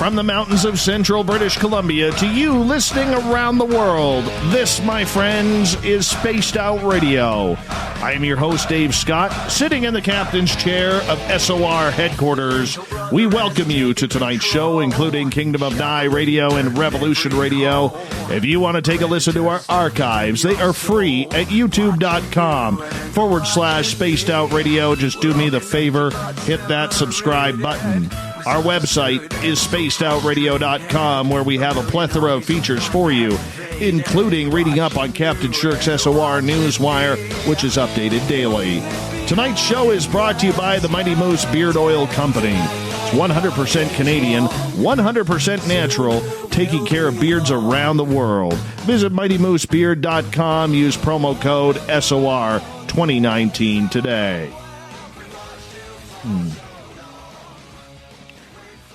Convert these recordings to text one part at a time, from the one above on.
From the mountains of central British Columbia to you listening around the world, this, my friends, is Spaced Out Radio. I am your host, Dave Scott, sitting in the captain's chair of SOR headquarters. We welcome you to tonight's show, including Kingdom of Nye Radio and Revolution Radio. If you want to take a listen to our archives, they are free at youtube.com/Spaced Out Radio. Just do me the favor, hit that subscribe button. Our website is spacedoutradio.com, where we have a plethora of features for you, including reading up on Captain Shirk's SOR Newswire, which is updated daily. Tonight's show is brought to you by the Mighty Moose Beard Oil Company. It's 100% Canadian, 100% natural, taking care of beards around the world. Visit MightyMooseBeard.com. Use promo code SOR2019 today.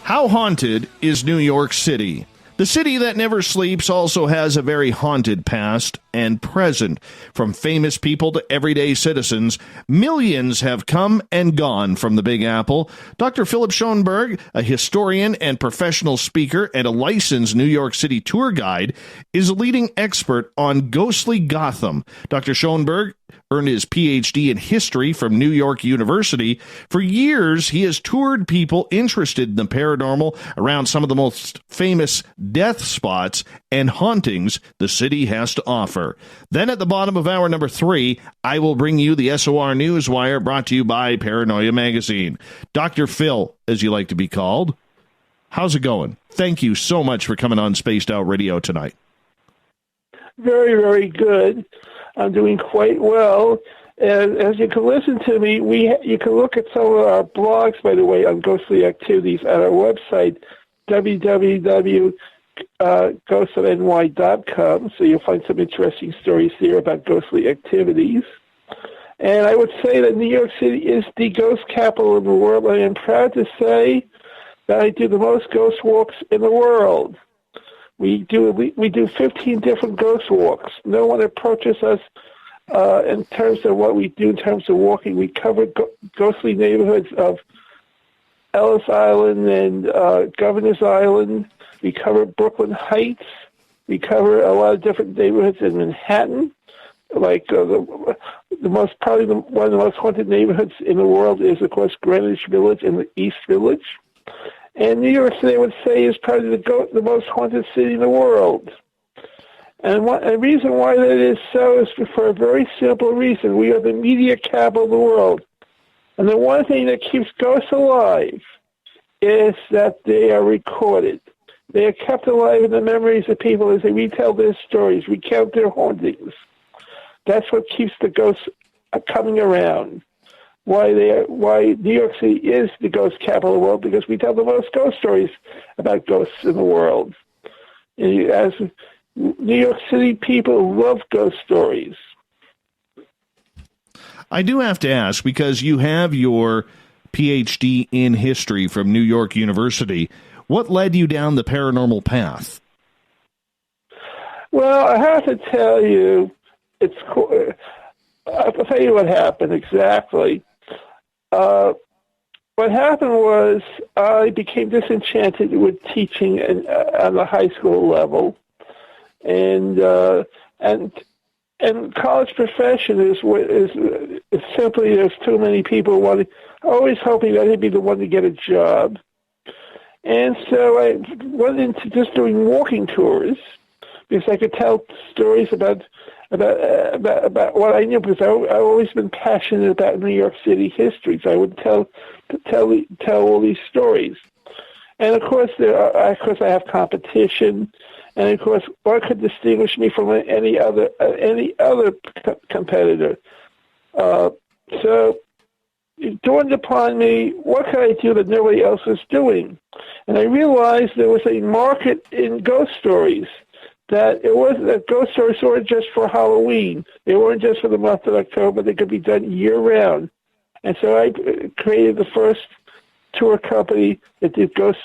How haunted is New York City? The city that never sleeps also has a very haunted past and present. From famous people to everyday citizens, millions have come and gone from the Big Apple. Dr. Philip Schoenberg, a historian and professional speaker and a licensed New York City tour guide, is a leading expert on ghostly Gotham. Dr. Schoenberg earned his PhD in history from New York University. For years, he has toured people interested in the paranormal around some of the most famous death spots and hauntings the city has to offer. Then at the bottom of hour number 3, I will bring you the SOR Newswire, brought to you by Paranoia Magazine. Dr. Phil, as you like to be called, how's it going? Thank you so much for coming on Spaced Out Radio tonight. Very, very good. I'm doing quite well. And as you can listen to me, you can look at some of our blogs, by the way, on ghostly activities at our website, www.ghostofny.com. So you'll find some interesting stories there about ghostly activities. And I would say that New York City is the ghost capital of the world. I am proud to say that I do the most ghost walks in the world. We do 15 different ghost walks. No one approaches us in terms of what we do in terms of walking. We cover ghostly neighborhoods of Ellis Island and Governor's Island. We cover Brooklyn Heights. We cover a lot of different neighborhoods in Manhattan. Like one of the most haunted neighborhoods in the world is, of course, Greenwich Village and the East Village. And New York City, I would say, is probably the most haunted city in the world. And a reason why that is so is for a very simple reason. We are the media capital of the world. And the one thing that keeps ghosts alive is that they are recorded. They are kept alive in the memories of people as they retell their stories, recount their hauntings. That's what keeps the ghosts coming around. Why New York City is the ghost capital of the world, because we tell the most ghost stories about ghosts in the world. And as New York City people love ghost stories. I do have to ask, because you have your PhD in history from New York University, what led you down the paranormal path? Well, I have to tell you, I'll tell you what happened exactly. What happened was I became disenchanted with teaching on the high school level, and college profession is simply there's too many people always hoping that I'd be the one to get a job, and so I went into just doing walking tours because I could tell stories about what I knew, because I've always been passionate about New York City history, so I would tell all these stories. And of course, I have competition, and of course, what could distinguish me from any other competitor? So it dawned upon me, what could I do that nobody else was doing? And I realized there was a market in ghost stories. That ghost stories weren't just for Halloween. They weren't just for the month of October. They could be done year-round. And so I created the first tour company that did ghost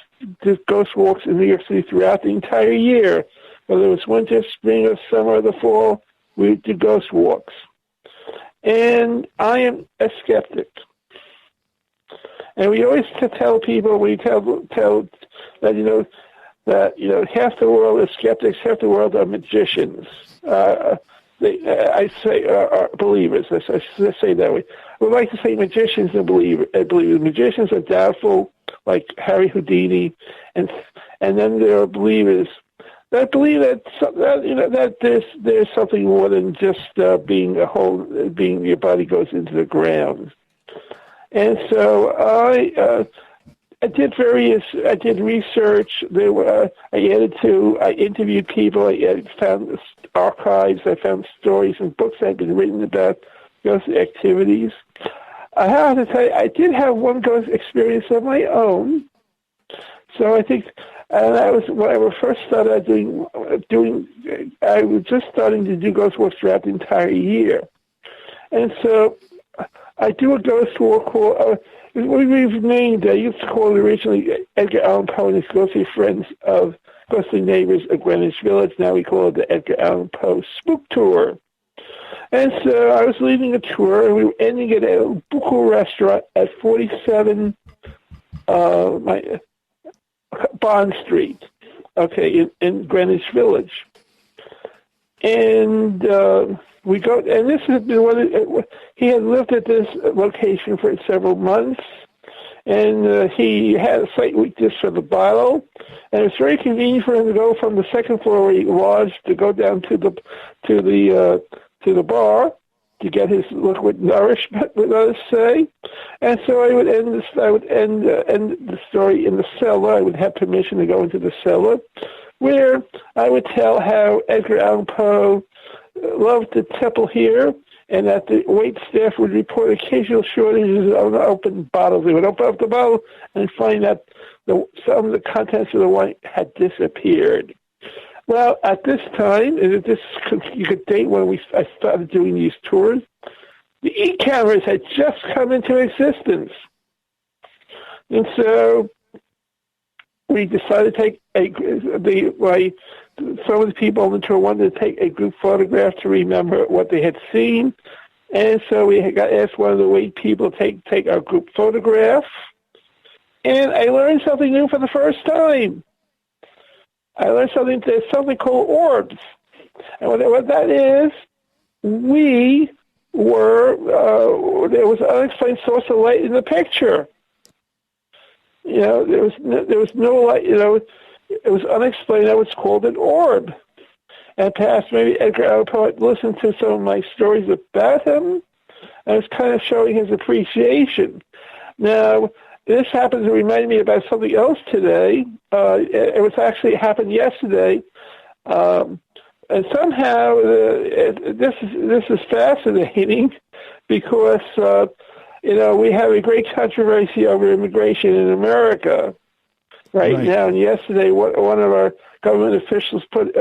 walks in New York City throughout the entire year. Whether it was winter, spring, or summer, or the fall, we would do ghost walks. And I am a skeptic. And we always tell people, we tell that half the world is skeptics, half the world are magicians. I say are believers. I say that way. I would like to say magicians and believers. Magicians are doubtful, like Harry Houdini, and then there are believers that believe that there's something more than just being your body goes into the ground. And so I did research. I interviewed people. I found archives. I found stories and books that had been written about ghost activities. I have to tell you, I did have one ghost experience of my own. So I think, and that was when I first started doing. I was just starting to do ghost walks throughout the entire year, and so I do a ghost walk called. We've named. I used to call it originally Edgar Allan Poe and his ghostly friends of ghostly neighbors of Greenwich Village. Now we call it the Edgar Allan Poe Spook Tour. And so I was leading a tour, and we were ending at a Spookles restaurant at 47 Bond Street, in Greenwich Village. And we go, and this has been he had lived at this location for several months, and he had a slight weakness for the bottle, and it was very convenient for him to go from the second floor where he lodged to go down to the bar to get his liquid nourishment, let us say. And so I would end the story in the cellar. I would have permission to go into the cellar, where I would tell how Edgar Allan Poe loved the temple here, and that the wait staff would report occasional shortages of unopened bottles. They would open up the bottle and find that some of the contents of the wine had disappeared. Well, at this time, you could date when I started doing these tours, the e-cameras had just come into existence. And so we decided to take some of the people on the tour wanted to take a group photograph to remember what they had seen. And so we got asked one of the wait people to take our group photograph. And I learned something new for the first time. I learned there's something called orbs. And what that is, there was an unexplained source of light in the picture. There was no light, it was unexplained. That was called an orb. And perhaps maybe Edgar Allan Poe listened to some of my stories about him and was kind of showing his appreciation. Now, this happens to remind me about something else today. It happened yesterday. And somehow this is fascinating because, we have a great controversy over immigration in America right now. And yesterday, one of our government officials put,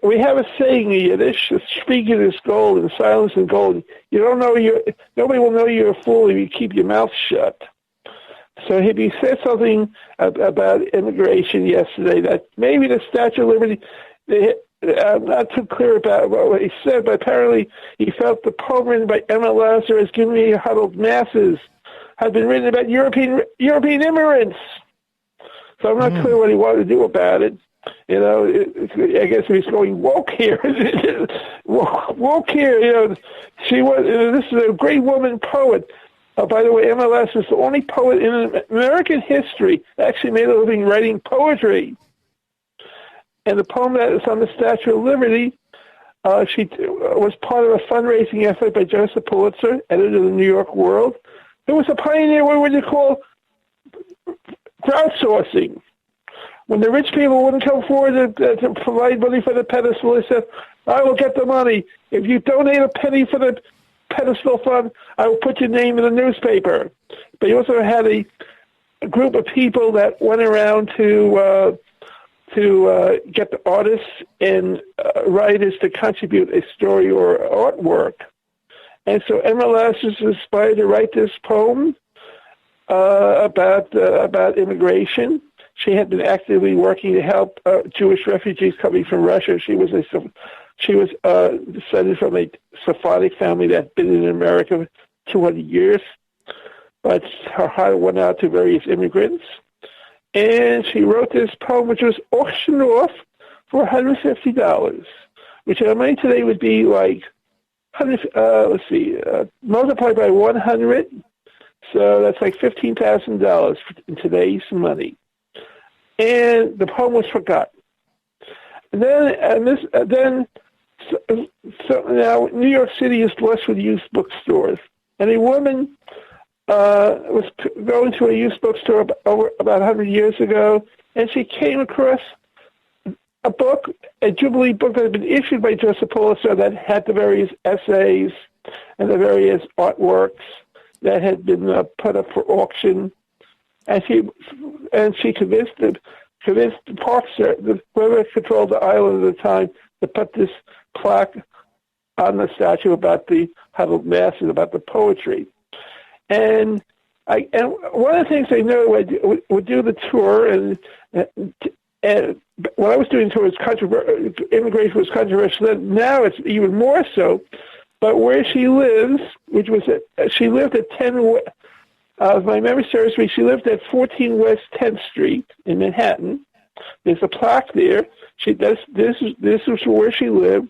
we have a saying in Yiddish, speaking is gold and silence is gold. Nobody will know you're a fool if you keep your mouth shut. So he said something about immigration yesterday that maybe the Statue of Liberty, I'm not too clear about what he said, but apparently he felt the poem written by Emma Lazar has given me huddled masses had been written about European immigrants. So I'm not clear what he wanted to do about it. I guess he's going woke here. woke here. This is a great woman poet. By the way, Emma Lazar is the only poet in American history that actually made a living writing poetry. And the poem that is on the Statue of Liberty, she was part of a fundraising effort by Joseph Pulitzer, editor of the New York World, who was a pioneer what you call crowdsourcing. When the rich people wouldn't come forward to provide money for the pedestal, they said, I will get the money. If you donate a penny for the pedestal fund, I will put your name in the newspaper. But you also had a group of people that went around to get the artists and writers to contribute a story or artwork. And so Emma Lazar was inspired to write this poem about immigration. She had been actively working to help Jewish refugees coming from Russia. She was descended from a Sephardic family that had been in America for 200 years, but her heart went out to various immigrants. And she wrote this poem, which was auctioned off for $150, which in money today would be like, multiplied by 100, so that's like $15,000 in today's money. And the poem was forgotten. And then now New York City is blessed with used bookstores. And a woman was going to a used bookstore about 100 years ago, and she came across a book, a Jubilee book that had been issued by Joseph Pulitzer that had the various essays and the various artworks that had been put up for auction. And she convinced the park service, whoever controlled the island at the time, to put this plaque on the statue about the huddled masses, about the poetry. And one of the things I know would do the tour, and when I was doing the tour, immigration was controversial. Now it's even more so. But where she lives, she lived at 10. If my memory serves me, she lived at 14 West 10th Street in Manhattan. There's a plaque there. This is where she lived.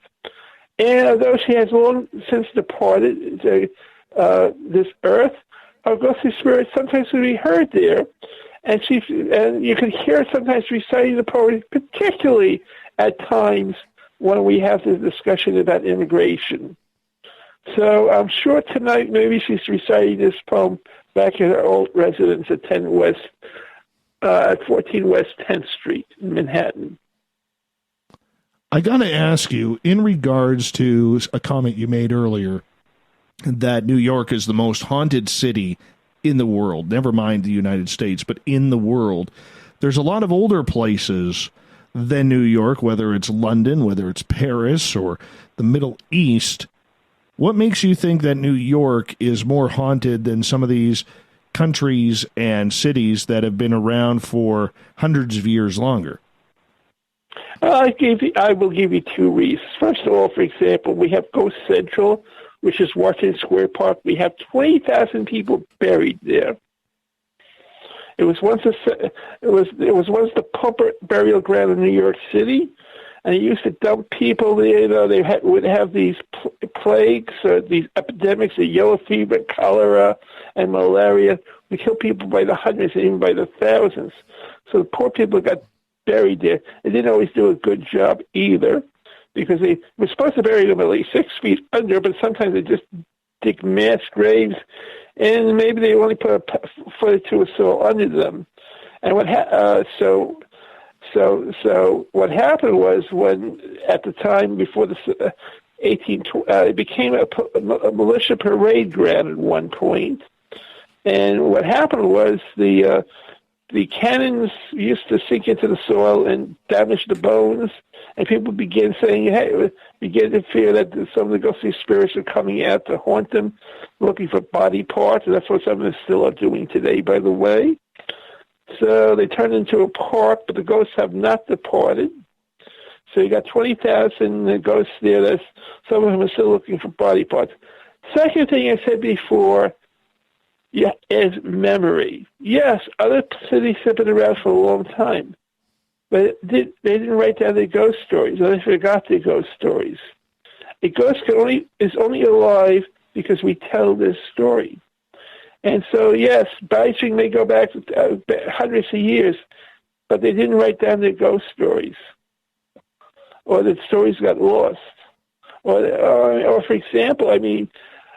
And although she has long since departed this earth, her ghostly spirit sometimes can be heard there. And you can hear her sometimes reciting the poetry, particularly at times when we have this discussion about immigration. So I'm sure tonight maybe she's reciting this poem back at her old residence at 14 West 10th Street in Manhattan. I got to ask you, in regards to a comment you made earlier, that New York is the most haunted city in the world, never mind the United States, but in the world. There's a lot of older places than New York, whether it's London, whether it's Paris, or the Middle East. What makes you think that New York is more haunted than some of these countries and cities that have been around for hundreds of years longer? I will give you two reasons. First of all, for example, we have Ghost Central, which is Washington Square Park. We have 20,000 people buried there. It was once the pauper burial ground in New York City, and it used to dump people there. You know, would have these plagues or these epidemics of yellow fever, cholera, and malaria. We kill people by the hundreds and even by the thousands. So the poor people got buried there. They didn't always do a good job either, because they were supposed to bury them at least 6 feet under, but sometimes they just dig mass graves, and maybe they only put a foot or two or so under them. And so what happened was, when at the time before the it became a militia parade ground at one point. And what happened was the cannons used to sink into the soil and damage the bones, and people began to fear that some of the ghostly spirits are coming out to haunt them, looking for body parts, and that's what some of them still are doing today, by the way. So they turned into a park, but the ghosts have not departed. So you got 20,000 ghosts there. Some of them are still looking for body parts. Second thing I said before, is memory. Yes, other cities have been around for a long time, but they didn't write down their ghost stories, or they forgot their ghost stories. A ghost is only alive because we tell this story. And so, yes, Beijing may go back hundreds of years, but they didn't write down their ghost stories, or the stories got lost. Or for example, I mean,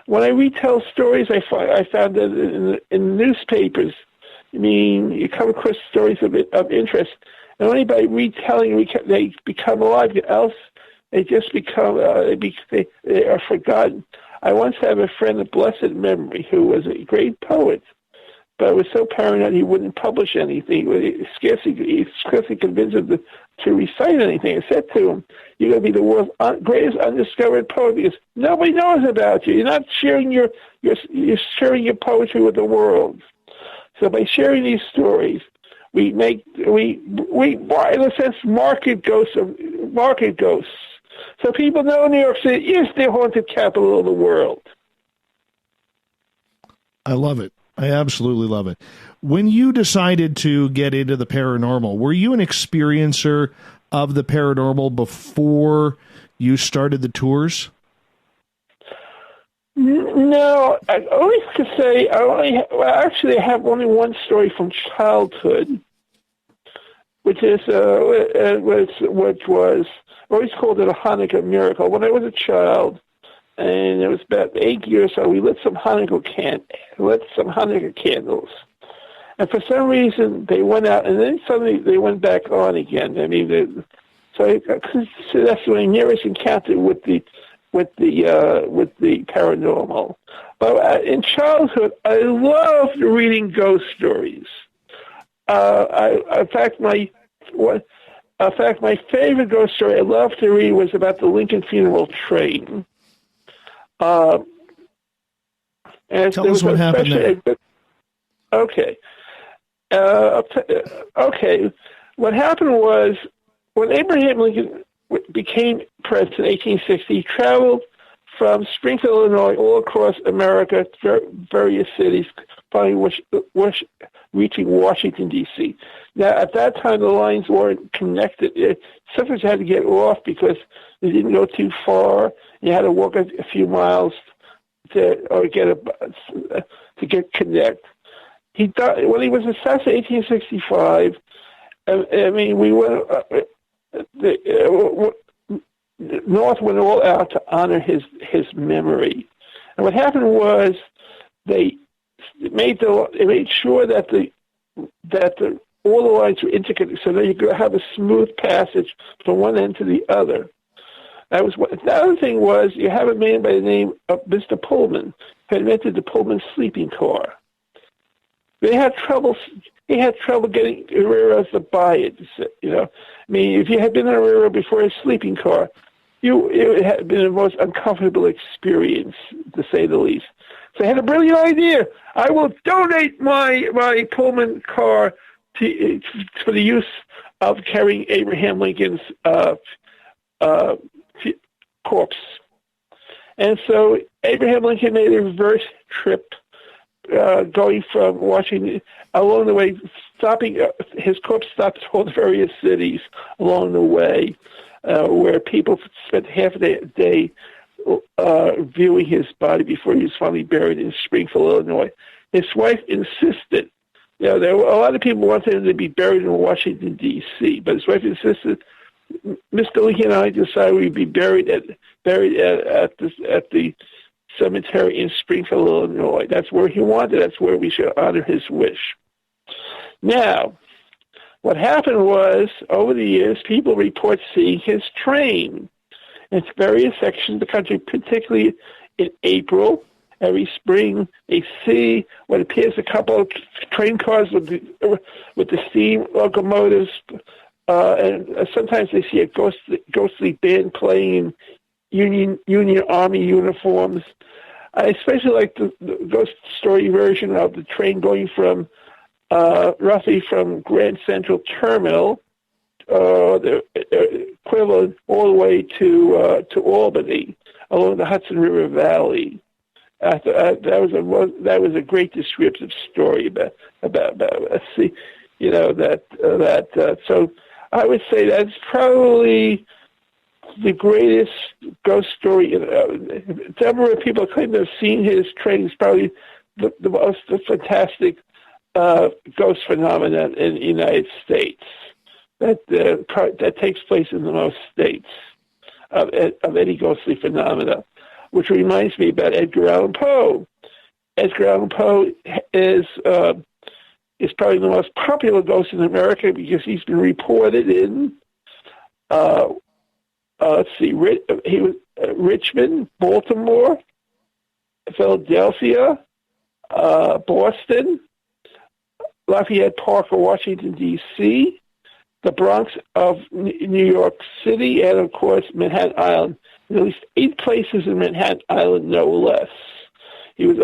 when I retell stories, I found that in newspapers, I mean, you come across stories of interest, and only by retelling they become alive. Else, they just become they are forgotten. I once had a friend of blessed memory who was a great poet, but was so paranoid he wouldn't publish anything. He scarcely convinced him to recite anything. I said to him, "You're going to be the world's greatest undiscovered poet because nobody knows about you. You're not sharing you're sharing your poetry with the world." So by sharing these stories, we in a sense market ghosts. So people know New York City is the haunted capital of the world. I love it. I absolutely love it. When you decided to get into the paranormal, were you an experiencer of the paranormal before you started the tours? No, I only could say actually I have only one story from childhood, which is which was always called it a Hanukkah miracle. When I was a child, and it was about 8 years old, we lit some Hanukkah candles, and for some reason they went out, and then suddenly they went back on again. I mean, so that's my nearest encounter with the paranormal. But in childhood, I loved reading ghost stories. In fact, my favorite ghost story I loved to read was about the Lincoln funeral train. And Tell us what happened there. Okay. Okay. What happened was when Abraham Lincoln became president in 1860, he traveled from Springfield, Illinois, all across America to various cities, finally reaching Washington, D.C. Now, at that time, the lines weren't connected. Sometimes you had to get off because they didn't go too far. You had to walk a few miles to get connect. He died when he was assassinated in 1865. I mean, we went. North went all out to honor his memory, and what happened was they made sure that all the lines were interconnected, so that you could have a smooth passage from one end to the other. That was what. The other thing was you have a man by the name of Mr. Pullman who invented the Pullman sleeping car. They had trouble. He had trouble getting railroads to buy it. You know, I mean, if you had been on a railroad before a sleeping car, it had been the most uncomfortable experience, to say the least. So I had a brilliant idea. I will donate my Pullman car for the use of carrying Abraham Lincoln's corpse. And so Abraham Lincoln made a reverse trip, going from Washington. Along the way, his corpse stopped all the various cities along the way, where people spent half a day viewing his body before he was finally buried in Springfield, Illinois. His wife insisted. You know, there were a lot of people wanted him to be buried in Washington, D.C., but his wife insisted. Mr. Lincoln and I decided we'd be buried at the cemetery in Springfield, Illinois. That's where he wanted. That's where we should honor his wish. Now, what happened was, over the years, people report seeing his train in various sections of the country, particularly in April. Every spring, they see what appears a couple of train cars with the steam locomotives, and sometimes they see a ghostly band playing in Union Army uniforms. I especially like the ghost story version of the train going from roughly from Grand Central Terminal, the equivalent, all the way to Albany along the Hudson River Valley. That was a great descriptive story about so I would say that's probably the greatest ghost story. The number of people claim to have seen his train is probably the most fantastic ghost phenomenon in the United States that takes place in the most states of any ghostly phenomena. Which reminds me about Edgar Allan Poe. Edgar Allan Poe is probably the most popular ghost in America because he's been reported in he was Richmond, Baltimore, Philadelphia, Boston, Lafayette Park, Washington, D.C., the Bronx of New York City, and, of course, Manhattan Island. At least 8 places in Manhattan Island, no less. He was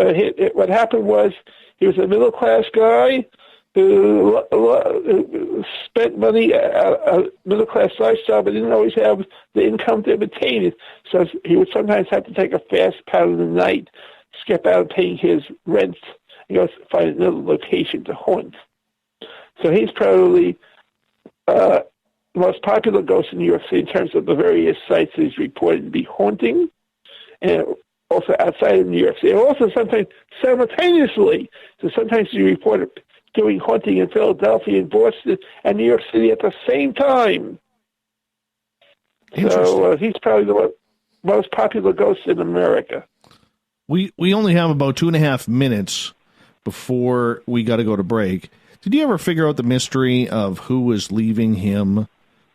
what happened was he was a middle-class guy who spent money, a middle-class lifestyle, but didn't always have the income to obtain it. So he would sometimes have to take a fast pattern in the night, skip out paying his rent He goes to find another location to haunt. So he's probably the most popular ghost in New York City in terms of the various sites that he's reported to be haunting, and also outside of New York City. And also sometimes simultaneously. So sometimes he reported doing haunting in Philadelphia and Boston and New York City at the same time. So he's probably the most popular ghost in America. We only have about 2.5 minutes before we got to go to break. Did you ever figure out the mystery of who was leaving him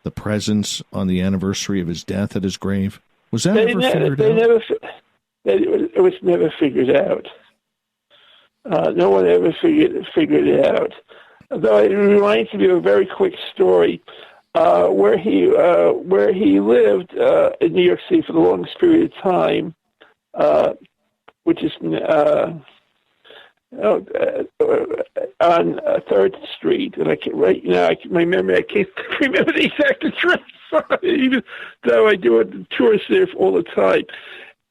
the presents on the anniversary of his death at his grave? Was that ever figured out? It was never figured out. No one ever figured it out. Though it reminds me of a very quick story where he lived in New York City for the longest period of time, which is on 3rd Street, and my memory, I can't remember the exact address, even though I do tours there all the time.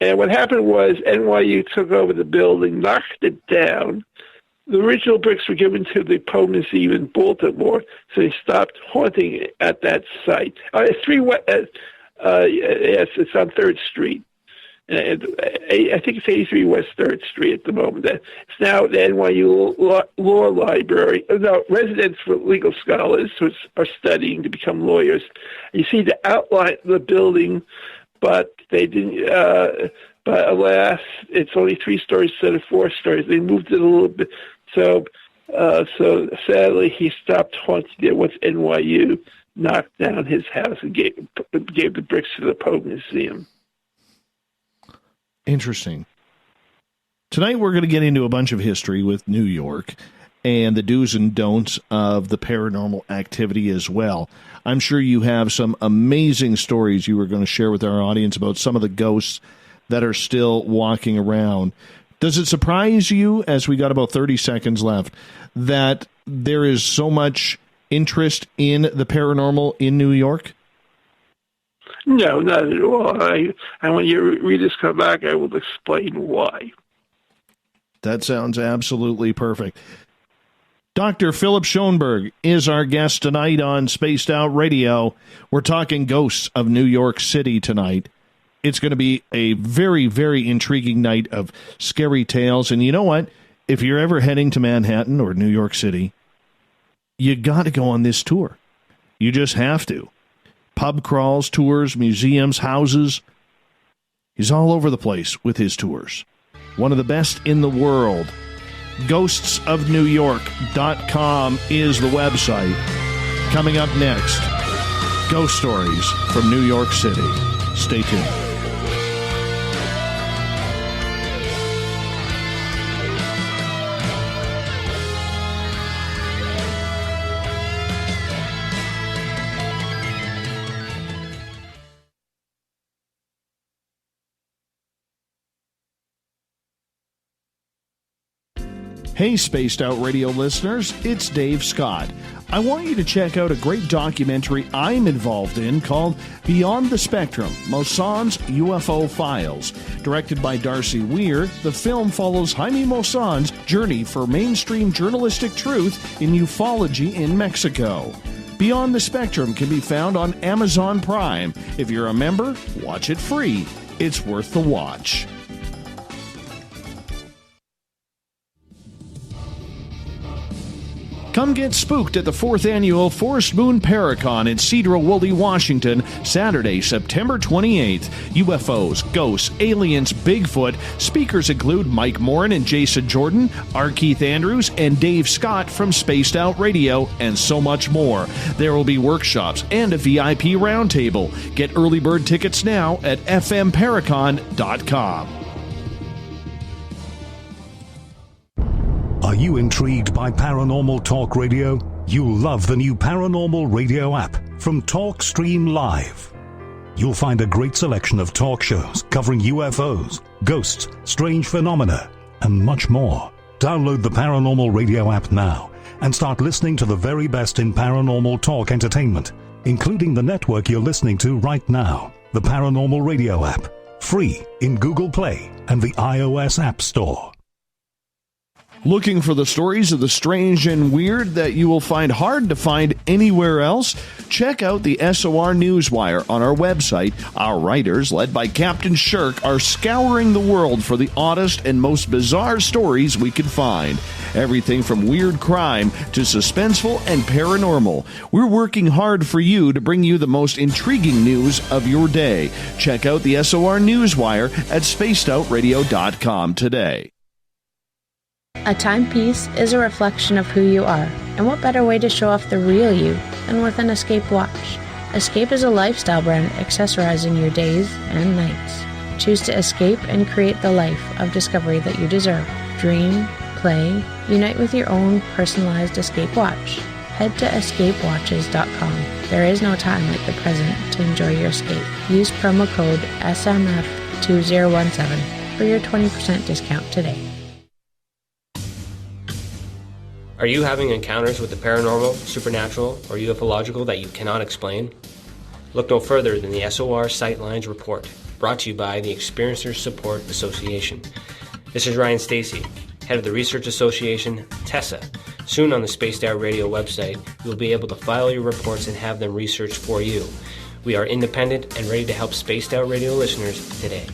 And what happened was NYU took over the building, knocked it down. The original bricks were given to the Poe Museum in Baltimore, so they stopped haunting at that site. Yes, it's on 3rd Street. And I think it's 83 West 3rd Street at the moment. It's now the NYU Law Library. No, residents for legal scholars who are studying to become lawyers. You see the outline of the building, but they didn't. But alas, it's only 3 stories instead of 4 stories. They moved it a little bit. So sadly, he stopped haunting it once NYU knocked down his house and gave the bricks to the Poe Museum. Interesting. Tonight we're going to get into a bunch of history with New York and the do's and don'ts of the paranormal activity as well. I'm sure you have some amazing stories you were going to share with our audience about some of the ghosts that are still walking around. Does it surprise you, as we got about 30 seconds left, that there is so much interest in the paranormal in New York? No, not at all. And when your readers come back, I will explain why. That sounds absolutely perfect. Dr. Philip Schoenberg is our guest tonight on Spaced Out Radio. We're talking ghosts of New York City tonight. It's going to be a very, very intriguing night of scary tales. And you know what? If you're ever heading to Manhattan or New York City, you got to go on this tour. You just have to. Pub crawls, tours, museums, houses. He's all over the place with his tours. One of the best in the world. GhostsofNewYork.com is the website. Coming up next, ghost stories from New York City. Stay tuned. Hey, Spaced Out Radio listeners, it's Dave Scott. I want you to check out a great documentary I'm involved in called Beyond the Spectrum, Mosson's UFO Files. Directed by Darcy Weir, the film follows Jaime Mosson's journey for mainstream journalistic truth in ufology in Mexico. Beyond the Spectrum can be found on Amazon Prime. If you're a member, watch it free. It's worth the watch. Come get spooked at the 4th Annual Forest Moon Paracon in Cedar-Woolley, Washington, Saturday, September 28th. UFOs, ghosts, aliens, Bigfoot. Speakers include Mike Morin and Jason Jordan, R. Keith Andrews, and Dave Scott from Spaced Out Radio, and so much more. There will be workshops and a VIP roundtable. Get early bird tickets now at fmparacon.com. Are you intrigued by Paranormal Talk Radio? You'll love the new Paranormal Radio app from TalkStream Live. You'll find a great selection of talk shows covering UFOs, ghosts, strange phenomena, and much more. Download the Paranormal Radio app now and start listening to the very best in paranormal talk entertainment, including the network you're listening to right now, the Paranormal Radio app, free in Google Play and the iOS App Store. Looking for the stories of the strange and weird that you will find hard to find anywhere else? Check out the SOR Newswire on our website. Our writers, led by Captain Shirk, are scouring the world for the oddest and most bizarre stories we can find. Everything from weird crime to suspenseful and paranormal. We're working hard for you to bring you the most intriguing news of your day. Check out the SOR Newswire at spacedoutradio.com today. A timepiece is a reflection of who you are, and what better way to show off the real you than with an Escape watch? Escape is a lifestyle brand accessorizing your days and nights. Choose to escape and create the life of discovery that you deserve. Dream, play, unite with your own personalized Escape watch. Head to escapewatches.com. There is no time like the present to enjoy your escape. Use promo code SMF2017 for your 20% discount today. Are you having encounters with the paranormal, supernatural, or ufological that you cannot explain? Look no further than the SOR Sightlines Report, brought to you by the Experiencers Support Association. This is Ryan Stacy, head of the Research Association, TESA. Soon on the Spaced Out Radio website, you'll be able to file your reports and have them researched for you. We are independent and ready to help Spaced Out Radio listeners today.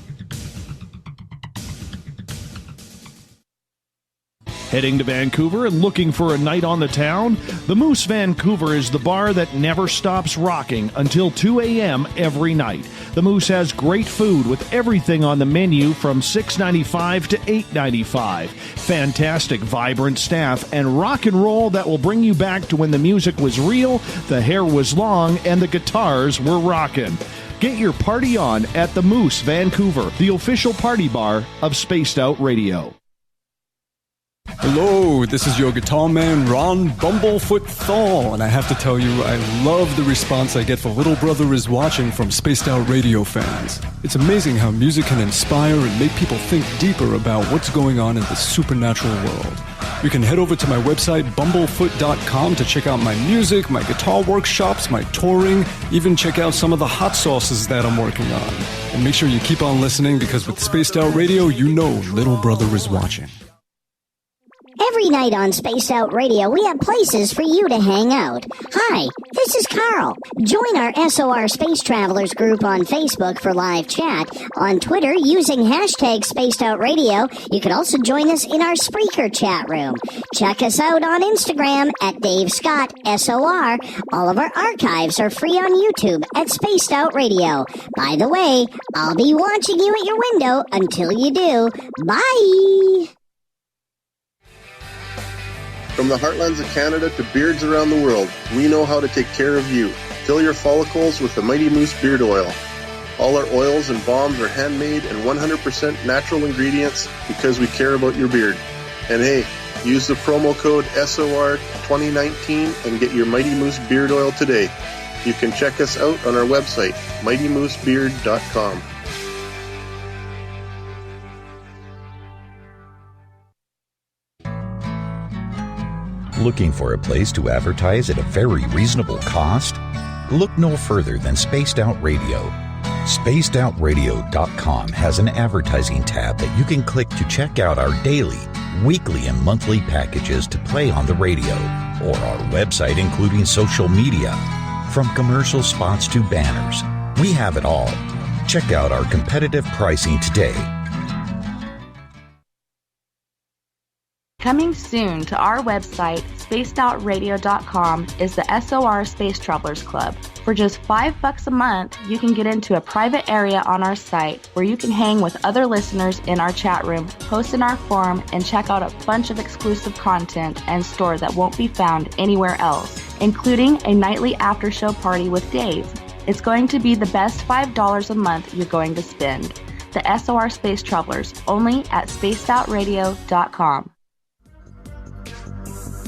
Heading to Vancouver and looking for a night on the town? The Moose Vancouver is the bar that never stops rocking until 2 a.m. every night. The Moose has great food with everything on the menu from $6.95 to $8.95. Fantastic, vibrant staff and rock and roll that will bring you back to when the music was real, the hair was long, and the guitars were rocking. Get your party on at the Moose Vancouver, the official party bar of Spaced Out Radio. Hello, this is your guitar man, Ron Bumblefoot THAL, and I have to tell you, I love the response I get for Little Brother is Watching from Spaced Out Radio fans. It's amazing how music can inspire and make people think deeper about what's going on in the supernatural world. You can head over to my website, bumblefoot.com, to check out my music, my guitar workshops, my touring, even check out some of the hot sauces that I'm working on. And make sure you keep on listening, because with Spaced Out Radio, you know Little Brother is watching. Every night on Spaced Out Radio, we have places for you to hang out. Hi, this is Carl. Join our SOR Space Travelers group on Facebook for live chat. On Twitter, using hashtag Spaced Out Radio, you can also join us in our Spreaker chat room. Check us out on Instagram at Dave Scott SOR. All of our archives are free on YouTube at Spaced Out Radio. By the way, I'll be watching you at your window until you do. Bye! From the heartlands of Canada to beards around the world, we know how to take care of you. Fill your follicles with the Mighty Moose Beard Oil. All our oils and balms are handmade and 100% natural ingredients because we care about your beard. And hey, use the promo code SOR2019 and get your Mighty Moose Beard Oil today. You can check us out on our website, mightymoosebeard.com. Looking for a place to advertise at a very reasonable cost? Look no further than Spaced Out Radio. SpacedOutRadio.com has an advertising tab that you can click to check out our daily, weekly, and monthly packages to play on the radio, or our website including social media. From commercial spots to banners, we have it all. Check out our competitive pricing today. Coming soon to our website, spacedoutradio.com, is the SOR Space Travelers Club. For just $5 a month, you can get into a private area on our site where you can hang with other listeners in our chat room, post in our forum, and check out a bunch of exclusive content and store that won't be found anywhere else, including a nightly after-show party with Dave. It's going to be the best $5 a month you're going to spend. The SOR Space Travelers, only at spacedoutradio.com.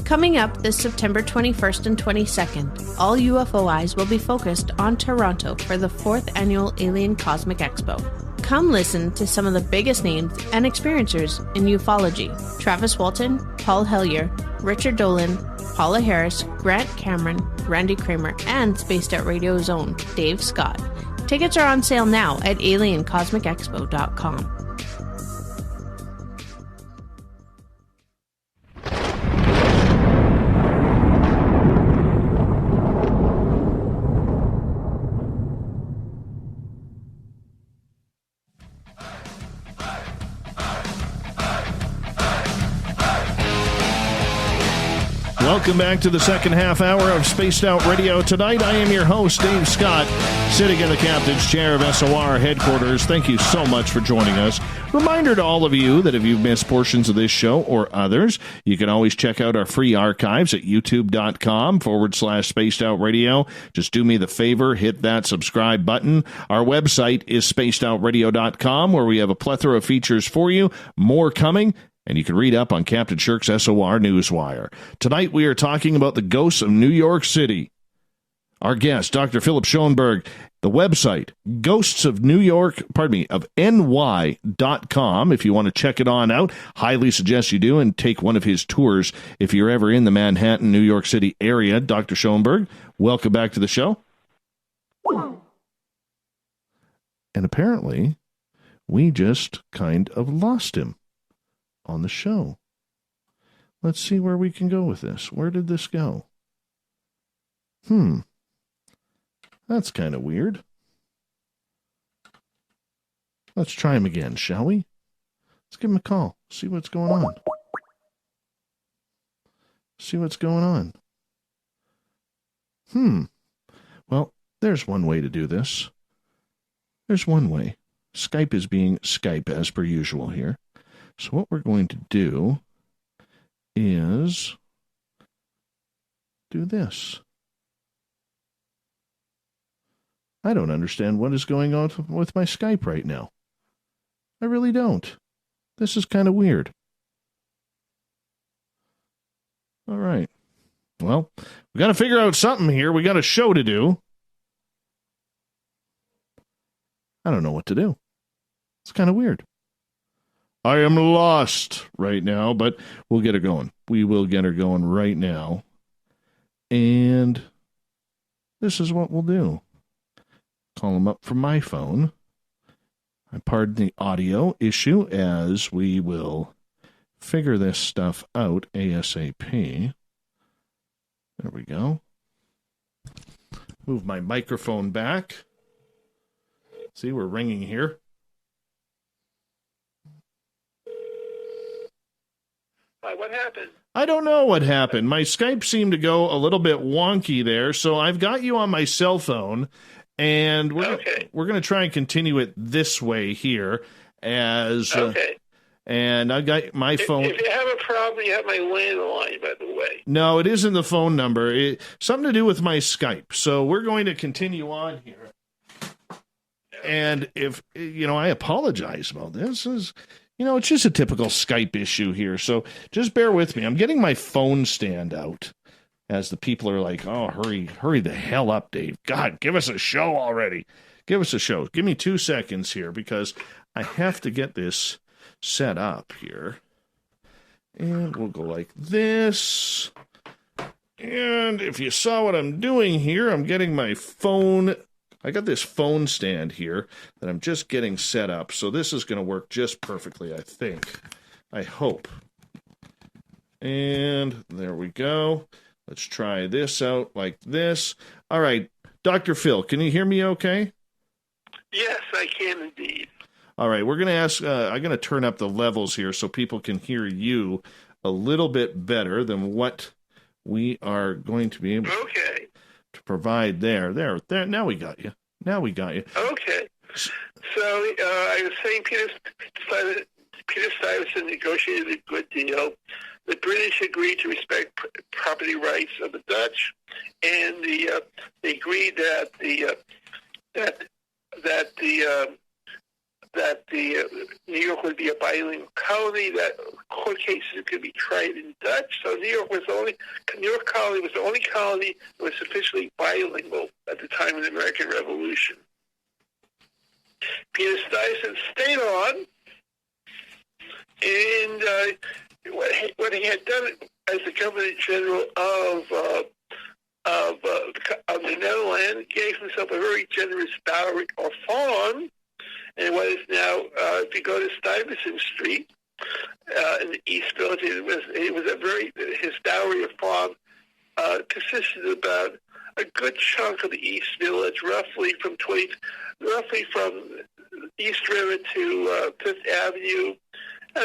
Coming up this September 21st and 22nd, all UFO eyes will be focused on Toronto for the 4th Annual Alien Cosmic Expo. Come listen to some of the biggest names and experiencers in ufology. Travis Walton, Paul Hellyer, Richard Dolan, Paula Harris, Grant Cameron, Randy Kramer, and Spaced Out Radio's own Dave Scott. Tickets are on sale now at aliencosmicexpo.com. Welcome back to the second half hour of Spaced Out Radio. Tonight, I am your host, Dave Scott, sitting in the captain's chair of SOR headquarters. Thank you so much for joining us. Reminder to all of you that if you've missed portions of this show or others, you can always check out our free archives at youtube.com/Spaced Out Radio. Just do me the favor, hit that subscribe button. Our website is spacedoutradio.com, where we have a plethora of features for you. More coming. And you can read up on Captain Shirk's SOR Newswire. Tonight we are talking about the ghosts of New York City. Our guest, Dr. Philip Schoenberg, the website, of NY.com. If you want to check it on out, highly suggest you do and take one of his tours if you're ever in the Manhattan, New York City area. Dr. Schoenberg, welcome back to the show. And apparently, we just kind of lost him on the show. Let's see where we can go with this. Where did this go? That's kind of weird. Let's try him again, shall we? Let's give him a call. See what's going on. Well, there's one way to do this. There's one way. Skype is being Skype as per usual here. So what we're going to do is do this. I don't understand what is going on with my Skype right now. I really don't. This is kind of weird. All right. Well, we got to figure out something here. We got a show to do. I don't know what to do. It's kind of weird. I am lost right now, but we'll get her going. We will get her going right now. And this is what we'll do. Call him up from my phone. I pardon the audio issue as we will figure this stuff out ASAP. There we go. Move my microphone back. See, we're ringing here. What happened? I don't know what happened. My Skype seemed to go a little bit wonky there, so I've got you on my cell phone, and we're going to try and continue it this way here. And I got my phone. If you have a problem, you have my landline, by the way. No, it isn't the phone number. Something to do with my Skype. So we're going to continue on here. And if, I apologize about this. It's just a typical Skype issue here, so just bear with me. I'm getting my phone stand out as the people are like, oh, hurry the hell up, Dave. God, give us a show already. Give us a show. Give me 2 seconds here because I have to get this set up here. And we'll go like this. And if you saw what I'm doing here, I'm getting my phone. I got this phone stand here that I'm just getting set up, so this is going to work just perfectly, I think. I hope. And there we go. Let's try this out like this. All right, Dr. Phil, can you hear me okay? Yes, I can indeed. All right, we're going to ask, I'm going to turn up the levels here so people can hear you a little bit better than what we are going to be able to provide there. Now we got you. Okay. So I was saying Peter Stuyvesant negotiated a good deal. The British agreed to respect property rights of the Dutch, and they agreed that New York would be a bilingual colony, that court cases could be tried in Dutch. So New York colony was the only colony that was officially bilingual at the time of the American Revolution. Peter Stuyvesant stayed on, and what he had done as the Governor General of the Netherlands gave himself a very generous dowry or farm. And what is now, if you go to Stuyvesant Street in the East Village, his dowry of farm consisted of about a good chunk of the East Village, roughly from East River to Fifth Avenue,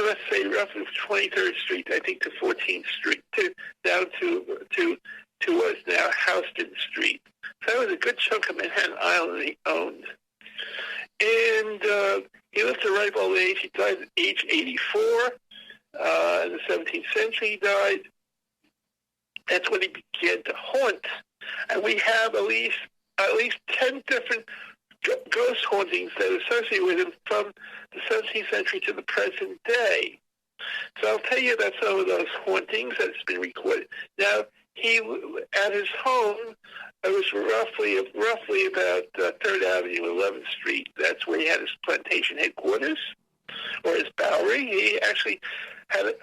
let's say roughly 23rd Street, I think, to 14th Street, down to what is now Houston Street. So that was a good chunk of Manhattan Island he owned. And he lived to a ripe old age. He died at age 84. In the 17th century he died. That's when he began to haunt. And we have at least 10 different ghost hauntings that are associated with him from the 17th century to the present day. So I'll tell you about some of those hauntings that's been recorded. Now, he, at his home, it was roughly about 3rd Avenue, 11th Street. That's where he had his plantation headquarters, or his Bowery. He actually had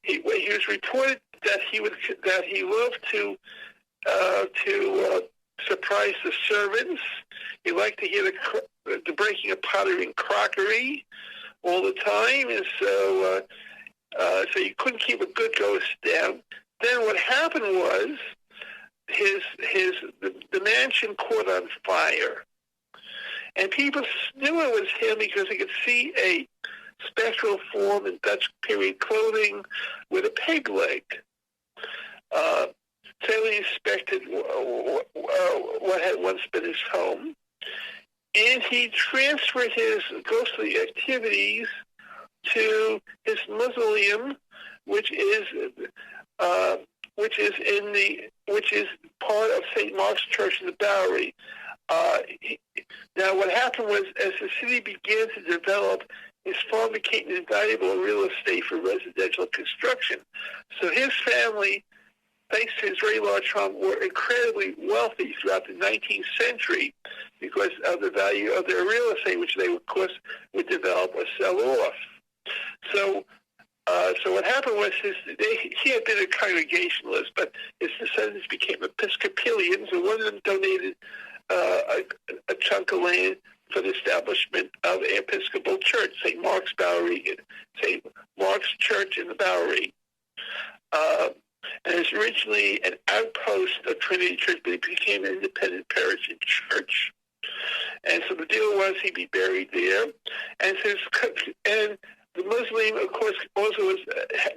he was reported that he loved to surprise the servants. He liked to hear the breaking of pottery and crockery all the time, and so you couldn't keep a good ghost down. Then what happened was the mansion caught on fire, and people knew it was him because they could see a spectral form in Dutch period clothing with a peg leg. Taylor inspected what had once been his home, and he transferred his ghostly activities to his mausoleum, which is part of St. Mark's Church in the Bowery. Now, what happened was, as the city began to develop, his farm became invaluable real estate for residential construction. So his family, thanks to his very large home, were incredibly wealthy throughout the 19th century because of the value of their real estate, which they, of course, would develop or sell off. So what happened was he had been a Congregationalist, but his descendants became Episcopalians, and one of them donated a chunk of land for the establishment of an Episcopal church, St. Mark's Church in the Bowery. And it's originally an outpost of Trinity Church, but it became an independent parish and church. And so the deal was he'd be buried there. And the mausoleum, of course, also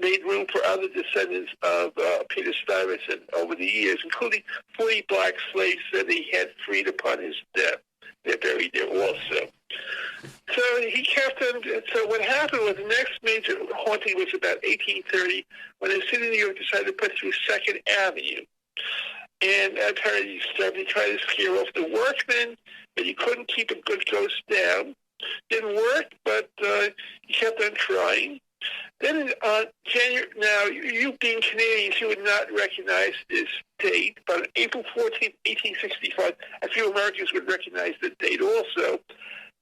made room for other descendants of Peter Stuyvesant over the years, including 40 black slaves that he had freed upon his death. They're buried there also. So he kept them. So what happened was the next major haunting was about 1830, when the city of New York decided to put through 2nd Avenue. And apparently he tried to scare off the workmen, but he couldn't keep a good ghost down. Didn't work, but he kept on trying. Then on January, now you being Canadians, you would not recognize this date, but on April 14th, 1865, a few Americans would recognize the date also.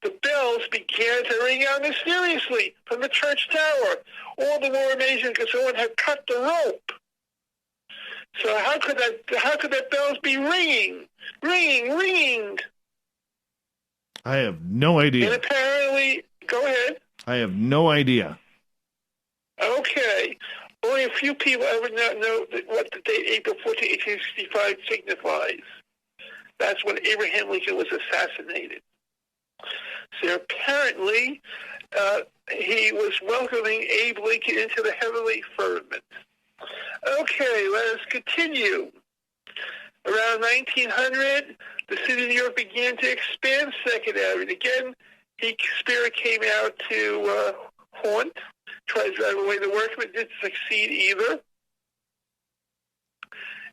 The bells began to ring out mysteriously from the church tower. All the more amazing because someone had cut the rope. So how could that bells be ringing? I have no idea. And apparently, go ahead. I have no idea. Okay. Only a few people ever know what the date April 14, 1865 signifies. That's when Abraham Lincoln was assassinated. So apparently, he was welcoming Abe Lincoln into the heavenly firmament. Okay, let us continue. Around 1900, the city of New York began to expand 2nd Avenue. Again, spirit came out to haunt, try to drive away the workmen, didn't succeed either.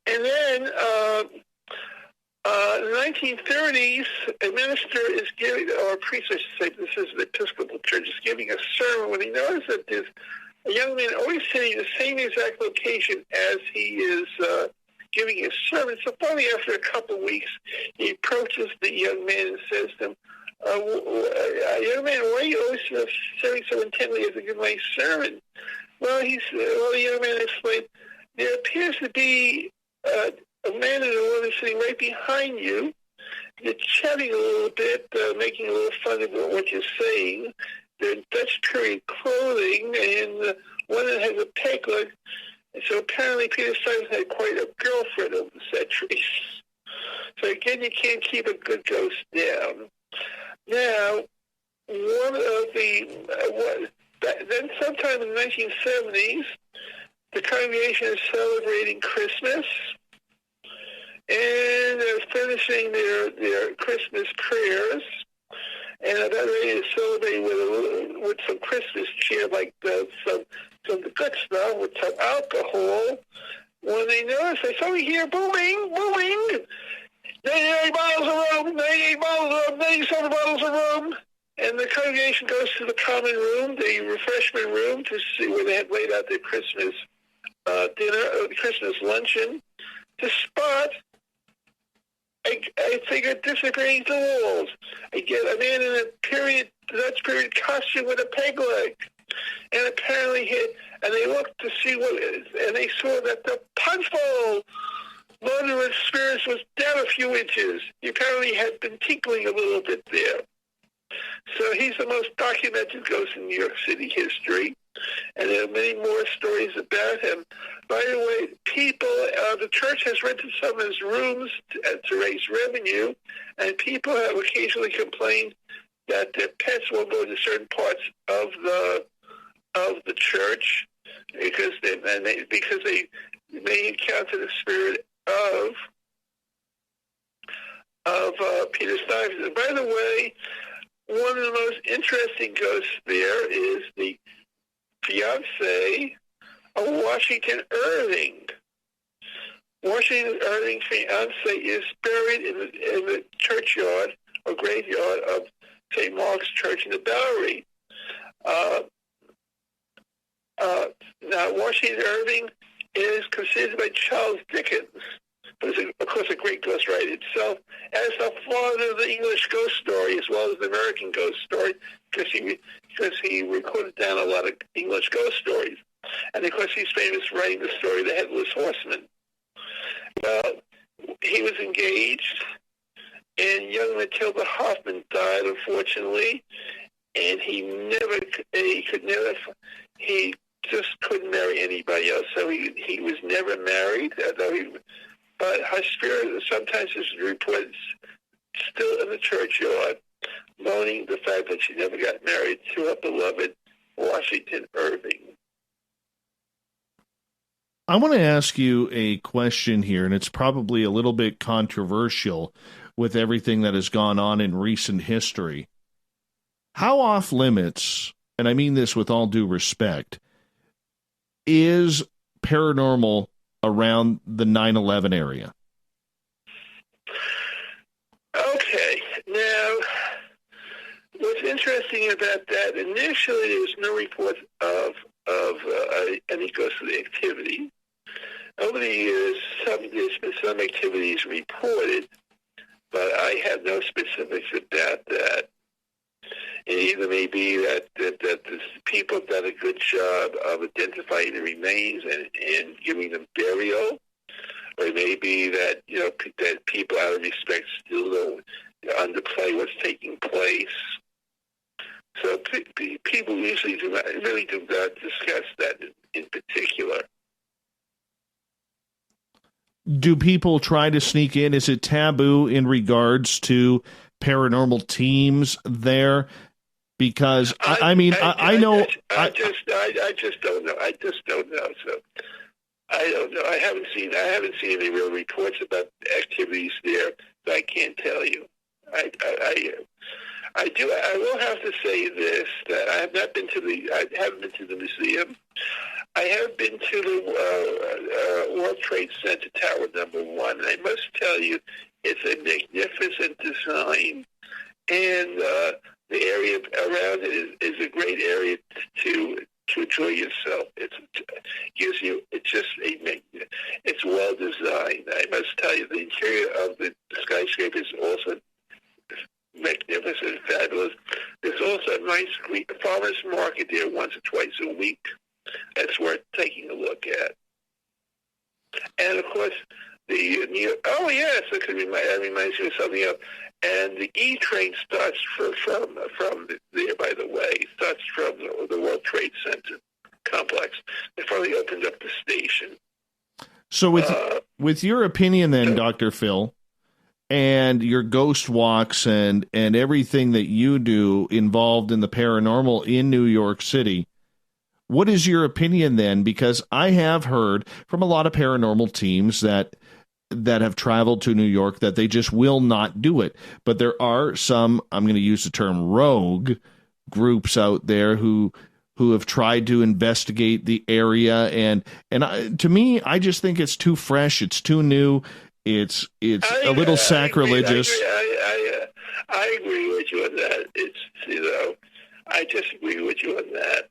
And then in the 1930s, a minister is giving, or a priest, I should say, this is the Episcopal Church, is giving a sermon when he noticed that there's a young man always sitting in the same exact location as he is giving his sermon. So finally, after a couple of weeks, he approaches the young man and says to him, young man, why are you always staring so intently as I give my sermon? Well, the young man explained, there appears to be a man and a woman sitting right behind you. They're chatting a little bit, making a little fun of what you're saying. They're in Dutch period clothing, and one that has a peg leg. And so apparently Peter Stuyvesant had quite a girlfriend over the centuries. So again, you can't keep a good ghost down. Now, one of the then sometime in the 1970s, the congregation is celebrating Christmas, and they're finishing their Christmas prayers, and they're about ready to celebrate with some Christmas cheer, like some good stuff, with some alcohol, when they notice they suddenly hear booming, 98 bottles of rum, 98 bottles of rum, 97 bottles of rum. And the congregation goes to the common room, the refreshment room, to see where they had laid out their Christmas dinner, Christmas luncheon, to spot a figure disappearing through the walls. A man in a Dutch period costume with a peg leg. And apparently and they looked to see what it is, and they saw that the punch bowl loaded with spirits was down a few inches. He apparently had been tinkling a little bit there. So he's the most documented ghost in New York City history, and there are many more stories about him. By the way, the church has rented some of his rooms to raise revenue, and people have occasionally complained that their pets will go to certain parts of the church because they may encounter the spirit of Peter Stuyvesant. By the way, one of the most interesting ghosts there is the fiancé of Washington Irving. Washington Irving's fiancé is buried in the churchyard or graveyard of St. Mark's Church in the Bowery. Now, Washington Irving is considered by Charles Dickens, who is, of course, a great ghostwriter himself, as the father of the English ghost story as well as the American ghost story, because he recorded down a lot of English ghost stories. And, of course, he's famous for writing the story The Headless Horseman. He was engaged, and young Matilda Hoffman died, unfortunately, and he just couldn't marry anybody else, so he was never married, but her spirit sometimes is reported still in the churchyard, moaning the fact that she never got married to her beloved Washington Irving. I want to ask you a question here, and it's probably a little bit controversial with everything that has gone on in recent history. How off limits, and I mean this with all due respect, is paranormal around the 9/11 area? Okay, now, what's interesting about that, initially there was no reports of any ghostly activity. Over the years, there's been some activities reported, but I have no specifics about that. It either may be that the people have done a good job of identifying the remains and giving them burial, or it may be that that people, out of respect, still don't underplay what's taking place. So people usually do not discuss that in particular. Do people try to sneak in? Is it taboo in regards to paranormal teams there? Because I just don't know. I just don't know. So I don't know. I haven't seen any real reports about activities there, so I can't tell you. I will have to say this: that I haven't been to the museum. I have been to the World Trade Center Tower #1, and I must tell you, it's a magnificent design, and the area around it is a great area to enjoy yourself. It's well designed. I must tell you, the interior of the skyscraper is also magnificent, fabulous. There's also a nice farmers market there once or twice a week. That's worth taking a look at. And of course, that reminds me of something else. And the E train starts from there. By the way, it starts from the World Trade Center complex. They finally opened up the station. So, with your opinion, then, Dr. Phil, and your ghost walks and everything that you do involved in the paranormal in New York City, what is your opinion then? Because I have heard from a lot of paranormal teams that have traveled to New York that they just will not do it. But there are some, I'm going to use the term rogue groups out there who have tried to investigate the area, and to me, I just think it's too fresh, it's too new, it's a little sacrilegious. I agree with you on that. It's I disagree with you on that.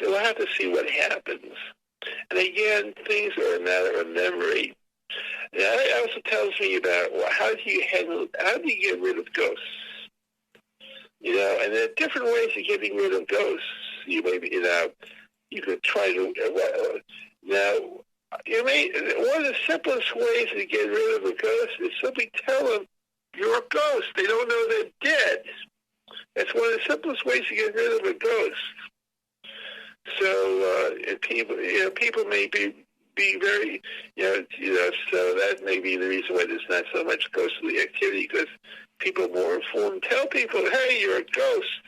We'll have to see what happens. And again, things are a matter of memory. That also tells me about how do you get rid of ghosts? And there are different ways of getting rid of ghosts. You could try to. One of the simplest ways to get rid of a ghost is simply tell them you're a ghost. They don't know they're dead. That's one of the simplest ways to get rid of a ghost. So people may be very, so that may be the reason why there's not so much ghostly activity, because people are more informed. Tell people, hey, you're a ghost.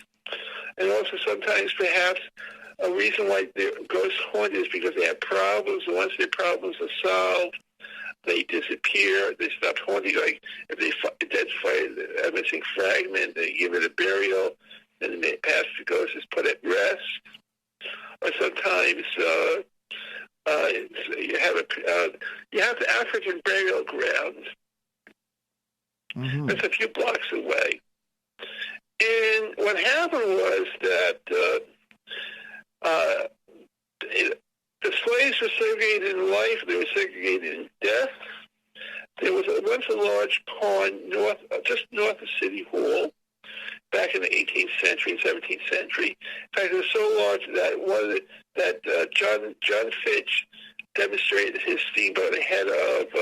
And also sometimes perhaps a reason why ghosts haunt is because they have problems, and once their problems are solved, they disappear, they stop haunting. Like if they identify a missing fragment, they give it a burial, and the past ghost is put at rest. Or sometimes you have the African burial ground. Mm-hmm. That's a few blocks away. And what happened was that the slaves were segregated in life, they were segregated in death. There was once a large pond just north of City Hall, back in the 18th century and 17th century. In fact, it was so large that John Fitch demonstrated his steamboat ahead of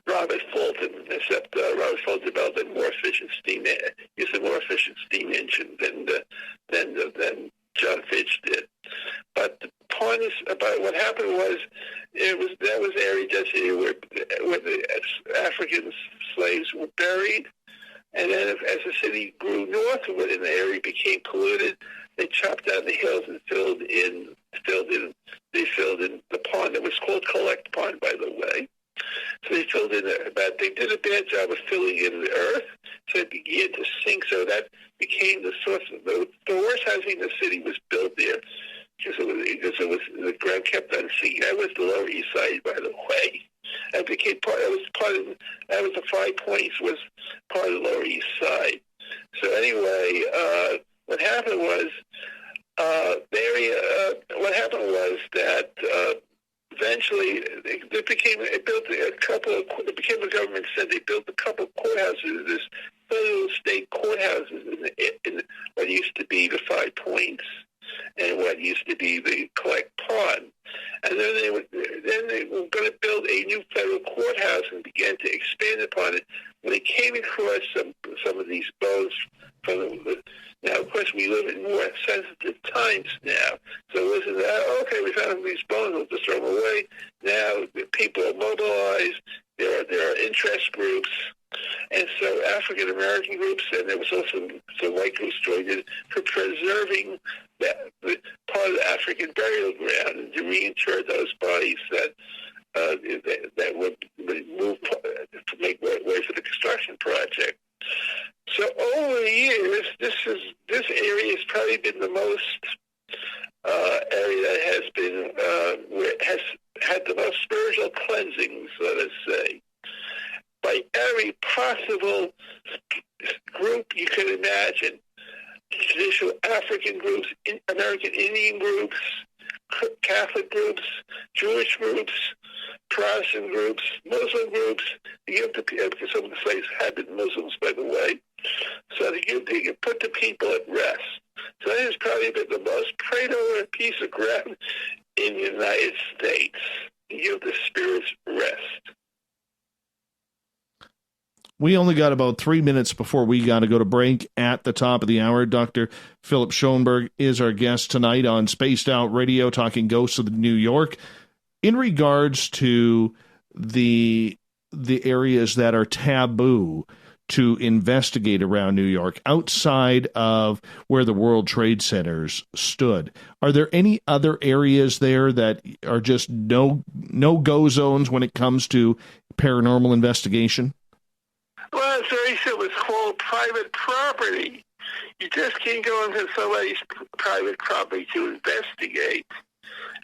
Robert Fulton, except Robert Fulton developed a more efficient steam engine than John Fitch did. But the point is about what happened was that was area density where the African slaves were buried. And then as the city grew northward and the area became polluted, they chopped down the hills and filled in the pond. It was called Collect Pond, by the way. So they filled in they did a bad job of filling in the earth, so it began to sink. So that became the source of the worst housing in the city was built there. Because the ground kept on sinking. That was the Lower East Side, by the way. That became that was the 5 Points was part of the Lower East Side. So anyway, what happened was that eventually it became a government said they built a couple of courthouses. This federal state courthouses in what used to be the 5 Points and what used to be the Collect Pond. And then they were going to build a new federal courthouse and began to expand upon it. When they came across some of these bones now, of course, we live in more sensitive times now. So it wasn't that, okay, we found these bones, we'll just throw them away. Now the people are mobilized. There are interest groups. And so African American groups, and there was also some white groups joined in for preserving that part of the African burial ground and to reinter those bodies that would move to make way for the construction project. So over the years, this area has probably been the most area that has been where it has had the most spiritual cleansings, let us say, by every possible group you can imagine. Traditional African groups, American Indian groups, Catholic groups, Jewish groups, Protestant groups, Muslim groups. Because some of the slaves had been Muslims, by the way. So they could put the people at rest. So that has probably been the most prayed over piece of ground in the United States. Give the spirits rest. We only got about 3 minutes before we got to go to break at the top of the hour. Dr. Phylth Schoenberg is our guest tonight on Spaced Out Radio, talking ghosts of New York. In regards to the areas that are taboo to investigate around New York outside of where the World Trade Centers stood? Are there any other areas there that are just no-go zones when it comes to paranormal investigation? Well, it's very simple. It's called private property. You just can't go into somebody's private property to investigate.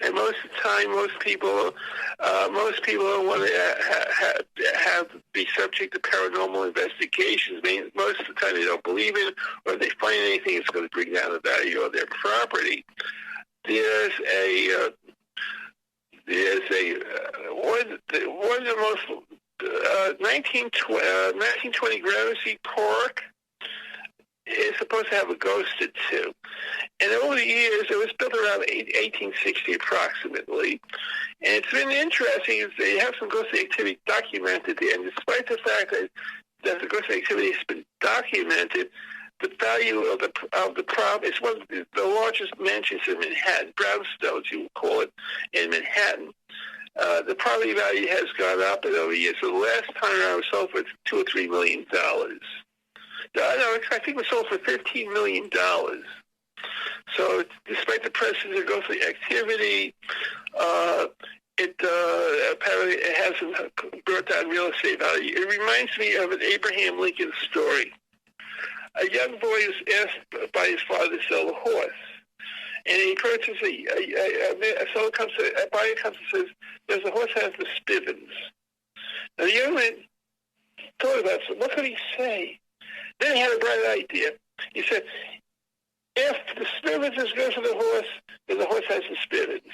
And most of the time, most people don't want to be subject to paranormal investigations. I mean, most of the time, they don't believe in it, or if they find anything that's going to bring down the value of their property. There's one of the most 1920 Gramercy Park is supposed to have a ghost or two. And over the years, it was built around 1860 approximately. And it's been interesting is they have some ghostly activity documented there. And despite the fact that the ghostly activity has been documented, the value of the property is one of the largest mansions in Manhattan, brownstones you would call it, in Manhattan. The property value has gone up over the years. So the last time around, it was sold for $2 or $3 million. No, I think it was sold for $15 million. So despite the presence of ghostly activity, apparently it hasn't brought down real estate value. It reminds me of an Abraham Lincoln story. A young boy was asked by his father to sell a horse. And he purchases a buyer comes and says, "There's a horse that has the spivins." Now the young man thought about it. What could he say? Then he had a bright idea. He said, "If the spivins is good for the horse, then the horse has the spivins.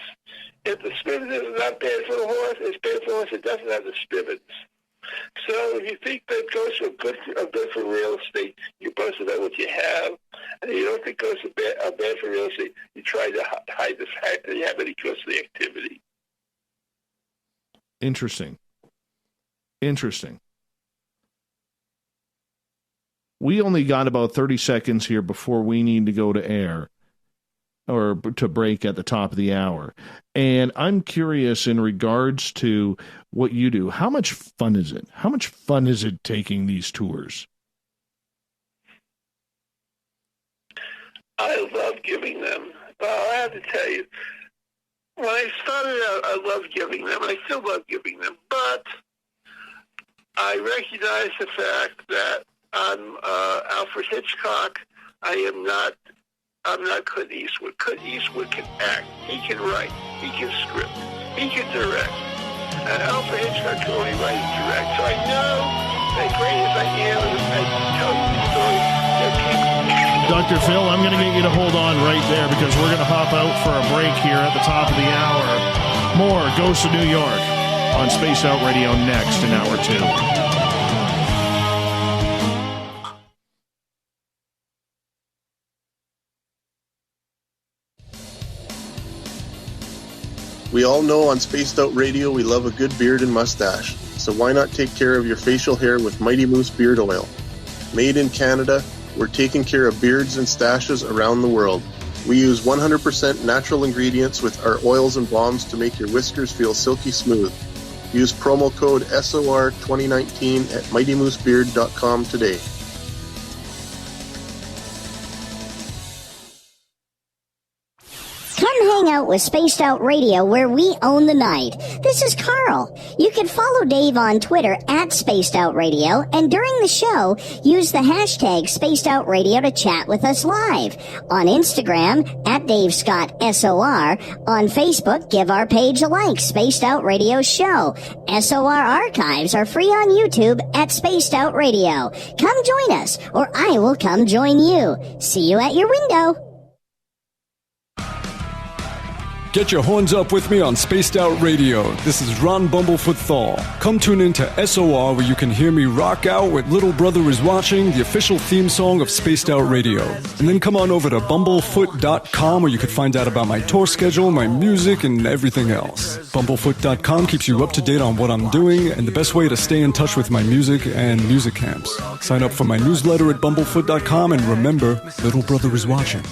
If the spivins is not bad for the horse, it's bad for the horse. It doesn't have the spivins." So if you think that ghosts are good for real estate, you boast about what you have. And if you don't think ghosts are bad for real estate, you try to hide the fact that you have any ghostly activity. Interesting. We only got about 30 seconds here before we need to go to air or to break at the top of the hour. And I'm curious in regards to what you do. How much fun is it? How much fun is it taking these tours? I love giving them. Well, I have to tell you, when I started out, I loved giving them. I still love giving them. But I recognize the fact that I'm Alfred Hitchcock. I'm not Clint Eastwood. Clint Eastwood can act. He can write. He can script. He can direct. And Alfred Hitchcock can only write and direct. So I know that great as I am at telling the story, that people... Dr. Phil, I'm going to get you to hold on right there because we're going to hop out for a break here at the top of the hour. More Ghosts of New York on Spaced Out Radio next in hour 2. We all know on Spaced Out Radio we love a good beard and mustache, so why not take care of your facial hair with Mighty Moose Beard Oil? Made in Canada, we're taking care of beards and stashes around the world. We use 100% natural ingredients with our oils and balms to make your whiskers feel silky smooth. Use promo code SOR2019 at MightyMooseBeard.com today. Come hang out with Spaced Out Radio, where we own the night. This is Carl. You can follow Dave on Twitter at Spaced Out Radio, and during the show, use the hashtag Spaced Out Radio to chat with us live. On Instagram, at Dave Scott SOR. On Facebook, give our page a like, Spaced Out Radio Show. SOR archives are free on YouTube at Spaced Out Radio. Come join us, or I will come join you. See you at your window. Get your horns up with me on Spaced Out Radio. This is Ron Bumblefoot THAL. Come tune in to SOR, where you can hear me rock out with Little Brother Is Watching, the official theme song of Spaced Out Radio. And then come on over to bumblefoot.com, where you can find out about my tour schedule, my music, and everything else. Bumblefoot.com keeps you up to date on what I'm doing and the best way to stay in touch with my music and music camps. Sign up for my newsletter at bumblefoot.com, and remember, Little Brother Is Watching.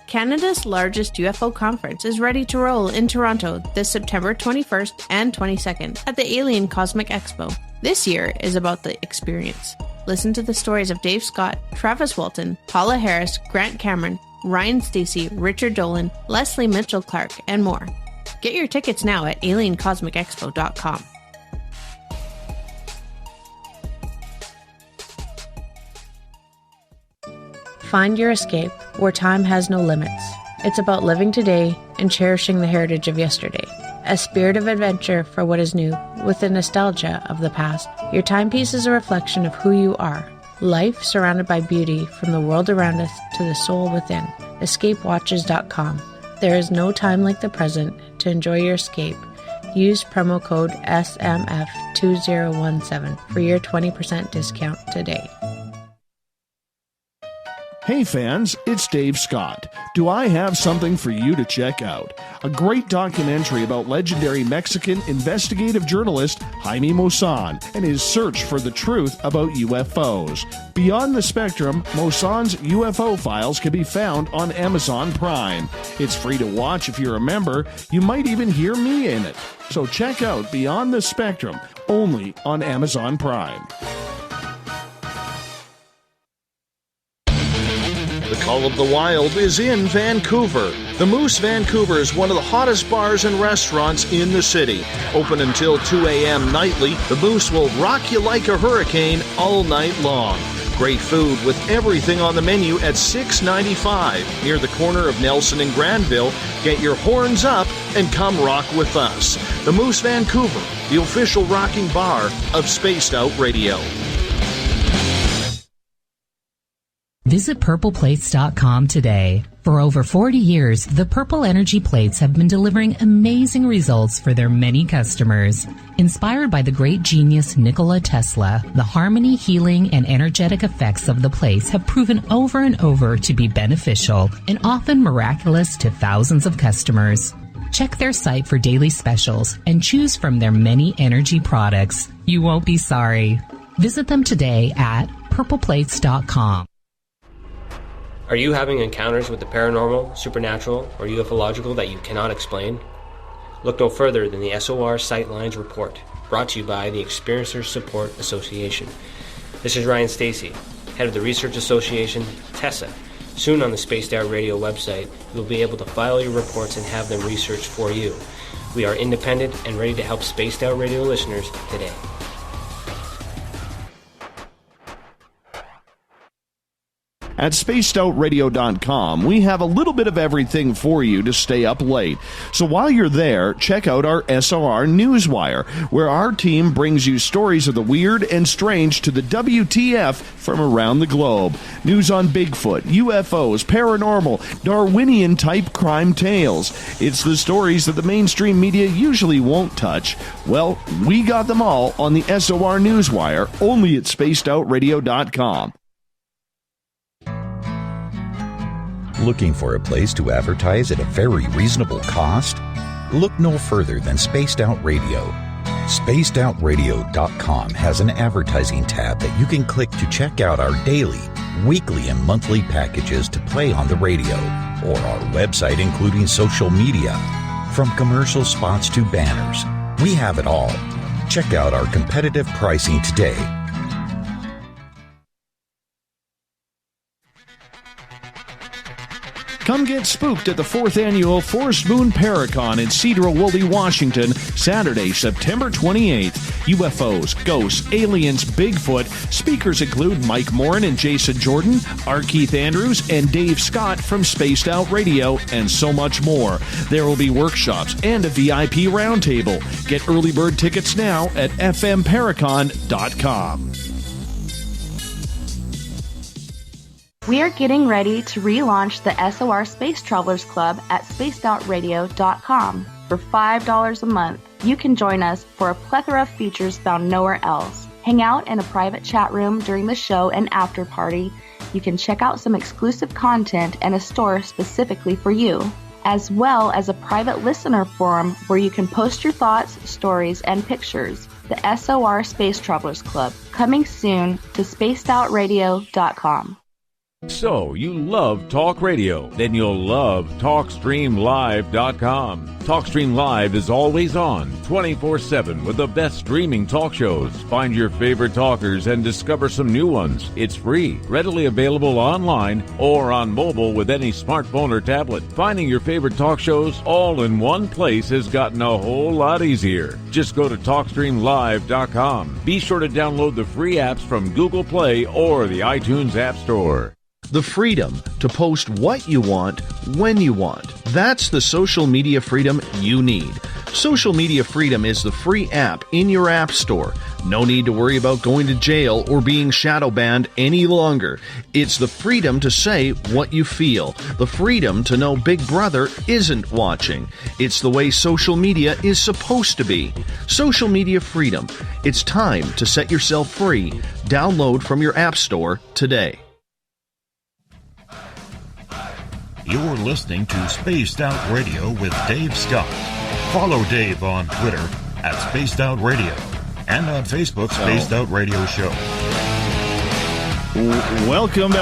Canada's largest UFO conference is ready to roll in Toronto this September 21st and 22nd at the Alien Cosmic Expo. This year is about the experience. Listen to the stories of Dave Scott, Travis Walton, Paula Harris, Grant Cameron, Ryan Stacey, Richard Dolan, Leslie Mitchell-Clark, and more. Get your tickets now at aliencosmicexpo.com. Find your escape where time has no limits. It's about living today and cherishing the heritage of yesterday. A spirit of adventure for what is new, with the nostalgia of the past. Your timepiece is a reflection of who you are. Life surrounded by beauty from the world around us to the soul within. EscapeWatches.com. There is no time like the present to enjoy your escape. Use promo code SMF2017 for your 20% discount today. Hey fans, it's Dave Scott. Do I have something for you to check out? A great documentary about legendary Mexican investigative journalist Jaime Maussan and his search for the truth about UFOs. Beyond the Spectrum, Maussan's UFO files can be found on Amazon Prime. It's free to watch if you're a member. You might even hear me in it. So check out Beyond the Spectrum, only on Amazon Prime. The Call of the Wild is in Vancouver. The Moose Vancouver is one of the hottest bars and restaurants in the city. Open until 2 a.m. nightly, the Moose will rock you like a hurricane all night long. Great food with everything on the menu at $6.95 near the corner of Nelson and Granville. Get your horns up and come rock with us. The Moose Vancouver, the official rocking bar of Spaced Out Radio. Visit purpleplates.com today. For over 40 years, the Purple Energy Plates have been delivering amazing results for their many customers. Inspired by the great genius Nikola Tesla, the harmony, healing, and energetic effects of the plates have proven over and over to be beneficial and often miraculous to thousands of customers. Check their site for daily specials and choose from their many energy products. You won't be sorry. Visit them today at purpleplates.com. Are you having encounters with the paranormal, supernatural, or ufological that you cannot explain? Look no further than the SOR Sightlines Report, brought to you by the Experiencers Support Association. This is Ryan Stacey, head of the Research Association, TESA. Soon on the Spaced Out Radio website, you'll be able to file your reports and have them researched for you. We are independent and ready to help Spaced Out Radio listeners today. At spacedoutradio.com, we have a little bit of everything for you to stay up late. So while you're there, check out our SOR Newswire, where our team brings you stories of the weird and strange to the WTF from around the globe. News on Bigfoot, UFOs, paranormal, Darwinian-type crime tales. It's the stories that the mainstream media usually won't touch. Well, we got them all on the SOR Newswire, only at spacedoutradio.com. Looking for a place to advertise at a very reasonable cost? Look no further than Spaced Out Radio. SpacedOutRadio.com has an advertising tab that you can click to check out our daily, weekly, and monthly packages to play on the radio, or our website including social media. From commercial spots to banners, we have it all. Check out our competitive pricing today. Come get spooked at the 4th Annual Forest Moon Paracon in Cedar-Woolley, Washington, Saturday, September 28th. UFOs, ghosts, aliens, Bigfoot. Speakers include Mike Morin and Jason Jordan, R. Keith Andrews, and Dave Scott from Spaced Out Radio, and so much more. There will be workshops and a VIP roundtable. Get early bird tickets now at fmparacon.com. We are getting ready to relaunch the SOR Space Travelers Club at spacedoutradio.com. For $5 a month, you can join us for a plethora of features found nowhere else. Hang out in a private chat room during the show and after party. You can check out some exclusive content and a store specifically for you, as well as a private listener forum where you can post your thoughts, stories, and pictures. The SOR Space Travelers Club, coming soon to spacedoutradio.com. So, you love talk radio? Then you'll love TalkStreamLive.com. TalkStream Live is always on, 24/7, with the best streaming talk shows. Find your favorite talkers and discover some new ones. It's free, readily available online or on mobile with any smartphone or tablet. Finding your favorite talk shows all in one place has gotten a whole lot easier. Just go to TalkStreamLive.com. Be sure to download the free apps from Google Play or the iTunes App Store. The freedom to post what you want, when you want. That's the social media freedom you need. Social Media Freedom is the free app in your app store. No need to worry about going to jail or being shadow banned any longer. It's the freedom to say what you feel. The freedom to know Big Brother isn't watching. It's the way social media is supposed to be. Social Media Freedom. It's time to set yourself free. Download from your app store today. You're listening to Spaced Out Radio with Dave Scott. Follow Dave on Twitter at Spaced Out Radio and on Facebook, Spaced Out Radio Show. Welcome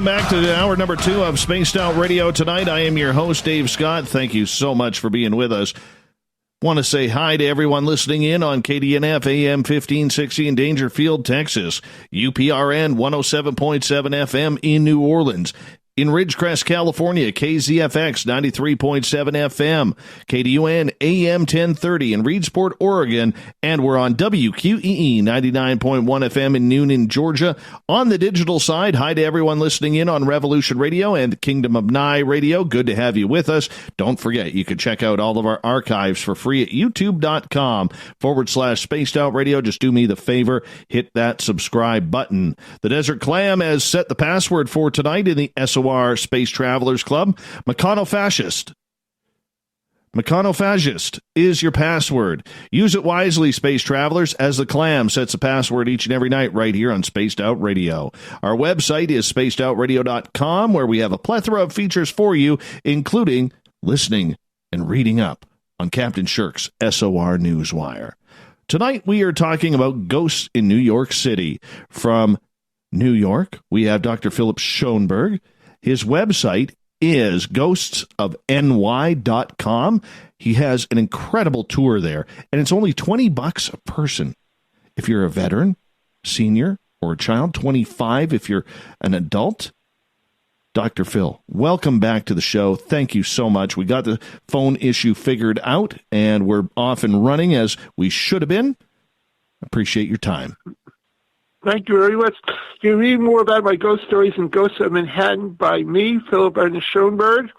back to hour number 2 of Spaced Out Radio tonight. I am your host, Dave Scott. Thank you so much for being with us. Want to say hi to everyone listening in on KDNF AM 1560 in Dangerfield, Texas, UPRN 107.7 FM in New Orleans. In Ridgecrest, California, KZFX 93.7 FM, KDUN AM 1030 in Reedsport, Oregon, and we're on WQEE 99.1 FM in Noonan, Georgia. On the digital side, hi to everyone listening in on Revolution Radio and Kingdom of Nye Radio. Good to have you with us. Don't forget, you can check out all of our archives for free at youtube.com/Spaced Out Radio. Just do me the favor, hit that subscribe button. The Desert Clam has set the password for tonight in the SOR Space Travelers Club. Mecanofascist. Mecanofascist is your password. Use it wisely, Space Travelers, as the Clam sets a password each and every night right here on Spaced Out Radio. Our website is spacedoutradio.com, where we have a plethora of features for you, including listening and reading up on Captain Shirk's SOR Newswire. Tonight we are talking about ghosts in New York City. From New York, we have Dr. Philip Schoenberg. His website is ghostsofny.com. He has an incredible tour there, and it's only $20 a person. If you're a veteran, senior, or a child, 25 if you're an adult. Dr. Phil, welcome back to the show. Thank you so much. We got the phone issue figured out, and we're off and running as we should have been. Appreciate your time. Thank you very much. You can read more about my ghost stories in Ghosts of Manhattan by me, Philip Ernest Schoenberg.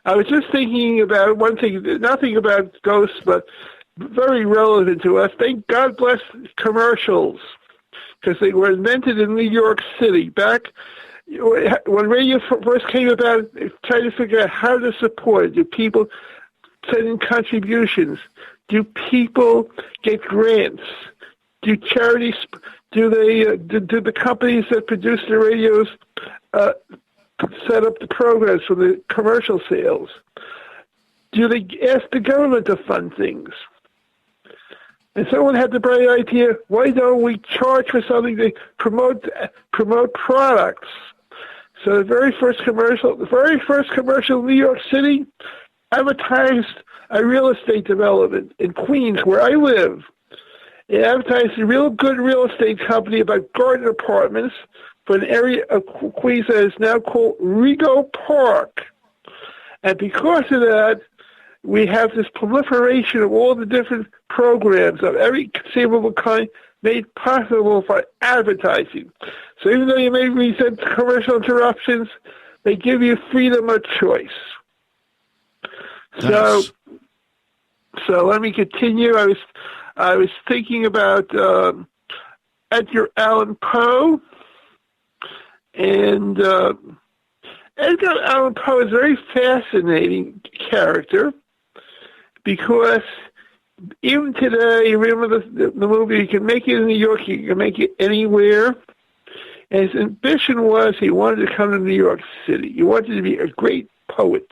I was just thinking about one thing, nothing about ghosts, but very relevant to us. Thank God bless commercials, because they were invented in New York City. Back when radio first came about, trying to figure out how to support it. Do people send in contributions? Do people get grants? Do charities... Do the companies that produce the radios set up the programs for the commercial sales? Do they ask the government to fund things? And someone had the bright idea, why don't we charge for something to promote products? So the very first commercial in New York City advertised a real estate development in Queens, where I live. It advertised a real good real estate company about garden apartments for an area of Queens that is now called Rego Park. And because of that, we have this proliferation of all the different programs of every conceivable kind made possible by advertising. So even though you may resent commercial interruptions, they give you freedom of choice. Nice. So let me continue. I was thinking about Edgar Allan Poe, and Edgar Allan Poe is a very fascinating character because even today, you remember the movie, you can make it in New York, you can make it anywhere. And his ambition was he wanted to come to New York City. He wanted to be a great poet.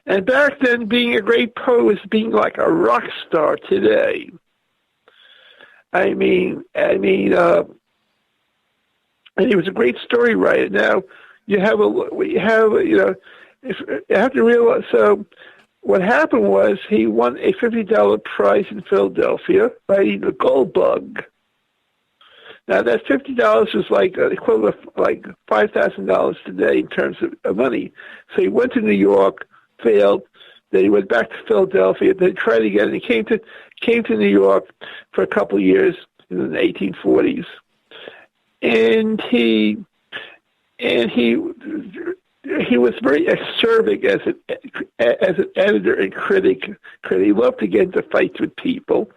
And back then, being a great poet was being like a rock star today. I mean, and he was a great story writer. Now, you have to realize, so what happened was he won a $50 prize in Philadelphia writing The Gold Bug. Now, that $50 was like equivalent of like $5,000 today in terms of money. So he went to New York, failed. Then he went back to Philadelphia. Then he tried again. And he came to New York for a couple of years in the 1840s, and he was very acerbic as an editor and critic. He loved to get into fights with people.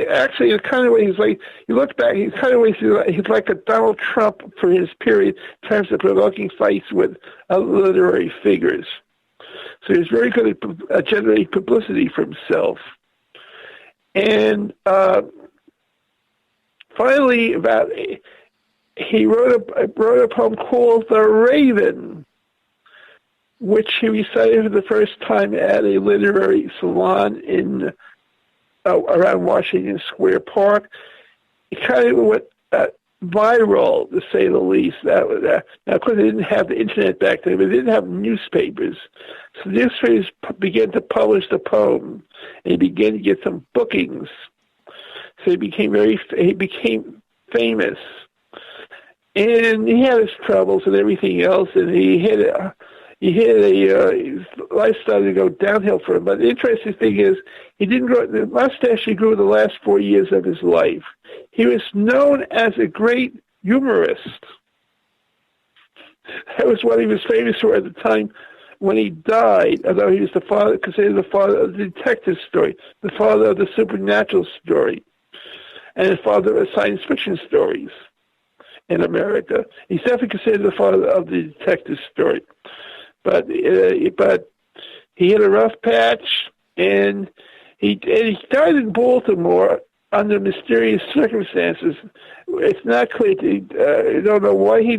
Actually, in a kind of way, you look back, he's like a Donald Trump for his period in terms of provoking fights with literary figures. So he's very good at generating publicity for himself. And finally, he wrote a poem called The Raven, which he recited for the first time at a literary salon in around Washington Square Park. It kind of went viral, to say the least. Now, of course, they didn't have the internet back then, but they didn't have newspapers. So the newspapers began to publish the poem, and he began to get some bookings. So he became famous. And he had his troubles and everything else, and his life started to go downhill for him. But the interesting thing is, he didn't grow. The mustache he grew in the last 4 years of his life. He was known as a great humorist. That was what he was famous for at the time when he died. Although he was considered the father of the detective story, the father of the supernatural story, and the father of science fiction stories in America. He's definitely considered the father of the detective story. But he had a rough patch, and he died in Baltimore under mysterious circumstances. It's not clear. I don't know why he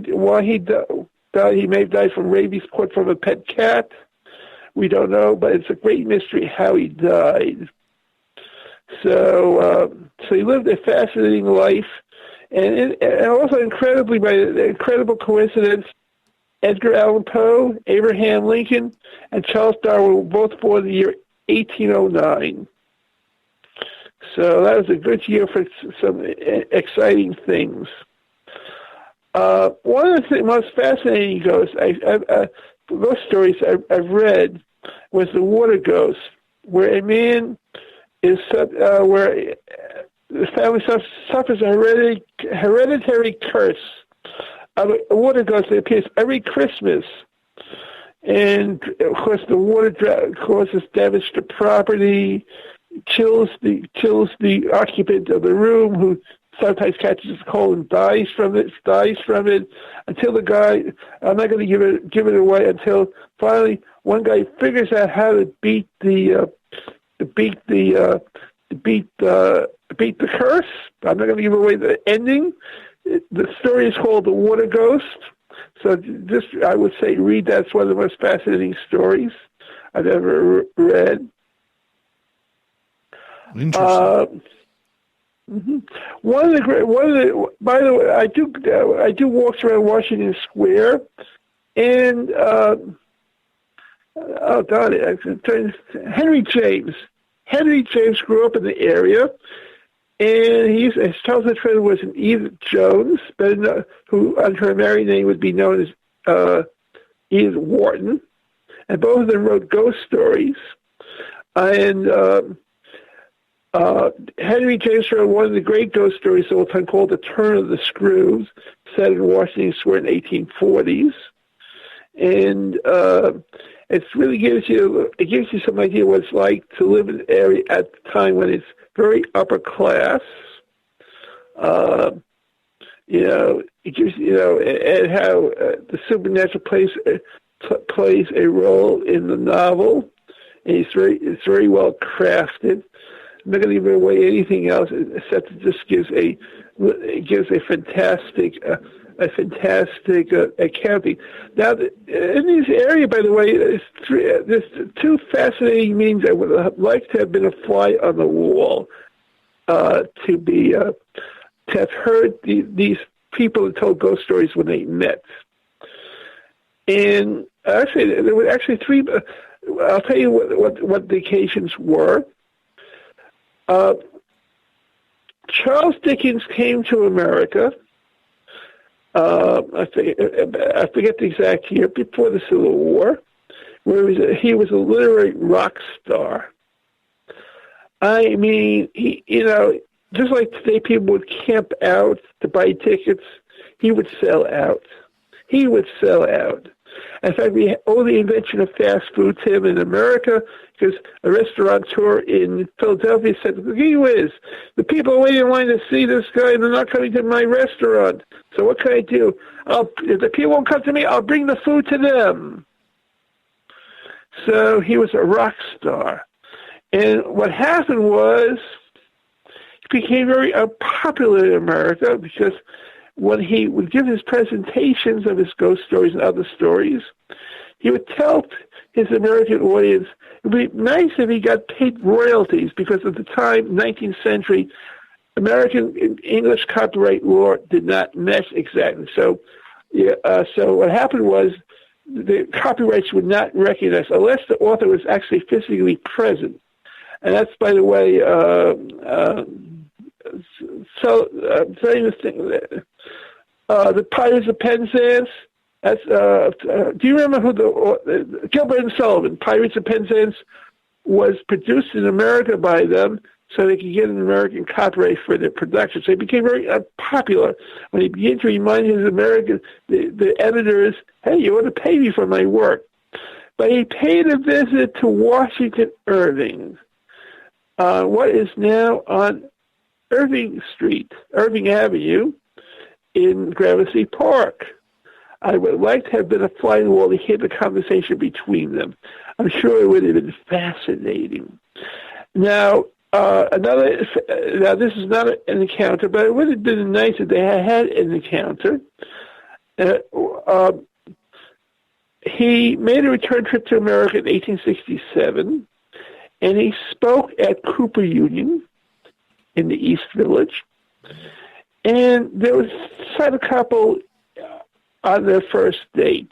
died. He may have died from rabies caught from a pet cat. We don't know, but it's a great mystery how he died. So he lived a fascinating life, and also incredibly, by an incredible coincidence, Edgar Allan Poe, Abraham Lincoln, and Charles Darwin were both born in the year 1809. So that was a good year for some exciting things. One of the most fascinating ghost stories I've read was the water ghost, where a man is where the family suffers a hereditary curse of a water ghost that appears every Christmas. And, of course, the water causes damage to property, chills the occupant of the room, who sometimes catches a cold and dies from it, until the guy, I'm not going to give it away, until finally one guy figures out how to beat the curse. I'm not going to give away the ending. The story is called The Water Ghost. So just, I would say, read that. It's one of the most fascinating stories I've ever read. Interesting. By the way, I do walks around Washington Square, and Henry James grew up in the area, and his childhood friend was an Edith Jones, who under her married name would be known as Edith Wharton, and both of them wrote ghost stories. And Henry James wrote one of the great ghost stories of all time called The Turn of the Screws, set in Washington Square in the 1840s. And it really gives you some idea what it's like to live in an area at the time when it's very upper class. It gives and how the supernatural plays a role in the novel. And it's very well crafted. I'm not going to give away anything else except it just gives a fantastic accounting. Now, in this area, by the way, there's two fascinating meanings I would have liked to have been a fly on the wall, to have heard these people that told ghost stories when they met. And actually, there were actually three. I'll tell you what the occasions were. Charles Dickens came to America. I forget the exact year, before the Civil War, where he was a literary rock star. I mean, just like today people would camp out to buy tickets, he would sell out. He would sell out. In fact, we owe the invention of fast food to him in America, because a restaurateur in Philadelphia said, "Gee whiz, the people are waiting in line to see this guy, and they're not coming to my restaurant. So what can I do? If the people won't come to me, I'll bring the food to them." So he was a rock star. And what happened was he became very unpopular in America, because when he would give his presentations of his ghost stories and other stories, he would tell his American audience it would be nice if he got paid royalties, because at the time, 19th century, American English copyright law did not mesh exactly. So what happened was the copyrights would not recognize unless the author was actually physically present. And that's, by the way, the Pirates of Penzance. That's do you remember who Gilbert and Sullivan? Pirates of Penzance was produced in America by them, so they could get an American copyright for their production. So he became very popular when he began to remind his the editors, "Hey, you ought to pay me for my work." But he paid a visit to Washington Irving, what is now on Irving Avenue in Gramercy Park. I would like to have been a fly on the wall to hear the conversation between them. I'm sure it would have been fascinating. Now, this is not an encounter, but it would have been nice if they had an encounter. He made a return trip to America in 1867, and he spoke at Cooper Union in the East Village. And there was a couple on their first date.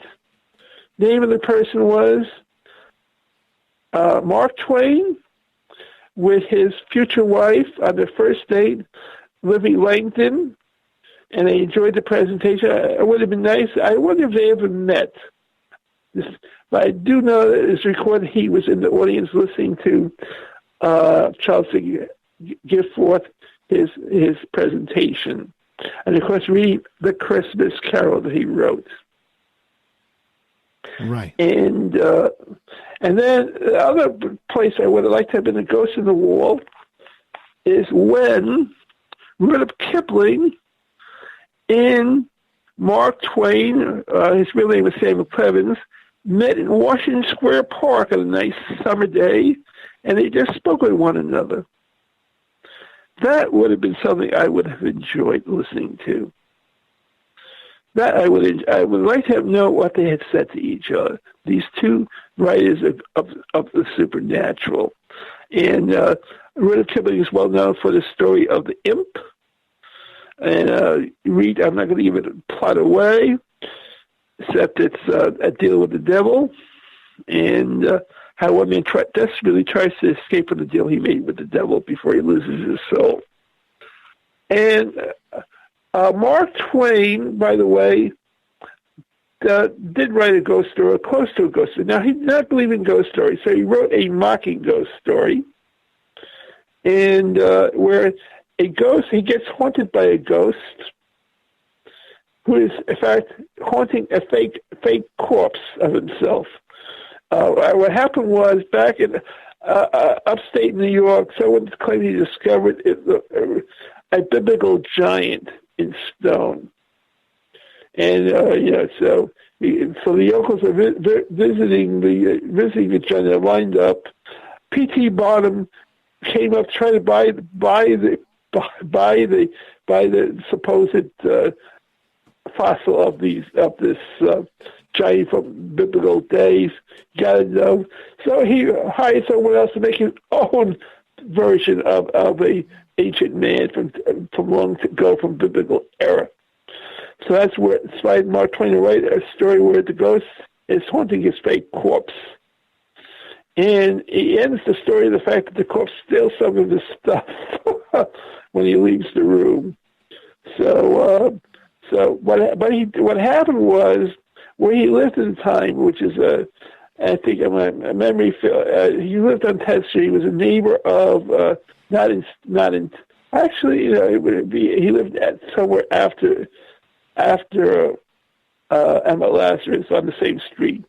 The name of the person was Mark Twain, with his future wife on their first date, Livy Langdon, and they enjoyed the presentation. It would have been nice. I wonder if they ever met. But I do know that it's recorded he was in the audience listening to Charles give forth his presentation. And, of course, read the Christmas Carol that he wrote. Right. And then the other place I would have liked to have been a ghost in the wall is when Rudyard Kipling and Mark Twain, his real name was Samuel Clemens, met in Washington Square Park on a nice summer day, and they just spoke with one another. That would have been something I would have enjoyed listening to. That I would like to have known what they had said to each other. These two writers of the supernatural, and Rudyard Kipling is well known for the story of the imp. And I'm not going to give it a plot away, except it's a deal with the devil, and how one man desperately tries to escape from the deal he made with the devil before he loses his soul. And Mark Twain, by the way, did write a ghost story, close to a ghost story. Now, he did not believe in ghost stories, so he wrote a mocking ghost story, and where he gets haunted by a ghost who is, in fact, haunting a fake corpse of himself. What happened was, back in upstate New York, someone claimed he discovered a biblical giant in stone. And, so the locals are visiting the giant. They're lined up. P.T. Barnum came up trying to buy the supposed fossil of this giant from biblical days. Got to know. So he hired someone else to make his own version of a ancient man from long ago, from biblical era. So that's where it's why Mark Twain wrote a story where the ghost is haunting his fake corpse. And he ends the story with the fact that the corpse steals some of his stuff when he leaves the room. So what happened was, where he lived at the time, which is I think my memory, he lived on 10th Street. He was a neighbor of actually, it would be, he lived somewhere after Emma Lazarus on the same street.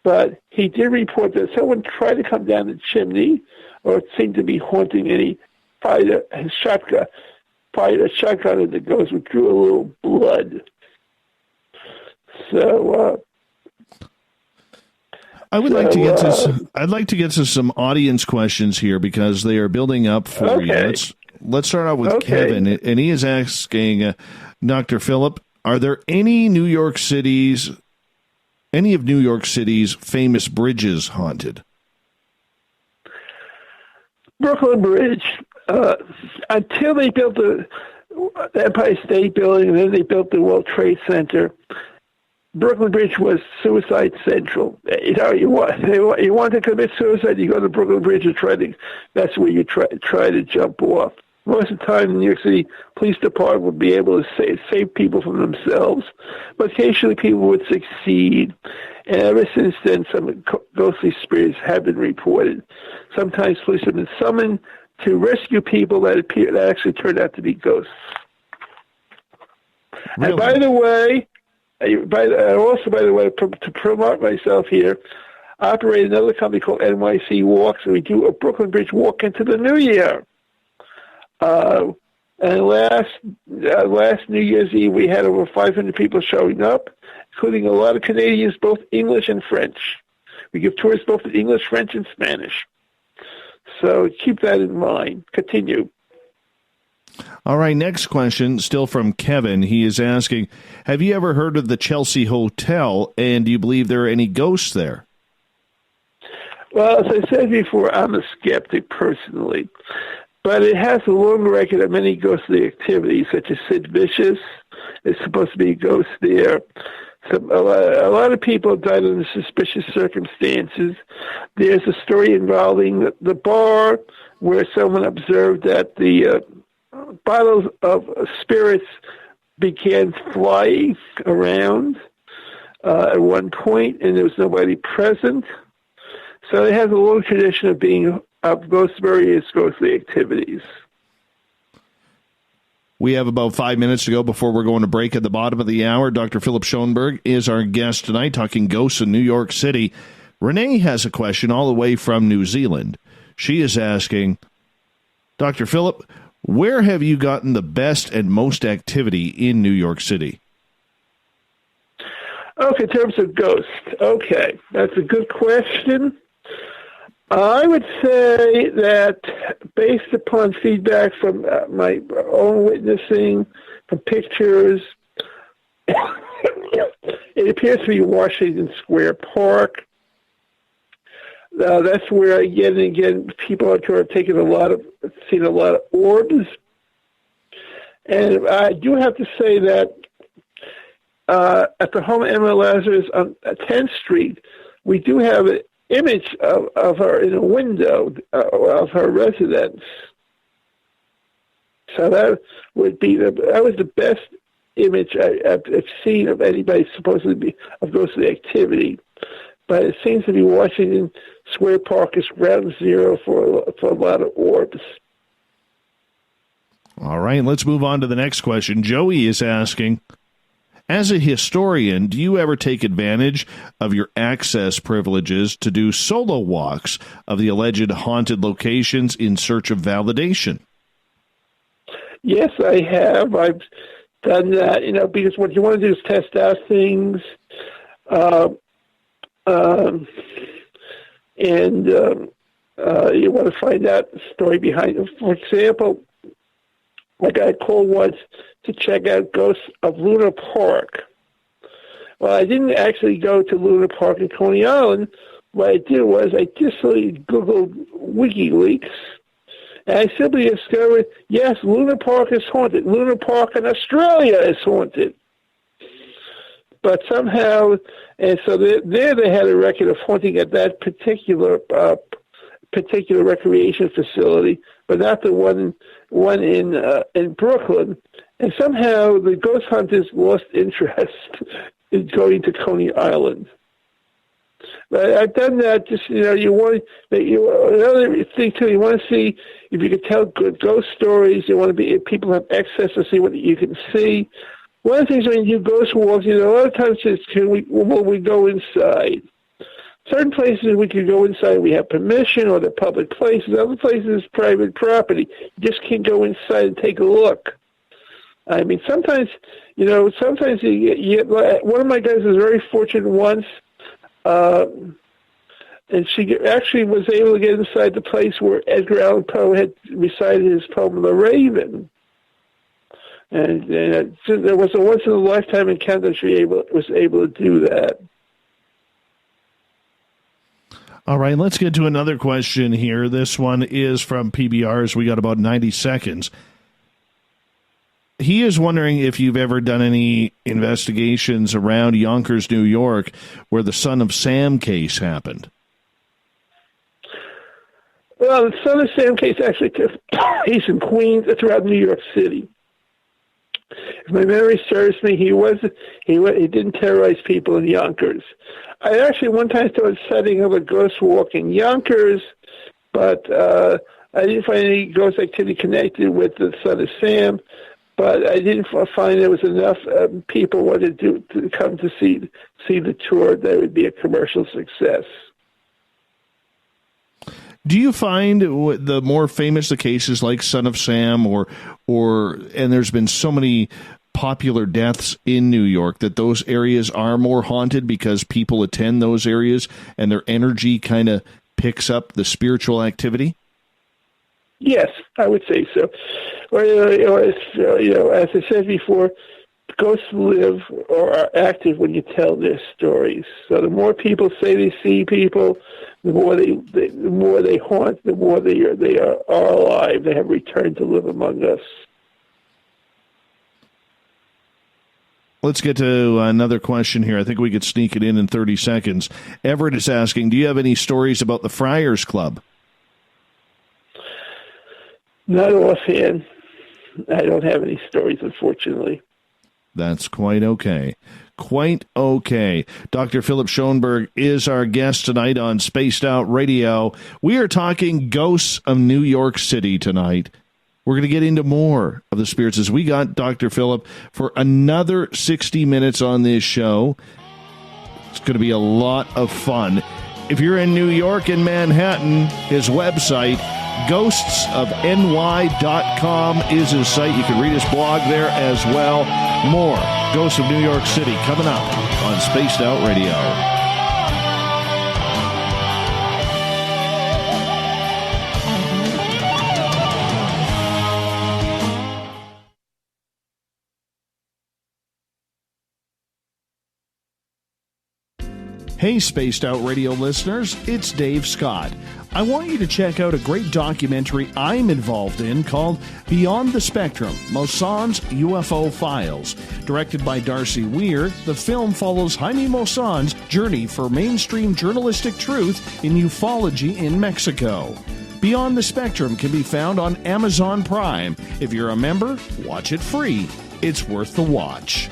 But he did report that someone tried to come down the chimney, or it seemed to be haunting, and he fired a shotgun, and the ghost withdrew a little blood. So I'd like to get to some audience questions here because they are building up for you. Let's start out with Kevin, and he is asking Dr. Phillip, are there any of New York City's famous bridges haunted? Brooklyn Bridge. Until they built the Empire State Building and then they built the World Trade Center, Brooklyn Bridge was suicide central. You want to commit suicide, you go to Brooklyn Bridge and that's where you try to jump off. Most of the time in New York City, police department would be able to save people from themselves, but occasionally people would succeed. And ever since then, some ghostly spirits have been reported. Sometimes police have been summoned to rescue people that actually turned out to be ghosts. Really? And by the way, to promote myself here, I operate another company called NYC Walks, and we do a Brooklyn Bridge walk into the New Year. And last New Year's Eve, we had over 500 people showing up, including a lot of Canadians, both English and French. We give tours both in English, French, and Spanish. So keep that in mind. Continue. All right, next question, still from Kevin. He is asking, have you ever heard of the Chelsea Hotel, and do you believe there are any ghosts there? Well, as I said before, I'm a skeptic personally. But it has a long record of many ghostly activities, such as Sid Vicious. There's supposed to be a ghost there. A lot of people have died under suspicious circumstances. There's a story involving the bar where someone observed that the bottles of spirits began flying around at one point, and there was nobody present. So it has a long tradition of being of various ghostly activities. We have about 5 minutes to go before we're going to break at the bottom of the hour. Dr. Philip Schoenberg is our guest tonight, talking ghosts in New York City. Renee has a question all the way from New Zealand. She is asking, Dr. Philip, where have you gotten the best and most activity in New York City? Okay, in terms of ghosts. Okay, that's a good question. I would say that based upon feedback from my own witnessing, from pictures, it appears to be Washington Square Park. That's where again people are taking seen a lot of orbs. And I do have to say that at the home of Emma Lazarus on 10th Street, we do have an image of her in a window of her residence. So that was the best image I've seen of anybody supposedly be of ghostly activity. But it seems to be Washington Square Park is ground zero for a lot of orbs. All right, let's move on to the next question. Joey is asking, as a historian, do you ever take advantage of your access privileges to do solo walks of the alleged haunted locations in search of validation? Yes, I have. I've done that, because what you want to do is test out things, and you want to find out the story behind it. For example, I got called once to check out ghosts of Luna Park. Well, I didn't actually go to Luna Park in Coney Island. What I did was I just Googled WikiLeaks, and I simply discovered, yes, Luna Park is haunted. Luna Park in Australia is haunted. But somehow, and so there they had a record of haunting at that particular recreation facility, but not the one in Brooklyn. And somehow the ghost hunters lost interest in going to Coney Island. But I've done that. Just another thing too. You want to see if you can tell good ghost stories. You want to be if people have access to see what you can see. One of the things when you do ghost walks, a lot of times it's will we go inside? Certain places we can go inside. We have permission, or the public places. Other places, private property. You just can't go inside and take a look. I mean, sometimes you get one of my guys was very fortunate once. And she actually was able to get inside the place where Edgar Allan Poe had recited his poem, The Raven. And there was a once-in-a-lifetime encounter she was able to do that. All right, let's get to another question here. This one is from PBRs. We got about 90 seconds. He is wondering if you've ever done any investigations around Yonkers, New York, where the Son of Sam case happened. Well, the Son of Sam case actually took place in Queens, throughout New York City. If my memory serves me, he didn't terrorize people in Yonkers. I actually one time started setting up a ghost walk in Yonkers, but I didn't find any ghost activity connected with the Son of Sam. But I didn't find there was enough people wanted to come to see the tour that it would be a commercial success. Do you find the more famous the cases like Son of Sam and there's been so many popular deaths in New York that those areas are more haunted because people attend those areas and their energy kind of picks up the spiritual activity? Yes, I would say so. As I said before, ghosts live or are active when you tell their stories. So the more people say they see people, the more they haunt, the more they are alive. They have returned to live among us. Let's get to another question here. I think we could sneak it in 30 seconds. Everett is asking, do you have any stories about the Friars Club? Not offhand. I don't have any stories, unfortunately. That's quite okay. Quite okay. Dr. Philip Schoenberg is our guest tonight on Spaced Out Radio. We are talking ghosts of New York City tonight. We're going to get into more of the spirits as we got Dr. Philip for another 60 minutes on this show. It's going to be a lot of fun. If you're in New York and Manhattan, his website, ghostsofny.com is his site. You can read his blog there as well. More Ghosts of New York City coming up on Spaced Out Radio. Hey, Spaced Out Radio listeners, it's Dave Scott. I want you to check out a great documentary I'm involved in called Beyond the Spectrum, Mosson's UFO Files. Directed by Darcy Weir, the film follows Jaime Mosson's journey for mainstream journalistic truth in ufology in Mexico. Beyond the Spectrum can be found on Amazon Prime. If you're a member, watch it free. It's worth the watch.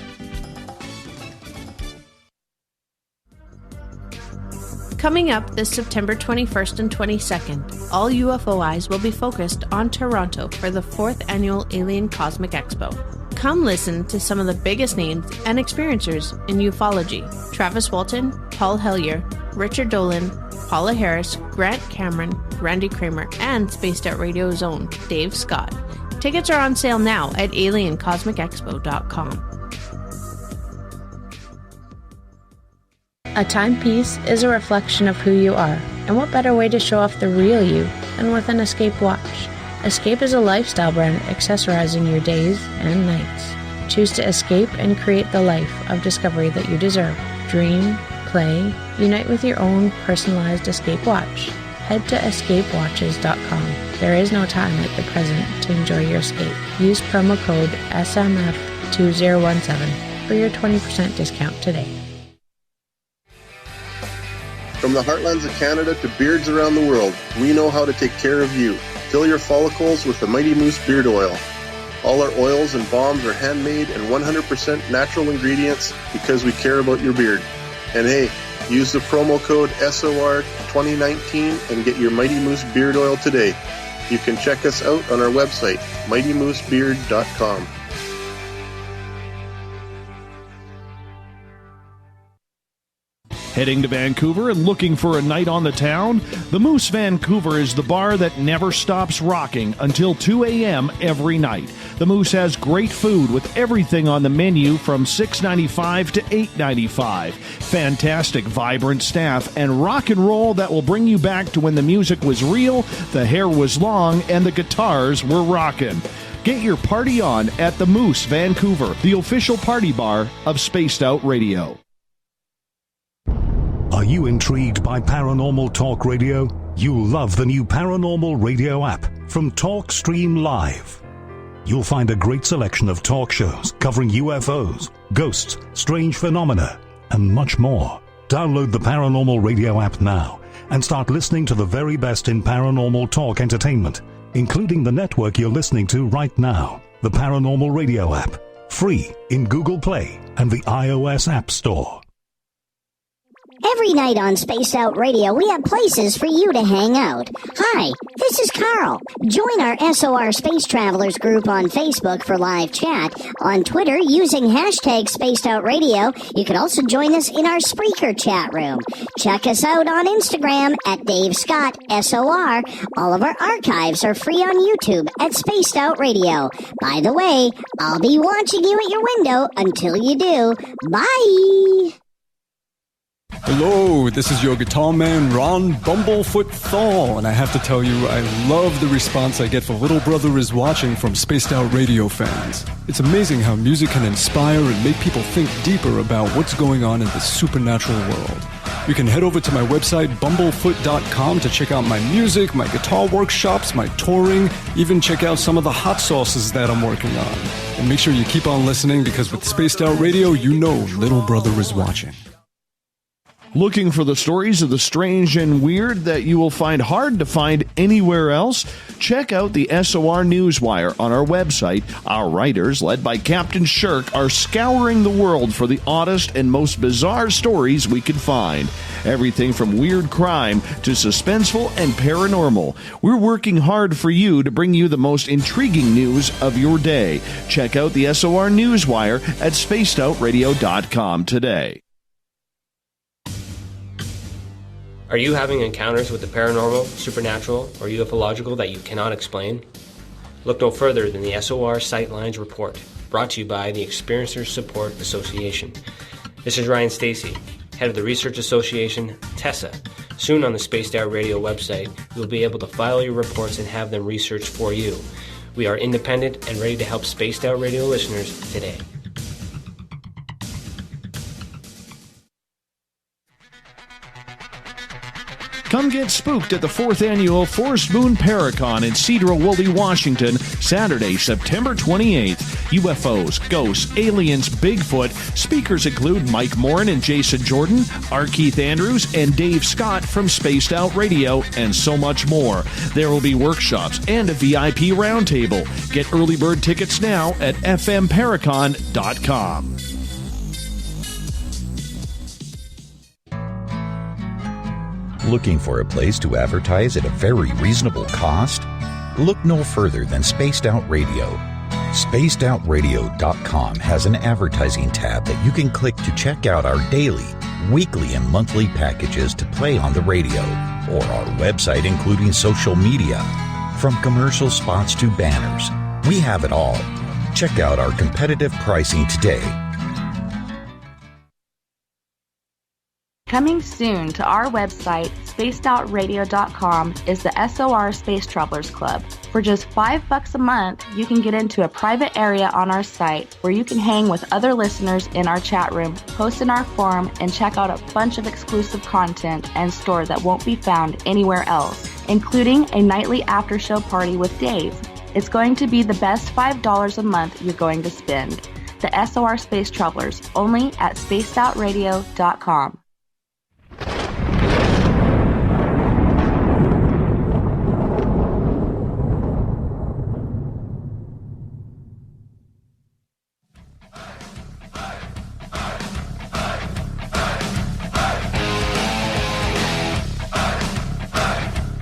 Coming up this September 21st and 22nd, all UFO eyes will be focused on Toronto for the 4th Annual Alien Cosmic Expo. Come listen to some of the biggest names and experiencers in ufology. Travis Walton, Paul Hellyer, Richard Dolan, Paula Harris, Grant Cameron, Randy Kramer, and Spaced Out Radio's own Dave Scott. Tickets are on sale now at aliencosmicexpo.com. A timepiece is a reflection of who you are, and what better way to show off the real you than with an Escape watch. Escape is a lifestyle brand accessorizing your days and nights. Choose to escape and create the life of discovery that you deserve. Dream, play, unite with your own personalized Escape watch. Head to escapewatches.com. There is no time like the present to enjoy your escape. Use promo code SMF2017. for your 20% discount today. From the heartlands of Canada to beards around the world, we know how to take care of you. Fill your follicles with the Mighty Moose Beard Oil. All our oils and balms are handmade and 100% natural ingredients because we care about your beard. And hey, use the promo code SOR2019 and get your Mighty Moose Beard Oil today. You can check us out on our website, mightymoosebeard.com. Heading to Vancouver and looking for a night on the town? The Moose Vancouver is the bar that never stops rocking until 2 a.m. every night. The Moose has great food with everything on the menu from $6.95 to $8.95. Fantastic, vibrant staff and rock and roll that will bring you back to when the music was real, the hair was long, and the guitars were rocking. Get your party on at the Moose Vancouver, the official party bar of Spaced Out Radio. Are you intrigued by Paranormal Talk Radio? You'll love the new Paranormal Radio app from TalkStream Live. You'll find a great selection of talk shows covering UFOs, ghosts, strange phenomena, and much more. Download the Paranormal Radio app now and start listening to the very best in paranormal talk entertainment, including the network you're listening to right now, the Paranormal Radio app, free in Google Play and the iOS App Store. Every night on Spaced Out Radio, we have places for you to hang out. Hi, this is Carl. Join our SOR Space Travelers group on Facebook for live chat. On Twitter, using hashtag Spaced Out Radio. You can also join us in our Spreaker chat room. Check us out on Instagram at Dave Scott SOR. All of our archives are free on YouTube at Spaced Out Radio. By the way, I'll be watching you at your window until you do. Bye! Hello, this is your guitar man, Ron Bumblefoot THAL, and I have to tell you, I love the response I get for Little Brother is Watching from Spaced Out Radio fans. It's amazing how music can inspire and make people think deeper about what's going on in the supernatural world. You can head over to my website, bumblefoot.com, to check out my music, my guitar workshops, my touring, even check out some of the hot sauces that I'm working on. And make sure you keep on listening, because with Spaced Out Radio, you know Little Brother is watching. Looking for the stories of the strange and weird that you will find hard to find anywhere else? Check out the SOR Newswire on our website. Our writers, led by Captain Shirk, are scouring the world for the oddest and most bizarre stories we can find. Everything from weird crime to suspenseful and paranormal. We're working hard for you to bring you the most intriguing news of your day. Check out the SOR Newswire at spacedoutradio.com today. Are you having encounters with the paranormal, supernatural, or ufological that you cannot explain? Look no further than the SOR Sightlines Report, brought to you by the Experiencers Support Association. This is Ryan Stacy, head of the Research Association, TESA. Soon on the Spaced Out Radio website, you'll be able to file your reports and have them researched for you. We are independent and ready to help Spaced Out Radio listeners today. Come get spooked at the 4th Annual Forest Moon Paracon in Cedar-Woolley, Washington, Saturday, September 28th. UFOs, ghosts, aliens, Bigfoot. Speakers include Mike Morin and Jason Jordan, R. Keith Andrews, and Dave Scott from Spaced Out Radio, and so much more. There will be workshops and a VIP roundtable. Get early bird tickets now at fmparacon.com. Looking for a place to advertise at a very reasonable cost? Look no further than Spaced Out Radio. SpacedOutRadio.com has an advertising tab that you can click to check out our daily, weekly, and monthly packages to play on the radio, or our website including social media. From commercial spots to banners, we have it all. Check out our competitive pricing today. Coming soon to our website, spacedoutradio.com, is the SOR Space Travelers Club. For just $5 a month, you can get into a private area on our site where you can hang with other listeners in our chat room, post in our forum, and check out a bunch of exclusive content and store that won't be found anywhere else, including a nightly after-show party with Dave. It's going to be the best $5 a month you're going to spend. The SOR Space Travelers, only at spacedoutradio.com.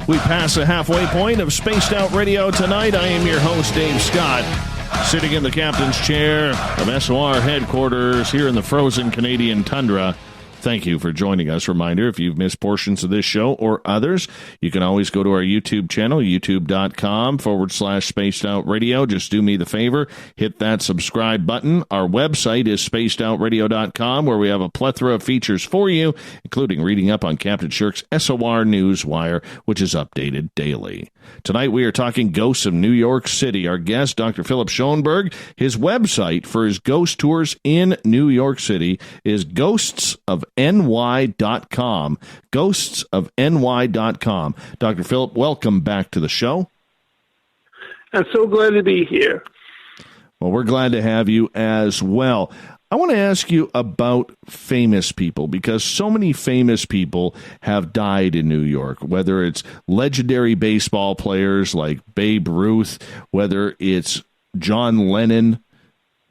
We pass the halfway point of Spaced Out Radio tonight. I am your host, Dave Scott, sitting in the captain's chair of SOR headquarters here in the frozen Canadian tundra. Thank you for joining us. Reminder, if you've missed portions of this show or others, you can always go to our YouTube channel, youtube.com/Spaced Out Radio. Just do me the favor, hit that subscribe button. Our website is spacedoutradio.com, where we have a plethora of features for you, including reading up on Captain Shirk's SOR Newswire, which is updated daily. Tonight we are talking ghosts of New York City. Our guest, Dr. Philip Schoenberg, his website for his ghost tours in New York City is ghostsofny.com. Ghostsofny.com. Dr. Philip, welcome back to the show. I'm so glad to be here. Well, we're glad to have you as well. I want to ask you about famous people, because so many famous people have died in New York, whether it's legendary baseball players like Babe Ruth, whether it's John Lennon.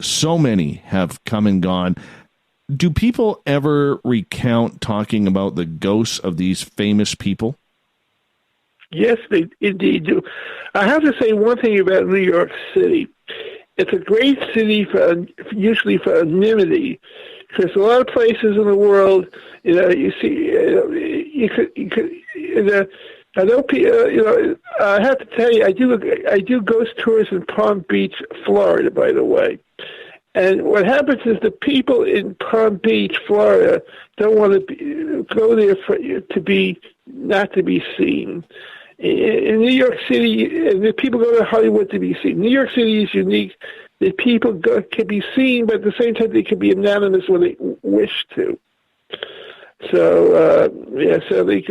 So many have come and gone. Do people ever recount talking about the ghosts of these famous people? Yes, they indeed do. I have to say one thing about New York City. It's a great city usually for anonymity, because a lot of places in the world, you see, I know, I have to tell you, I do ghost tours in Palm Beach, Florida, by the way. And what happens is the people in Palm Beach, Florida, don't want to go there not to be seen. In New York City, the people go to Hollywood to be seen. New York City is unique. The people can be seen, but at the same time, they can be anonymous when they wish to. So, so it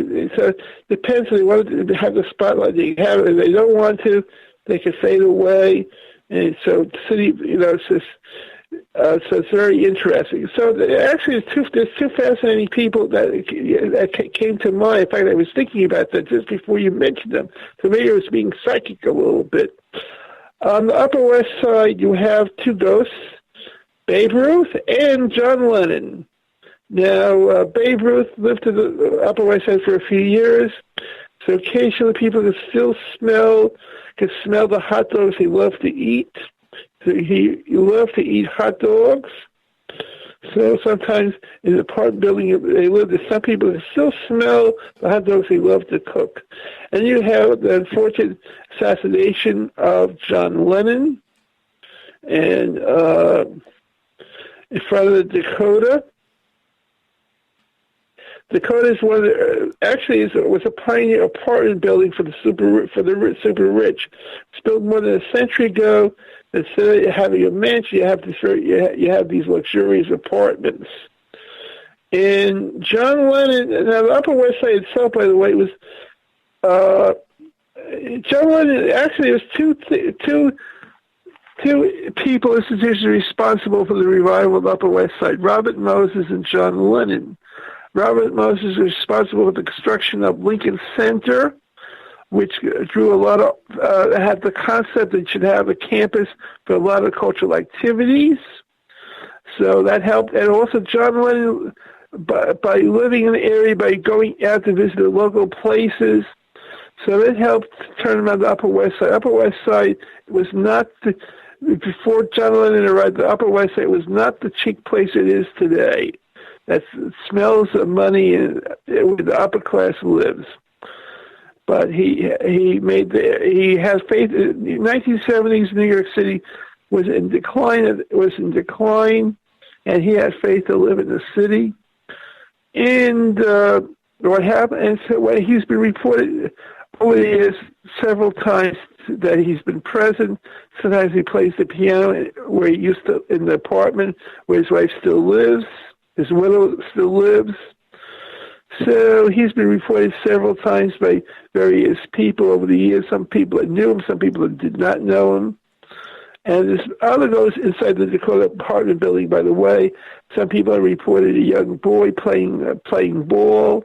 depends. If they want to have the spotlight, they have it. If they don't want to, they can fade away. And so the city, so it's very interesting. So actually, there's two fascinating people that came to mind. In fact, I was thinking about that just before you mentioned them. So maybe I was being psychic a little bit. On the Upper West Side, you have two ghosts, Babe Ruth and John Lennon. Now, Babe Ruth lived to the Upper West Side for a few years, so occasionally people could still smell the hot dogs he loved to eat. So he loved to eat hot dogs. So sometimes in the apartment building they lived, some people can still smell the hot dogs he loved to cook. And you have the unfortunate assassination of John Lennon and in front of the Dakota. Dakota is one of the, was a pioneer apartment building for the super rich. It was built more than a century ago. Instead of having a mansion, you have these luxurious apartments. And John Lennon, now the Upper West Side itself, by the way, was John Lennon. Actually, there was two people, institutions responsible for the revival of the Upper West Side: Robert Moses and John Lennon. Robert Moses was responsible for the construction of Lincoln Center, which drew a lot of, had the concept that it should have a campus for a lot of cultural activities. So that helped. And also John Lennon, by living in the area, by going out to visit the local places, so it helped turn around the Upper West Side. Upper West Side was not, before John Lennon arrived, the Upper West Side was not the chic place it is today. That smells of money where the upper class lives. But he has faith. In the 1970s, New York City was in decline. And he had faith to live in the city. And what happened? And so he's been reported over the years several times that he's been present. Sometimes he plays the piano where he used to, in the apartment where his wife still lives. His widow still lives. So he's been reported several times by various people over the years. Some people that knew him, some people that did not know him. And there's other ghosts inside the Dakota apartment building, by the way. Some people have reported a young boy playing ball,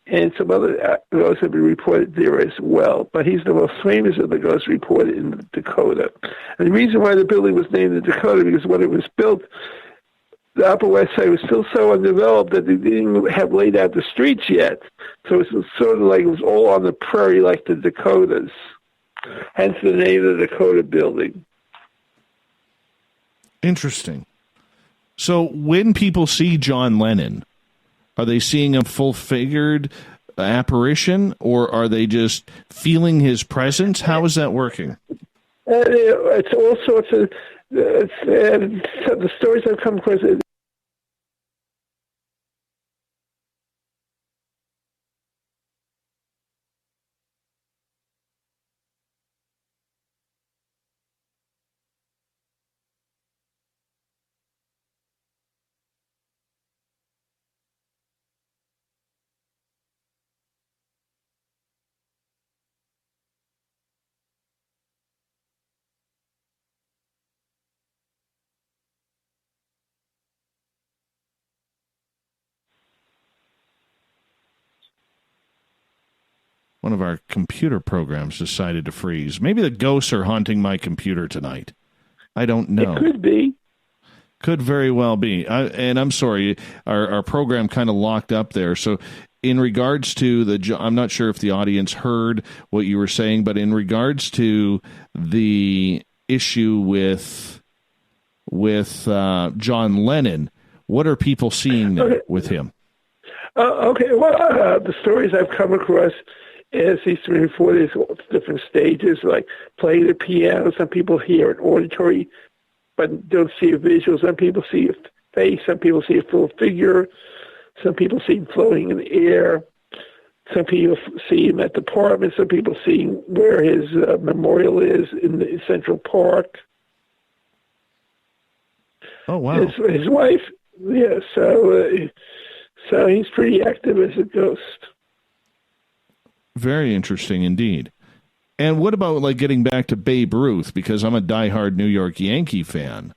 and some other ghosts have been reported there as well. But he's the most famous of the ghosts reported in the Dakota. And the reason why the building was named the Dakota, because when it was built, the Upper West Side was still so undeveloped that they didn't have laid out the streets yet. So it was sort of like it was all on the prairie like the Dakotas. Hence the name of the Dakota building. Interesting. So when people see John Lennon, are they seeing a full-figured apparition, or are they just feeling his presence? How is that working? It's all sorts of... the stories I've come across... One of our computer programs decided to freeze. Maybe the ghosts are haunting my computer tonight. I don't know. It could be. Could very well be. And I'm sorry, our program kind of locked up there. So in regards to I'm not sure if the audience heard what you were saying, but in regards to the issue with John Lennon, what are people seeing there with him? Okay, well, the stories I've come across is he's reported different stages, like playing the piano. Some people hear an auditory, but don't see a visual. Some people see a face. Some people see a full figure. Some people see him floating in the air. Some people see him at the apartment. Some people see where his memorial is in the Central Park. Oh, wow. His wife, yeah, so he's pretty active as a ghost. Very interesting indeed. And what about getting back to Babe Ruth, because I'm a diehard New York Yankee fan.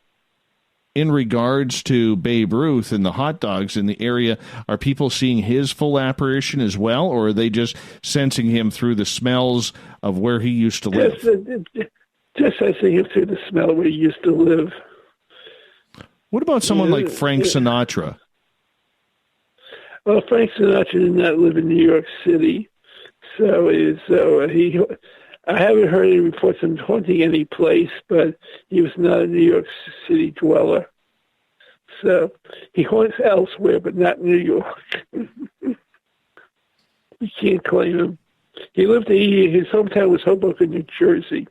In regards to Babe Ruth and the hot dogs in the area, are people seeing his full apparition as well, or are they just sensing him through the smells of where he used to live? Just sensing him through the smell where he used to live. What about someone like Frank Sinatra? Well, Frank Sinatra did not live in New York City, I haven't heard any reports of him haunting any place, but he was not a New York City dweller. So he haunts elsewhere, but not New York. You can't claim him. His hometown was Hoboken, New Jersey.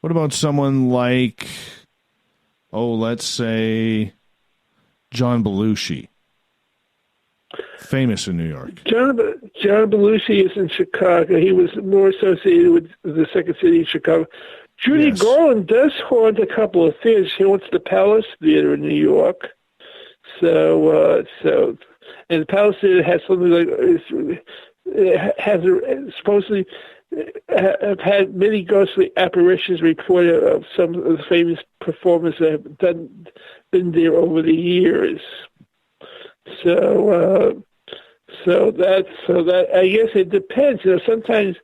What about someone like, let's say, John Belushi? Famous in New York. John Belushi is in Chicago. He was more associated with the Second City in Chicago. Judy Garland does haunt a couple of theaters. She haunts the Palace Theater in New York. And the Palace Theater has something like supposedly have had many ghostly apparitions reported of some of the famous performers that have been there over the years. So that I guess it depends. Sometimes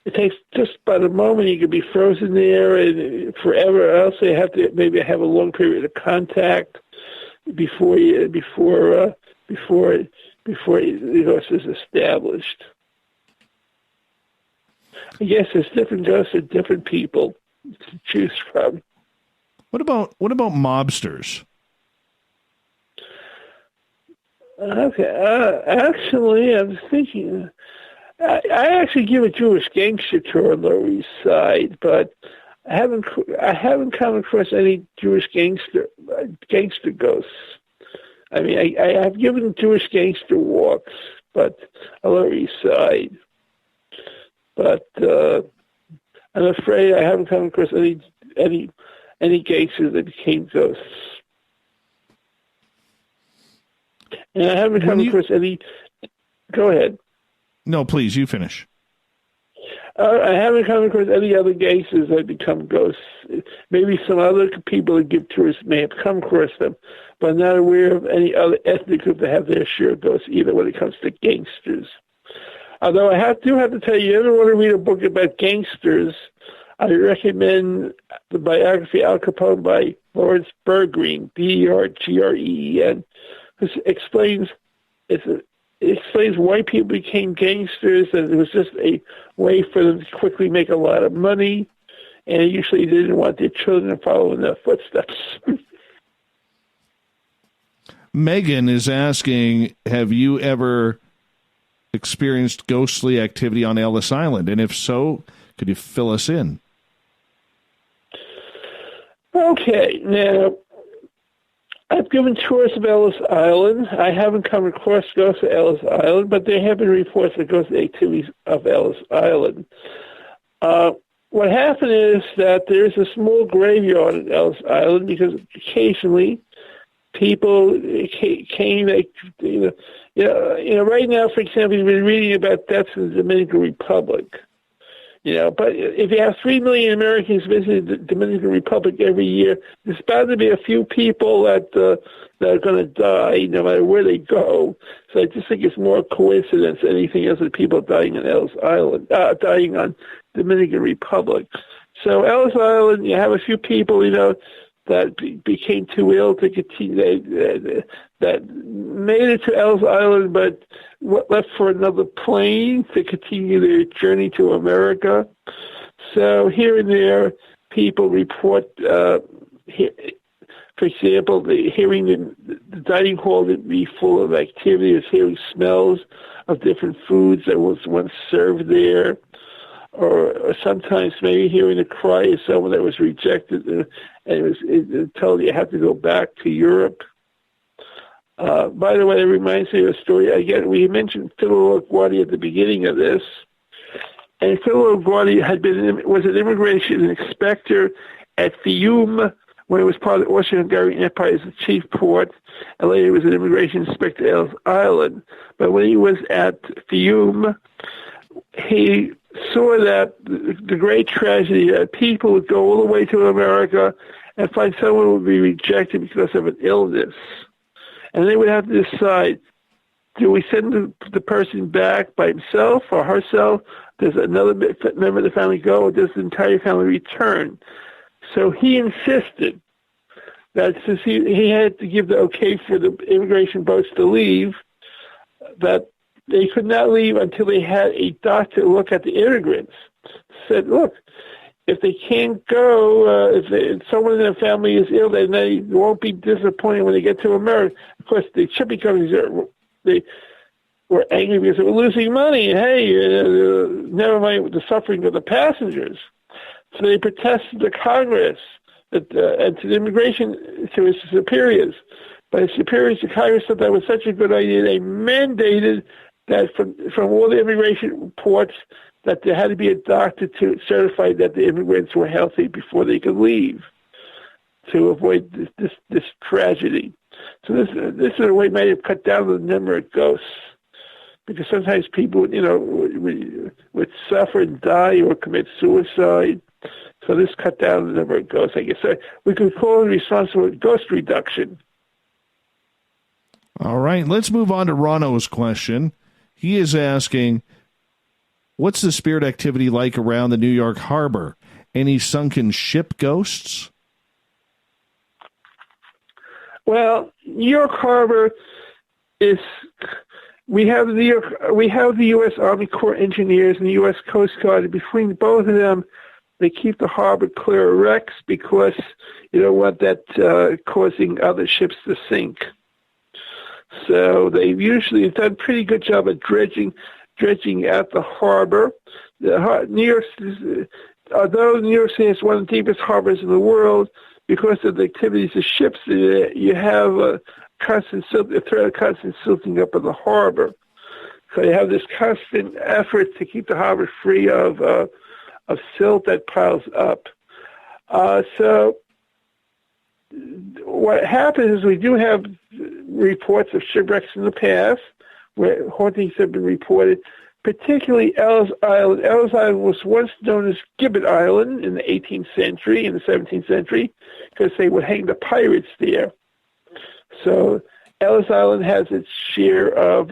it takes just about a moment. You could be frozen there and forever. Else they have to maybe have a long period of contact before the ghost is established. I guess there's different ghosts and different people to choose from. What about mobsters? Okay. Actually, I'm thinking. I actually give a Jewish gangster tour on the Lower East Side, but I haven't come across any Jewish gangster ghosts. I mean, I have given Jewish gangster walks, but on the Lower East Side. But I'm afraid I haven't come across any gangsters that became ghosts. And I haven't come across any... Go ahead. No, please, you finish. I haven't come across any other gangsters that become ghosts. Maybe some other people that give tours may have come across them, but I'm not aware of any other ethnic group that have their share of ghosts either when it comes to gangsters. Although I do have to tell you, you ever want to read a book about gangsters, I recommend the biography Al Capone by Lawrence Bergreen, Bergreen, who explains it explains why people became gangsters, and it was just a way for them to quickly make a lot of money, and usually they didn't want their children to follow in their footsteps. Megan is asking, have you ever experienced ghostly activity on Ellis Island? And if so, could you fill us in? Okay, now, I've given tours of Ellis Island. I haven't come across ghosts of Ellis Island, but there have been reports of ghostly activities of Ellis Island. What happened is that there's a small graveyard at Ellis Island because occasionally people came, right now, for example, you've been reading about deaths in the Dominican Republic. But if you have 3 million Americans visiting the Dominican Republic every year, there's bound to be a few people that are going to die no matter where they go. So I just think it's more coincidence than anything else that people dying on Ellis Island, dying on Dominican Republic. So Ellis Island, you have a few people, that became too ill to continue, that made it to Ellis Island, but left for another plane to continue their journey to America. So here and there, people report, for example, hearing the dining hall would be full of activity, is hearing smells of different foods that was once served there, or sometimes maybe hearing the cry of someone that was rejected and it told you have to go back to Europe. By the way, it reminds me of a story. Again, we mentioned Philo LaGuardia at the beginning of this, and Philo LaGuardia was an immigration inspector at Fiume when it was part of the Austro-Hungarian Empire as the chief port, and later he was an immigration inspector at Ellis Island. But when he was at Fiume, he saw that the great tragedy that people would go all the way to America and find someone would be rejected because of an illness. And they would have to decide, do we send the person back by himself or herself? Does another member of the family go, or does the entire family return? So he insisted that since he had to give the okay for the immigration boats to leave, that they could not leave until they had a doctor look at the immigrants. Said, look, if they can't go, if someone in their family is ill, then they won't be disappointed when they get to America. Of course, the shipping companies they were angry because they were losing money. Hey, never mind the suffering of the passengers. So they protested to Congress and to the immigration, to his superiors. But his superiors to Congress thought that was such a good idea, they mandated that from all the immigration ports that there had to be a doctor to certify that the immigrants were healthy before they could leave, to avoid this tragedy. So this in a way might have cut down the number of ghosts, because sometimes people would suffer and die or commit suicide. So this cut down the number of ghosts, I guess. So we could call it responsible ghost reduction. All right, let's move on to Ronno's question. He is asking, what's the spirit activity like around the New York Harbor? Any sunken ship ghosts? Well, New York Harbor is, we have the U.S. Army Corps of Engineers and the U.S. Coast Guard, and between both of them, they keep the harbor clear of wrecks because you don't want that causing other ships to sink. So they've usually done a pretty good job of dredging at the harbor. Although New York City is one of the deepest harbors in the world, because of the activities of ships, you have a threat of constant silting up of the harbor. So you have this constant effort to keep the harbor free of silt that piles up. So what happens is we do have reports of shipwrecks in the past where hauntings have been reported, particularly Ellis Island. Ellis Island was once known as Gibbet Island in the 18th century, in the 17th century, because they would hang the pirates there. So Ellis Island has its share of,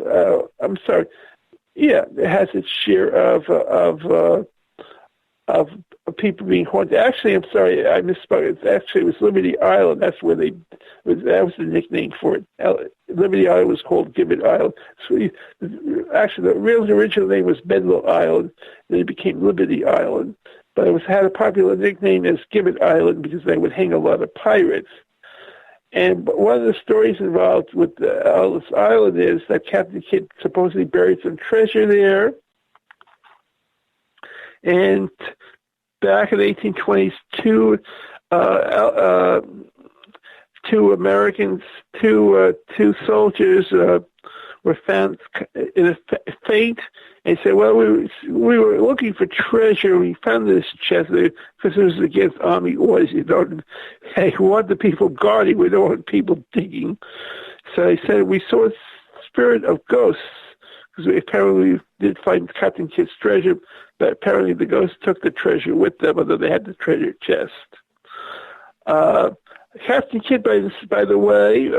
it has its share of people being haunted. Actually, I'm sorry, I misspoke. It was Liberty Island. That's where that was the nickname for it. Liberty Island was called Gibbet Island. So actually, the original name was Bedloe Island. Then it became Liberty Island. But it had a popular nickname as Gibbet Island because they would hang a lot of pirates. And one of the stories involved with Ellis Island is that Captain Kidd supposedly buried some treasure there. And back in the 1820s, two soldiers were found in a faint, and said, "Well, we were looking for treasure. We found this chest because it was against Army orders. You don't want the people guarding. We don't want people digging." So they said, "We saw a spirit of ghosts because we did find Captain Kidd's treasure, but apparently the ghosts took the treasure with them, although they had the treasure chest." Captain Kidd, by the way,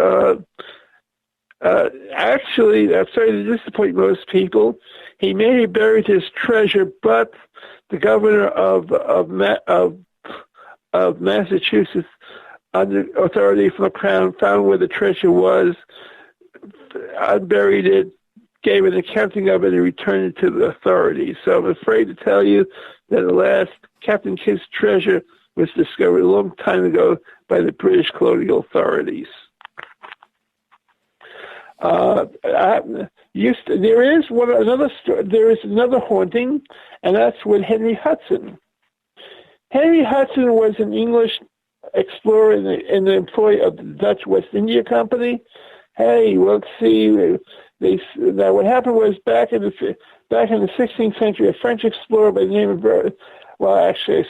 actually, I'm sorry to disappoint most people, he may have buried his treasure, but the governor of Massachusetts, under authority from the Crown, found where the treasure was, unburied it, gave an accounting of it, and returned it to the authorities. So I'm afraid to tell you that at last, Captain Kidd's treasure was discovered a long time ago by the British colonial authorities. There is another haunting, and that's with Henry Hudson. Henry Hudson was an English explorer in the employ of the Dutch West India Company. Hey, let's see. Now what happened was back in the 16th century, a French explorer by the name of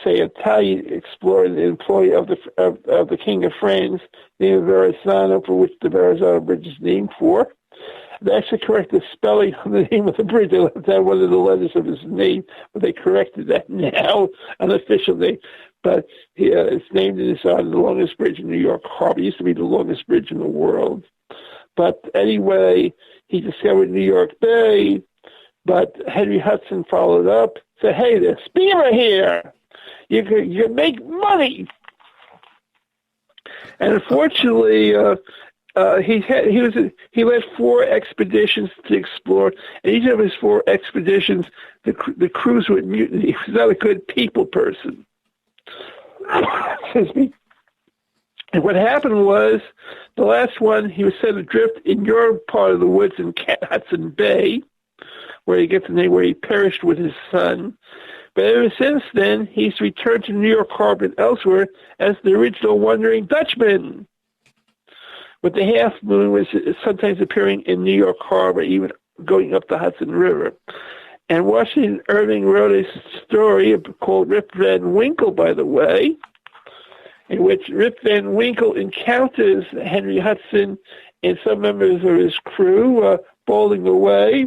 Italian explorer in the employ of the King of France, named Verrazzano, for which the Verrazzano Bridge is named for. They actually corrected the spelling on the name of the bridge. They left out one of the letters of his name, but they corrected that now, unofficially. But it's named in his honor, the longest bridge in New York Harbor. It used to be the longest bridge in the world. But anyway, he discovered New York Bay, but Henry Hudson followed up, said, "Hey, there's beaver here. You can make money." And unfortunately, he led 4 expeditions to explore, and each of his 4 expeditions, the crews would mutiny. He was not a good people person. Excuse me. And what happened was, the last one, he was set adrift in your part of the woods in Hudson Bay, where he gets the name where he perished with his son. But ever since then, he's returned to New York Harbor and elsewhere as the original Wandering Dutchman, with the half moon was sometimes appearing in New York Harbor, even going up the Hudson River. And Washington Irving wrote a story called Rip Van Winkle, by the way, in which Rip Van Winkle encounters Henry Hudson and some members of his crew bowling away.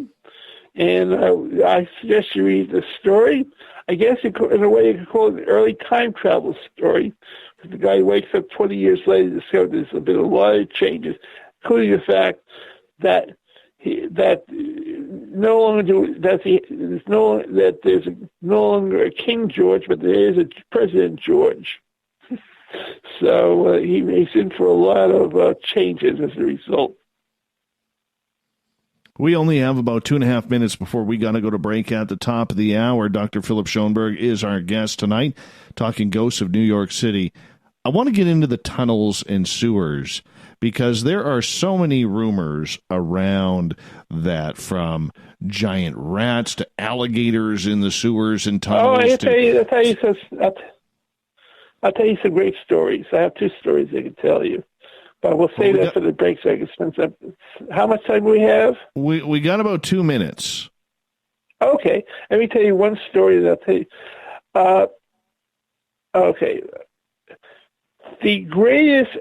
And I suggest you read the story. I guess in a way you could call it an early time travel story. The guy wakes up 20 years later to discover there's been a lot of changes, including the fact that there's no longer a King George, but there is a President George. So he's in for a lot of changes as a result. We only have about 2.5 minutes before we got to go to break at the top of the hour. Dr. Philip Schoenberg is our guest tonight, talking ghosts of New York City. I want to get into the tunnels and sewers because there are so many rumors around that, from giant rats to alligators in the sewers and tunnels. I'll tell you some great stories. I have 2 stories I can tell you. But we'll save that for the break so I can spend some. How much time do we have? We got about 2 minutes. Okay. Let me tell you one story that I'll tell you. Okay. The greatest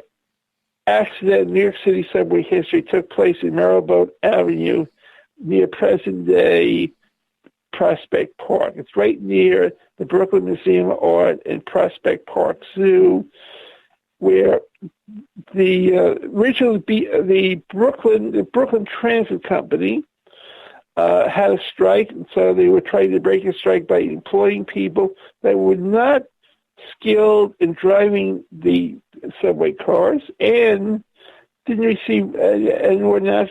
accident in New York City subway history took place in Marylebone Avenue near present-day Prospect Park. It's right near the Brooklyn Museum of Art and Prospect Park Zoo, where the Brooklyn Transit Company had a strike, and so they were trying to break a strike by employing people that were not skilled in driving the subway cars and didn't receive and were not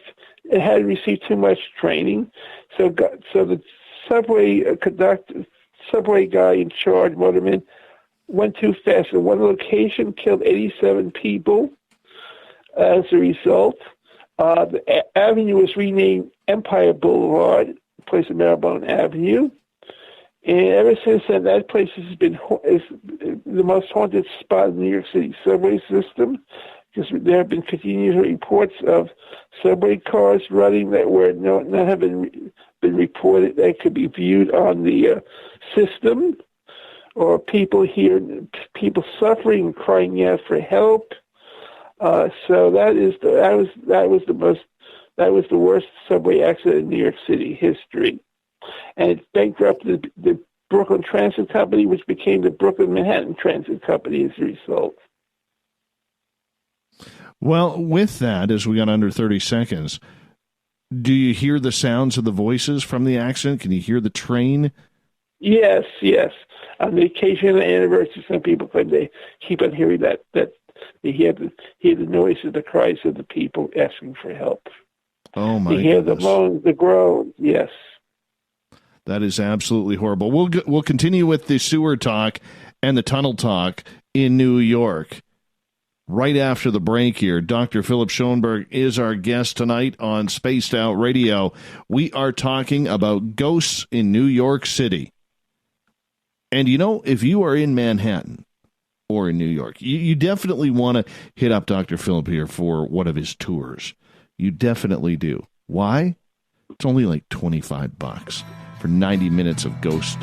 had received too much training. So the subway guy in charge, motorman, went too fast. In one location, killed 87 people as a result. The avenue was renamed Empire Boulevard, in place of Marylebone Avenue. And ever since then, that place is the most haunted spot in the New York City subway system, because there have been continuous reports of subway cars running that were not have been reported that could be viewed on the system, or people suffering and crying out for help. So that was the worst subway accident in New York City history, and it bankrupted the Brooklyn Transit Company, which became the Brooklyn Manhattan Transit Company as a result. Well, with that, as we got under 30 seconds, do you hear the sounds of the voices from the accident? Can you hear the train? Yes. On the occasion of the anniversary, some people claim they keep on hearing that they hear the noises, the cries of the people asking for help. Oh, my goodness. They hear goodness. the moans, the groans, yes. That is absolutely horrible. We'll continue with the sewer talk and the tunnel talk in New York right after the break here. Dr. Philip Schoenberg is our guest tonight on Spaced Out Radio. We are talking about ghosts in New York City. And, if you are in Manhattan or in New York, you definitely want to hit up Dr. Philip here for one of his tours. You definitely do. Why? It's only like $25 for 90 minutes of ghost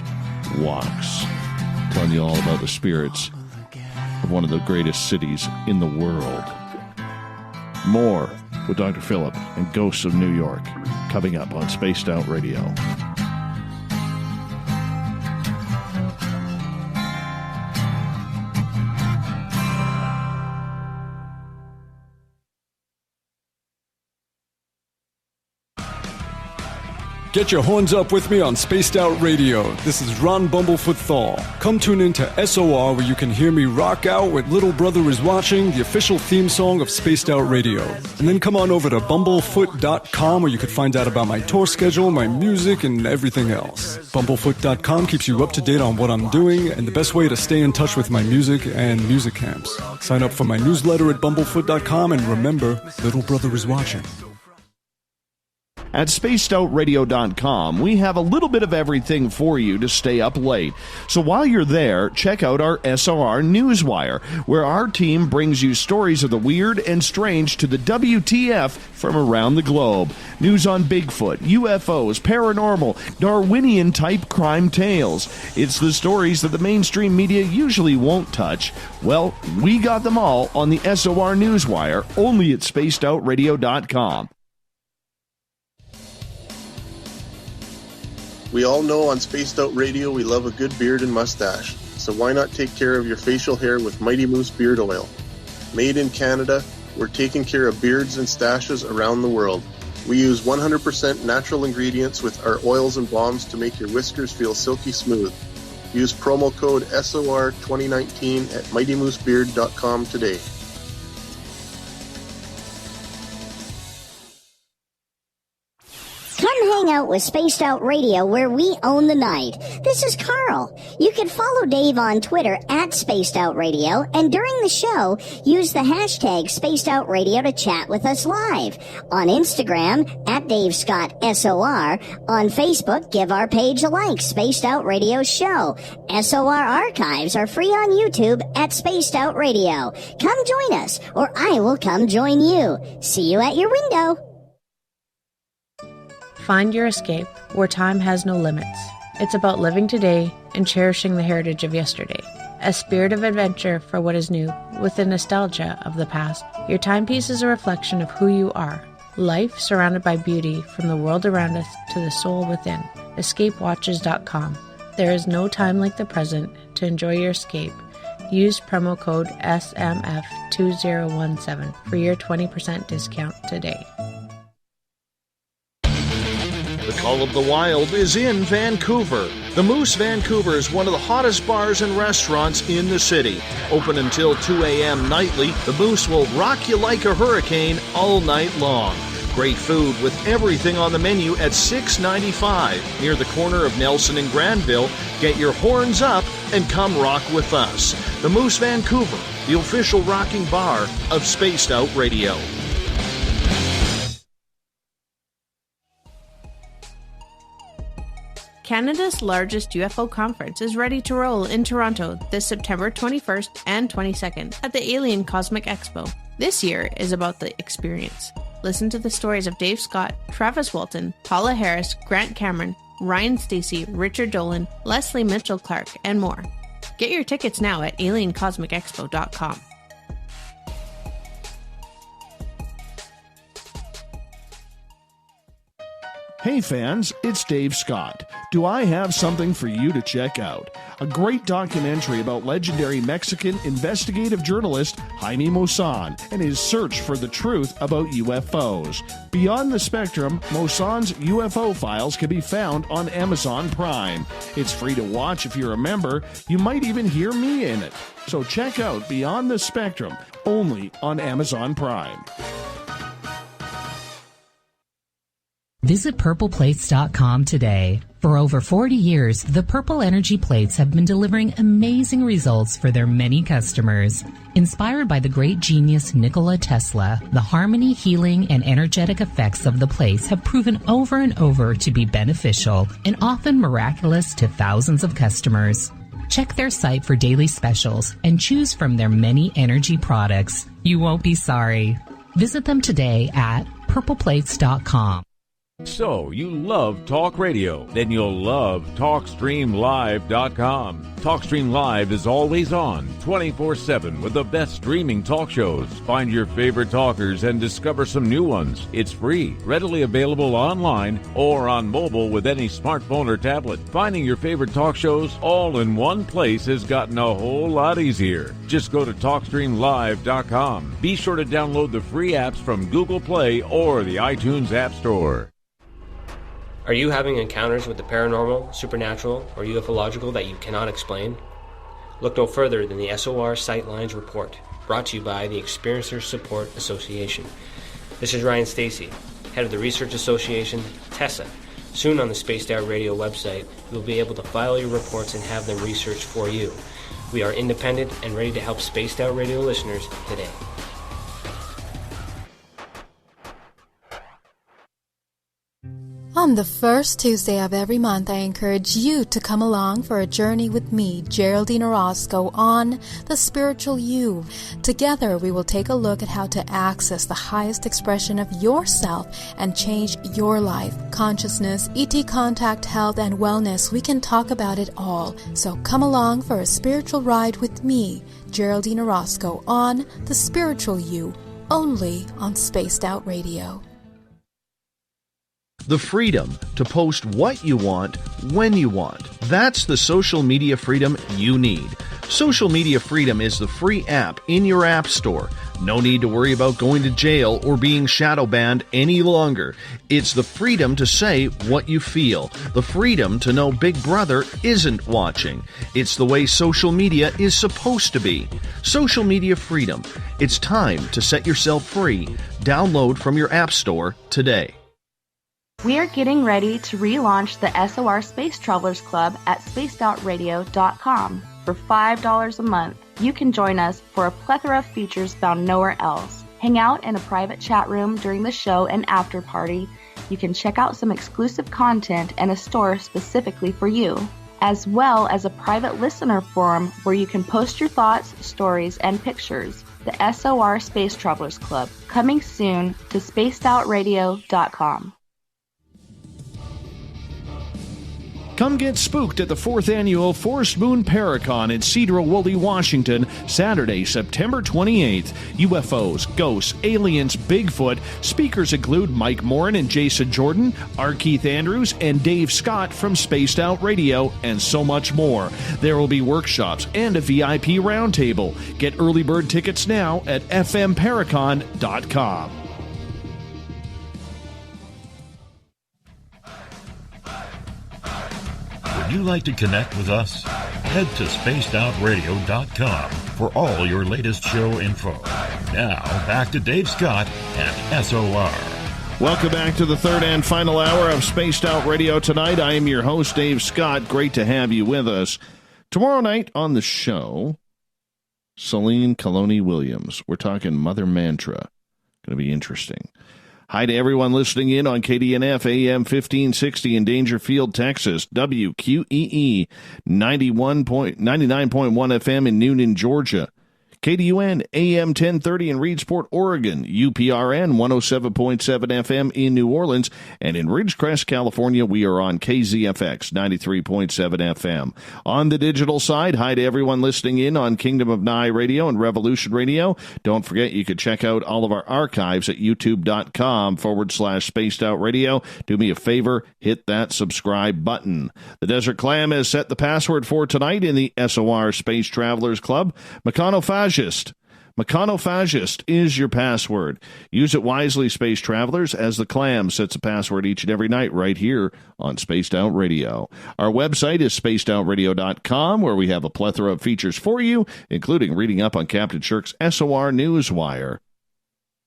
walks, telling you all about the spirits of one of the greatest cities in the world. More with Dr. Philip and Ghosts of New York coming up on Spaced Out Radio. Get your horns up with me on Spaced Out Radio. This is Ron Bumblefoot THAL. Come tune in to SOR, where you can hear me rock out with Little Brother is Watching, the official theme song of Spaced Out Radio. And then come on over to bumblefoot.com, where you can find out about my tour schedule, my music, and everything else. Bumblefoot.com keeps you up to date on what I'm doing and the best way to stay in touch with my music and music camps. Sign up for my newsletter at bumblefoot.com, and remember, Little Brother is Watching. At spacedoutradio.com, we have a little bit of everything for you to stay up late. So while you're there, check out our SOR Newswire, where our team brings you stories of the weird and strange to the WTF from around the globe. News on Bigfoot, UFOs, paranormal, Darwinian-type crime tales. It's the stories that the mainstream media usually won't touch. Well, we got them all on the SOR Newswire, only at spacedoutradio.com. We all know on Spaced Out Radio we love a good beard and mustache, so why not take care of your facial hair with Mighty Moose Beard Oil? Made in Canada, we're taking care of beards and stashes around the world. We use 100% natural ingredients with our oils and balms to make your whiskers feel silky smooth. Use promo code SOR2019 at MightyMooseBeard.com today. Come hang out with Spaced Out Radio, where we own the night. This is Carl. You can follow Dave on Twitter at Spaced Out Radio, and during the show, use the hashtag Spaced Out Radio to chat with us live. On Instagram, at Dave Scott SOR. On Facebook, give our page a like, Spaced Out Radio Show. SOR archives are free on YouTube at Spaced Out Radio. Come join us, or I will come join you. See you at your window. Find your escape where time has no limits. It's about living today and cherishing the heritage of yesterday. A spirit of adventure for what is new, with the nostalgia of the past. Your timepiece is a reflection of who you are. Life surrounded by beauty from the world around us to the soul within. escapewatches.com. There is no time like the present to enjoy your escape. Use promo code SMF2017 for your 20% discount today. The Call of the Wild is in Vancouver. The Moose Vancouver is one of the hottest bars and restaurants in the city. Open until 2 a.m. nightly, the Moose will rock you like a hurricane all night long. Great food with everything on the menu at $6.95 near the corner of Nelson and Granville. Get your horns up and come rock with us. The Moose Vancouver, the official rocking bar of Spaced Out Radio. Canada's largest UFO conference is ready to roll in Toronto this September 21st and 22nd at the Alien Cosmic Expo. This year is about the experience. Listen to the stories of Dave Scott, Travis Walton, Paula Harris, Grant Cameron, Ryan Stacey, Richard Dolan, Leslie Mitchell-Clark, and more. Get your tickets now at aliencosmicexpo.com. Hey fans, it's Dave Scott. Do I have something for you to check out? A great documentary about legendary Mexican investigative journalist Jaime Maussan and his search for the truth about UFOs. Beyond the Spectrum, Maussan's UFO files can be found on Amazon Prime. It's free to watch if you're a member. You might even hear me in it. So check out Beyond the Spectrum, only on Amazon Prime. Visit purpleplates.com today. For over 40 years, the Purple Energy Plates have been delivering amazing results for their many customers. Inspired by the great genius Nikola Tesla, the harmony, healing, and energetic effects of the plates have proven over and over to be beneficial and often miraculous to thousands of customers. Check their site for daily specials and choose from their many energy products. You won't be sorry. Visit them today at purpleplates.com. So, you love talk radio? Then you'll love TalkStreamLive.com. TalkStream Live is always on, 24/7 with the best streaming talk shows. Find your favorite talkers and discover some new ones. It's free, readily available online or on mobile with any smartphone or tablet. Finding your favorite talk shows all in one place has gotten a whole lot easier. Just go to TalkStreamLive.com. Be sure to download the free apps from Google Play or the iTunes App Store. Are you having encounters with the paranormal, supernatural, or ufological that you cannot explain? Look no further than the SOR Sightlines Report, brought to you by the Experiencers Support Association. This is Ryan Stacey, head of the Research Association, TESA. Soon on the Spaced Out Radio website, you'll be able to file your reports and have them researched for you. We are independent and ready to help Spaced Out Radio listeners today. On the first Tuesday of every month, I encourage you to come along for a journey with me, Geraldine Orozco, on The Spiritual You. Together, we will take a look at how to access the highest expression of yourself and change your life. Consciousness, ET contact, health, and wellness, we can talk about it all. So come along for a spiritual ride with me, Geraldine Orozco, on The Spiritual You, only on Spaced Out Radio. The freedom to post what you want, when you want. That's the social media freedom you need. Social Media Freedom is the free app in your app store. No need to worry about going to jail or being shadow banned any longer. It's the freedom to say what you feel. The freedom to know Big Brother isn't watching. It's the way social media is supposed to be. Social Media Freedom. It's time to set yourself free. Download from your app store today. We are getting ready to relaunch the SOR Space Travelers Club at spacedoutradio.com. For $5 a month, you can join us for a plethora of features found nowhere else. Hang out in a private chat room during the show and after party. You can check out some exclusive content and a store specifically for you, as well as a private listener forum where you can post your thoughts, stories, and pictures. The SOR Space Travelers Club, coming soon to spacedoutradio.com. Come get spooked at the 4th Annual Forest Moon Paracon in Cedar-Woolley, Washington, Saturday, September 28th. UFOs, ghosts, aliens, Bigfoot. Speakers include Mike Morin and Jason Jordan, R. Keith Andrews, and Dave Scott from Spaced Out Radio, and so much more. There will be workshops and a VIP roundtable. Get early bird tickets now at fmparacon.com. Would you like to connect with us? Head to spacedoutradio.com for all your latest show info. Now, back to Dave Scott and SOR. Welcome back to the third and final hour of Spaced Out Radio tonight. I am your host, Dave Scott. Great to have you with us. Tomorrow night on the show, Celine Coloni Williams. We're talking Mother Mantra. Going to be interesting. Hi to everyone listening in on KDNF AM 1560 in Dangerfield, Texas, WQEE 99.1 FM in Noonan, Georgia, KDUN AM 1030 in Reedsport, Oregon, UPRN 107.7 FM in New Orleans, and in Ridgecrest, California, we are on KZFX 93.7 FM. On the digital side, hi to everyone listening in on Kingdom of Nye Radio and Revolution Radio. Don't forget you can check out all of our archives at youtube.com/Spaced Out Radio. Do me a favor, hit that subscribe button. The Desert Clam has set the password for tonight in the SOR Space Travelers Club. Mechanophagist is your password. Use it wisely, Space Travelers, as the Clam sets a password each and every night right here on Spaced Out Radio. Our website is spacedoutradio.com, where we have a plethora of features for you, including reading up on Captain Shirk's SOR Newswire,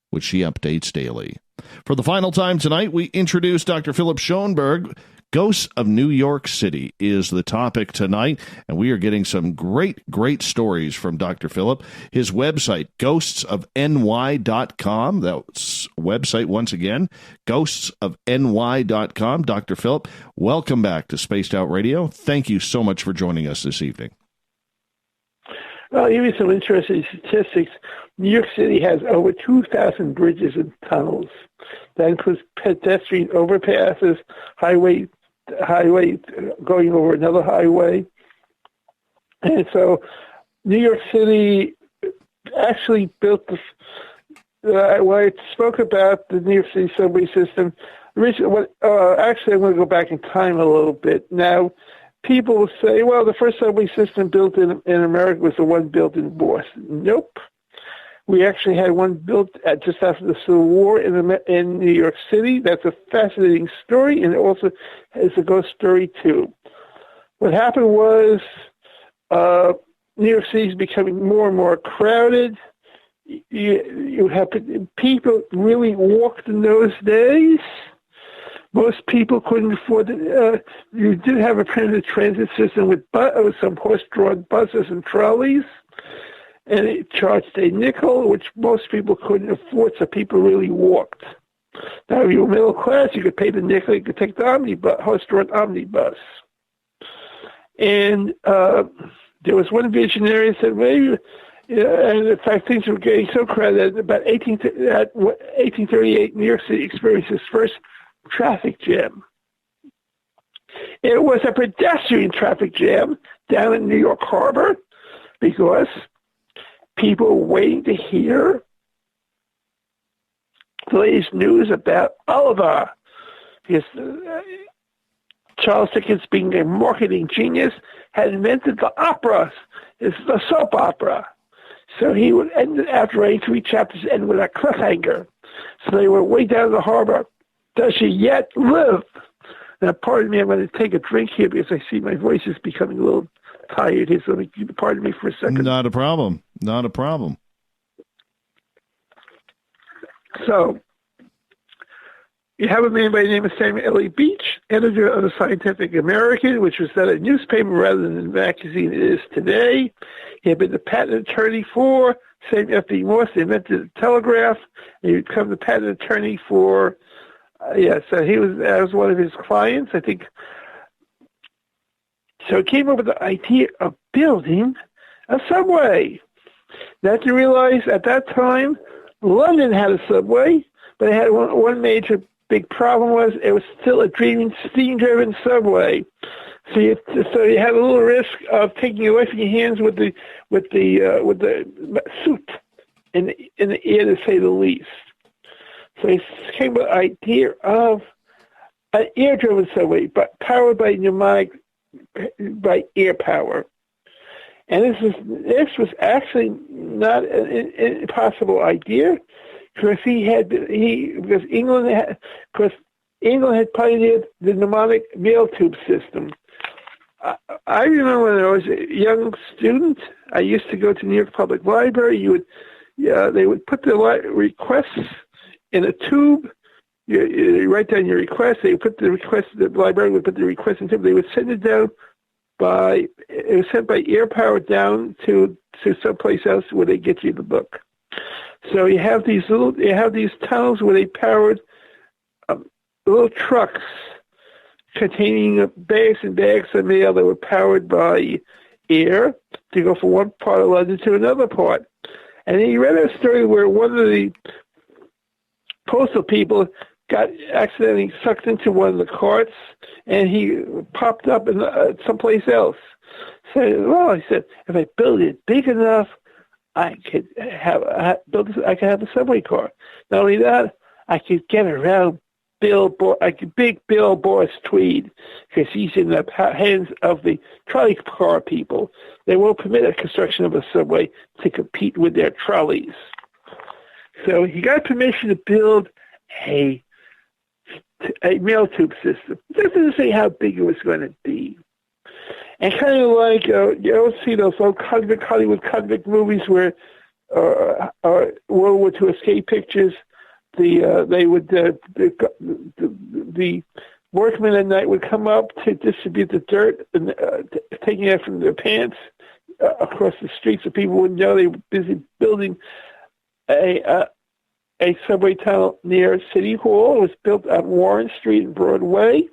which she updates daily. For the final time tonight, we introduce Dr. Philip Schoenberg. Ghosts of New York City is the topic tonight, and we are getting some great stories from Dr. Philip. His website, ghostsofny.com. That's website once again, ghostsofny.com. Dr. Philip, welcome back to Spaced Out Radio. Thank you so much for joining us this evening. Well, I'll give you some interesting statistics. New York City has over 2,000 bridges and tunnels. That includes pedestrian overpasses, highway going over another highway. And so New York City actually built this. When I spoke about the New York City subway system, actually I'm going to go back in time a little bit. Now, people will say, well, the first subway system built in America was the one built in Boston. Nope. We actually had one built just after the Civil War in New York City. That's a fascinating story, and it also is a ghost story, too. What happened was New York City is becoming more and more crowded. You have people really walked in those days. Most people couldn't afford it. You did have a transit system with some horse-drawn buses and trolleys, and it charged a nickel, which most people couldn't afford, so people really walked. Now, if you were middle class, you could pay the nickel, you could take the horse-drawn omnibus. And there was one visionary that said, maybe, and in fact, things were getting so crowded that about 1838, New York City experienced its first traffic jam. It was a pedestrian traffic jam down in New York Harbor because people were waiting to hear the latest news about Oliver. Because Charles Dickens, being a marketing genius, had invented the opera, the soap opera. So he would end it after writing 3 chapters, end with a cliffhanger. So they were way down the harbor. Does she yet live? Now, pardon me, I'm going to take a drink here because I see my voice is becoming a little tired here, so pardon me for a second. Not a problem. Not a problem. So, you have a man by the name of Samuel L.E. Beach, editor of the Scientific American, which was then a newspaper rather than a magazine it is today. He had been the patent attorney for Samuel F.B. Morse, the inventor of the telegraph, and he would become the patent attorney for so that was one of his clients, I think. So he came up with the idea of building a subway. Now to realize at that time, London had a subway, but it had one major big problem was it was still a steam-driven subway. So you had a little risk of taking it away from your hands with the suit in the air, to say the least. So he came with the idea of an air-driven subway, but powered by by air power. And this was actually not an impossible idea, because England had pioneered the mnemonic mail tube system. I remember when I was a young student, I used to go to New York Public Library. They would put the requests in a tube. You write down your request. They put the request. The librarian would put the request in a tube. They would send it down it was sent by air power down to someplace else where they get you the book. So you have these tunnels where they powered little trucks containing bags and bags of mail that were powered by air to go from one part of London to another part. And then you read a story where one of the postal people got accidentally sucked into one of the carts, and he popped up in someplace else. So, he said, if I build it big enough, I could have a subway car. Not only that, I could get around big Bill Boris Tweed, because he's in the hands of the trolley car people. They won't permit a construction of a subway to compete with their trolleys. So he got permission to build a mail tube system. It doesn't say how big it was going to be. And kind of like, you always see those old Hollywood convict movies where, World War II escape pictures, the workmen at night would come up to distribute the dirt, and taking it from their pants across the streets, so people wouldn't know they were busy building a subway tunnel near City Hall. It was built on Warren Street and Broadway.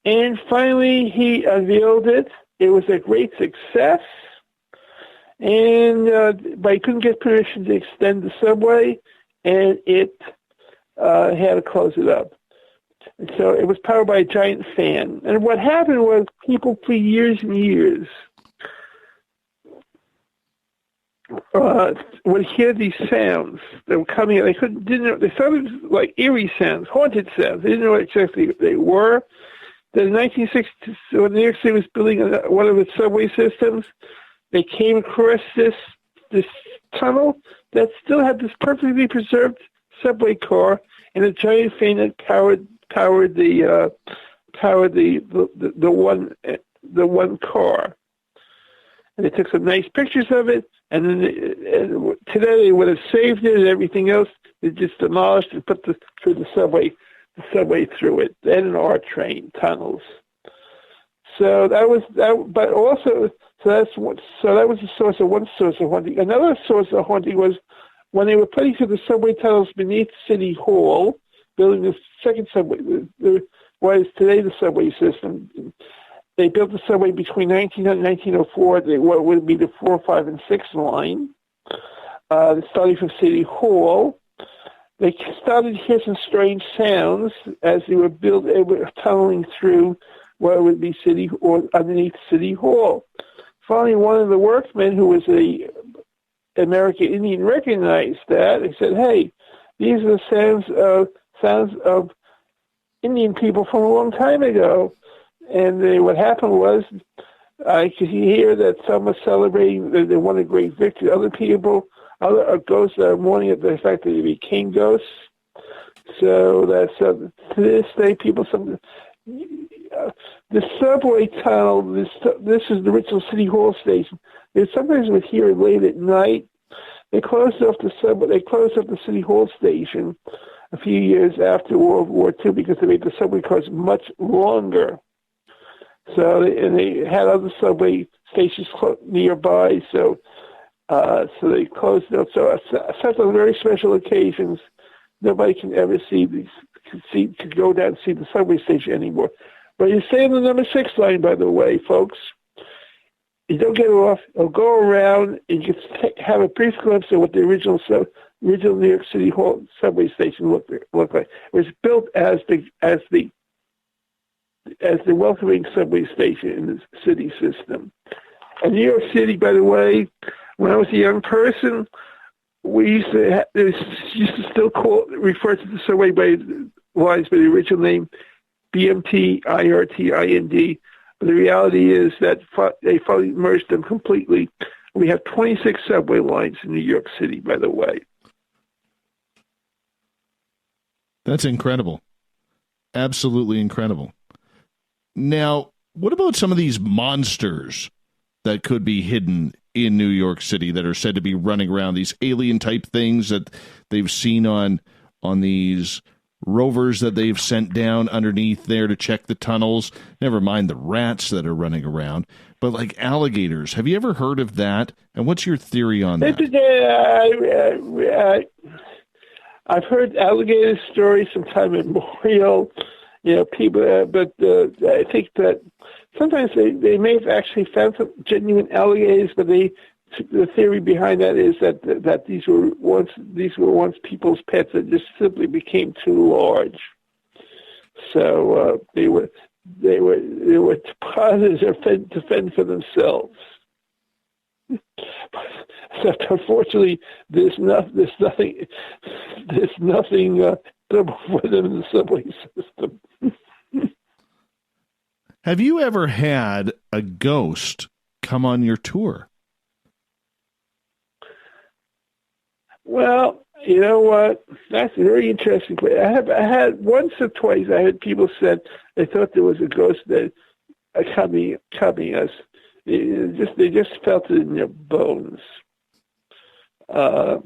And finally, he unveiled it. It was a great success. And but he couldn't get permission to extend the subway, and it had to close it up. And so it was powered by a giant fan. And what happened was people for years and years would hear these sounds that were coming in. They sounded like eerie sounds, haunted sounds. They didn't know what exactly they were. Then in 1960, when New York City was building one of its subway systems, they came across this tunnel that still had this perfectly preserved subway car and a giant fan that powered the one car. And they took some nice pictures of it, and then today they would have saved it and everything else. They just demolished and put the subway through it, and our train tunnels. So that was that. But also, that was one source of haunting. Another source of haunting was when they were putting through the subway tunnels beneath City Hall, building the second subway, what is today the subway system. They built the subway between 1900 and 1904. What would be the 4, 5, and 6 line. Starting from City Hall. They started to hear some strange sounds as they were tunneling through what would be underneath City Hall. Finally, one of the workmen, who was a American Indian, recognized that. He said, "Hey, these are the sounds of Indian people from a long time ago." And what happened was, I could hear that some were celebrating that they won a great victory. Other ghosts are mourning at the fact that they became ghosts. So that's to this day, the subway tunnel. This is the original City Hall station. They sometimes would hear it late at night. They closed off the subway. They closed up the City Hall station a few years after World War II because they made the subway cars much longer. So they had other subway stations nearby. So they closed it up. So except on very special occasions, nobody can ever could go down and see the subway station anymore. But you stay on the number 6 line, by the way, folks. You don't get off. You'll go around and you can have a brief glimpse of what the original New York City Hall subway station looked like. It was built as the as the welcoming subway station in the city system. And New York City, by the way, when I was a young person, we used to still refer to the subway lines by the original name, BMT, IRT, IND. But the reality is that they finally merged them completely. We have 26 subway lines in New York City, by the way. That's incredible. Absolutely incredible. Now, what about some of these monsters that could be hidden in New York City that are said to be running around, these alien-type things that they've seen on these rovers that they've sent down underneath there to check the tunnels? Never mind the rats that are running around, but like alligators. Have you ever heard of that? And what's your theory on that? I've heard alligator stories from time immemorial. People, but I think that sometimes they may have actually found some genuine alligators, but the theory behind that is that these were once people's pets that just simply became too large. So they were deposited to fend for themselves. Except unfortunately, there's nothing for them in the subway system. Have you ever had a ghost come on your tour? Well, you know what? That's very interesting. I had once or twice. I had people said they thought there was a ghost that coming us. They just felt it in their bones. So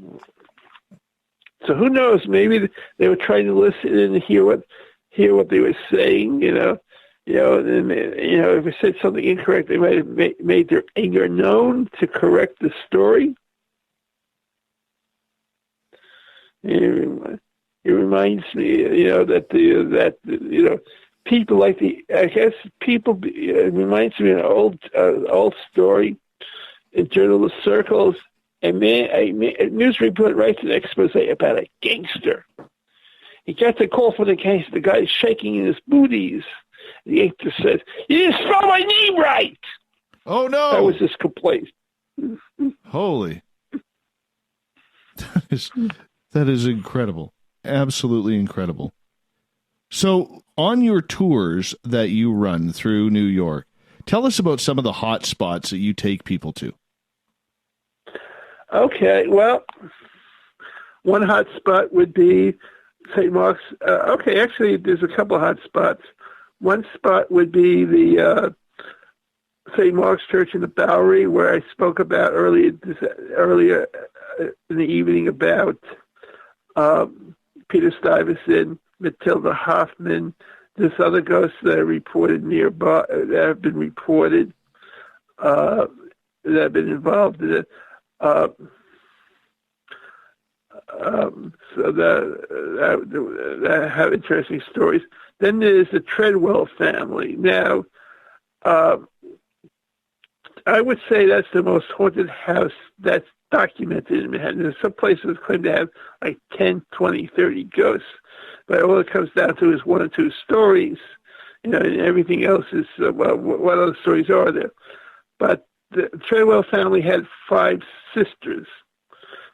who knows? Maybe they were trying to listen and hear what they were saying. And if they said something incorrect, they might have made their anger known to correct the story. It reminds me, that people like it reminds me of an old story in journalist circles. A news report writes an expose about a gangster. He gets a call from the gangster. The guy's shaking in his booties. The gangster says, "You didn't spell my name right." Oh no! That was his complaint. Holy! That is incredible. Absolutely incredible. So, on your tours that you run through New York, tell us about some of the hot spots that you take people to. Okay, well, one hot spot would be St. Mark's. Actually, there's a couple of hot spots. One spot would be the St. Mark's Church in the Bowery, where I spoke about earlier in the evening about Peter Stuyvesant, Matilda Hoffman, this other ghosts that are reported nearby, that have been reported, that have been involved in it. So that have interesting stories. Then there's the Treadwell family. Now, I would say that's the most haunted house that's documented in Manhattan. There's some places claim to have like 10, 20, 30 ghosts, but all it comes down to is one or two stories, and everything else is, what other stories are there? But the Treadwell family had 5 sisters.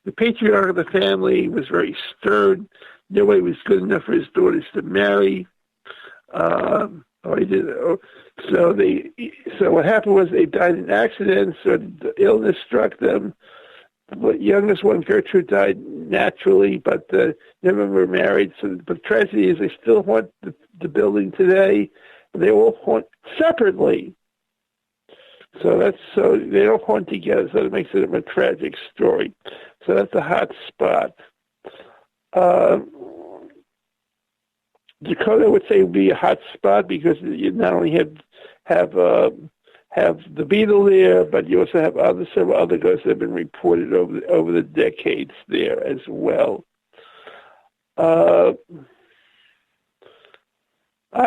The patriarch of the family was very stern. Nobody was good enough for his daughters to marry. So what happened was they died in accidents, or the illness struck them. The youngest one, Gertrude, died naturally, but never were married. So, but the tragedy is they still haunt the building today. But they all haunt separately. So they don't haunt together. So it makes it a tragic story. So that's a hot spot. Dakota would say would be a hot spot because you not only have the Beetle there, but you also have several other ghosts that have been reported over the decades there as well. I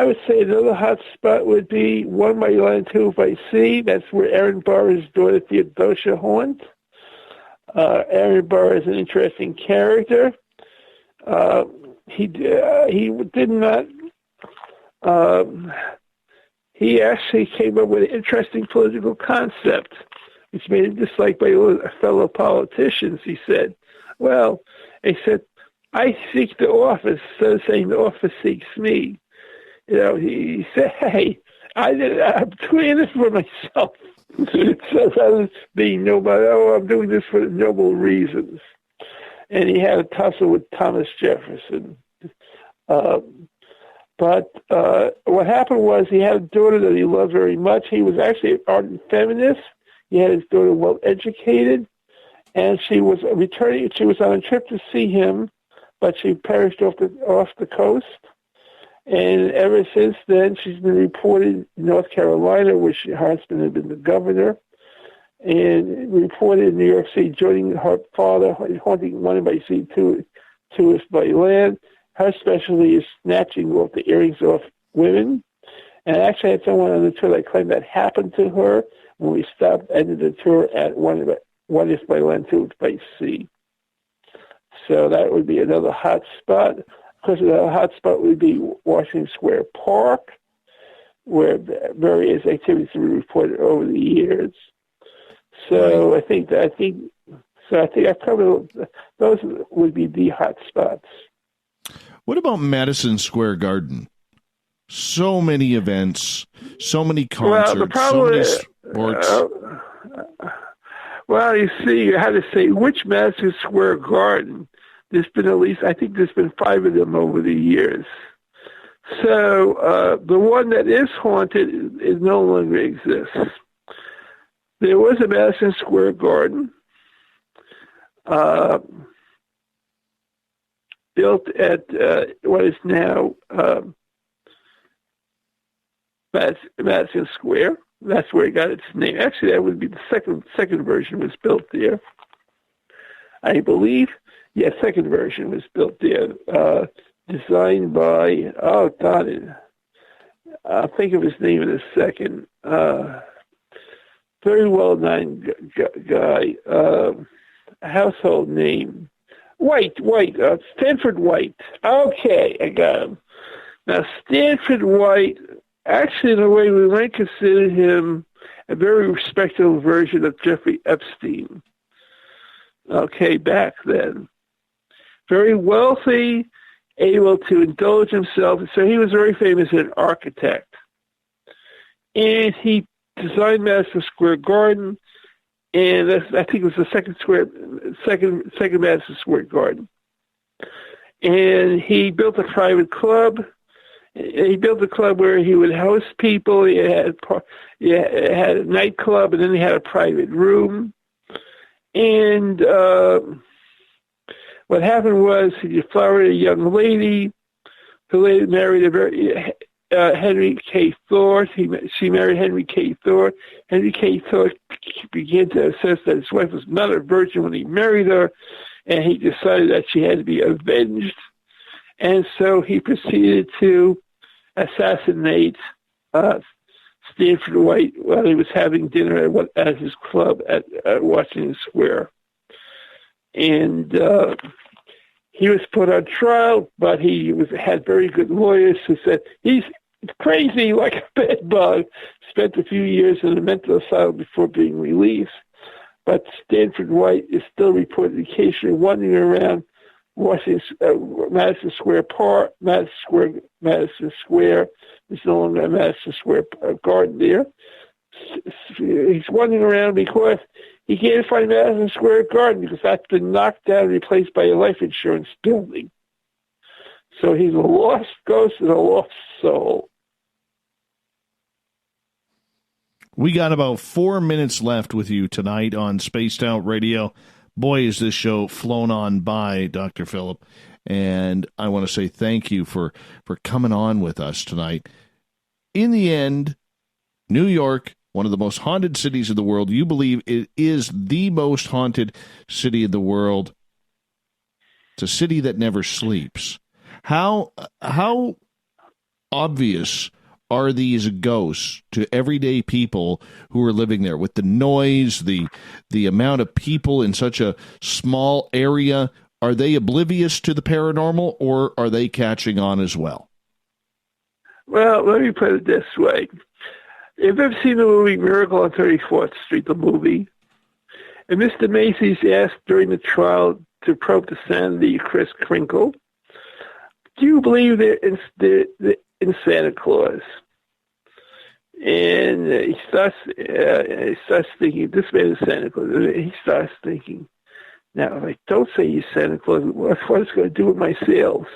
would say another hot spot would be 1 by Line 2 by C. That's where Aaron Burr's daughter Theodosia haunts. Aaron Burr is an interesting character. He did not he actually came up with an interesting political concept, which made him disliked by fellow politicians. He said, I seek the office, instead of saying the office seeks me. He said, hey, I'm doing this for myself. So rather than being nobody, I'm doing this for noble reasons. And he had a tussle with Thomas Jefferson. But what happened was he had a daughter that he loved very much. He was actually an ardent feminist. He had his daughter well educated, and she was returning. She was on a trip to see him, but she perished off the coast. And ever since then, she's been reported in North Carolina, where her husband had been the governor, and reported in New York City, joining her father, haunting one by sea, tourists by land. Her specialty is snatching off the earrings off women. And I actually had someone on the tour that claimed that happened to her when we ended the tour at one is by land, two is by sea. So that would be another hot spot. Of course, another hot spot would be Washington Square Park, where various activities have been reported over the years. So I think I covered those would be the hot spots. What about Madison Square Garden? So many events, so many concerts, so many sports. You see, you had to say which Madison Square Garden. There's been there's been 5 of them over the years. So the one that is haunted is no longer exists. There was a Madison Square Garden built at what is now Madison Square. That's where it got its name. Actually, that would be the second version was built there, I believe. Yeah, second version was built there, designed by, I'll think of his name in a second. Very well-known guy, household name. Stanford White. Okay, I got him. Now, Stanford White, actually, in a way, we might consider him a very respectable version of Jeffrey Epstein. Okay, back then. Very wealthy, able to indulge himself. So he was very famous as an architect. And he designed Madison Square Garden, and I think it was the second Madison Square Garden. And he built a private club. He built a club where he would host people. He had a nightclub, and then he had a private room. And what happened was he flowered a young lady who later married Henry K. Thor. She married Henry K. Thor. Henry K. Thor began to assess that his wife was not a virgin when he married her, and he decided that she had to be avenged. And so he proceeded to assassinate Stanford White while he was having dinner at his club at Washington Square. And he was put on trial, but he had very good lawyers who said he's crazy like a bed bug. Spent a few years in a mental asylum before being released. But Stanford White is still reported occasionally wandering around Madison Square Park, Madison Square. There's no longer a Madison Square Garden there. He's wandering around because he can't find Madison Square Garden because that's been knocked down and replaced by a life insurance building. So he's a lost ghost and a lost soul. We got about 4 minutes left with you tonight on Spaced Out Radio. Boy, is this show flown on by, Dr. Philip. And I want to say thank you for coming on with us tonight. In the end, New York, one of the most haunted cities in the world. You believe it is the most haunted city in the world. It's a city that never sleeps. How obvious are these ghosts to everyday people who are living there with the noise, the amount of people in such a small area? Are they oblivious to the paranormal, or are they catching on as well? Well, let me put it this way. If you've seen the movie Miracle on 34th Street, the movie, and Mr. Macy's asked during the trial to probe the sanity of Kris Kringle, do you believe they're in Santa Claus? And he starts thinking, this man is Santa Claus. He starts thinking, now, if I don't say he's Santa Claus, what's it going to do with my sales?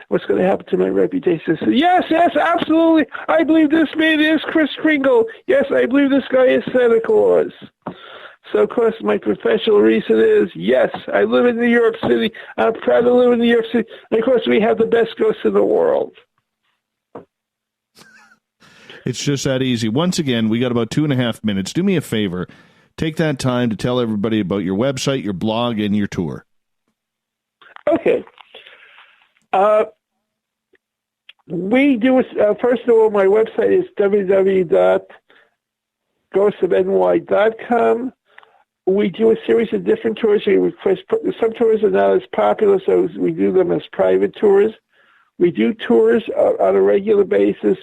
What's going to happen to my reputation? So, yes, absolutely. I believe this man is Kris Kringle. Yes, I believe this guy is Santa Claus. So, of course, my professional reason is, yes, I live in New York City. I'm proud to live in New York City. And, of course, we have the best ghosts in the world. It's just that easy. Once again, we got about 2.5 minutes. Do me a favor. Take that time to tell everybody about your website, your blog, and your tour. Okay. We do, first of all, my website is www.ghostsofny.com. We do a series of different tours. Some tours are not as popular, so we do them as private tours. We do tours on a regular basis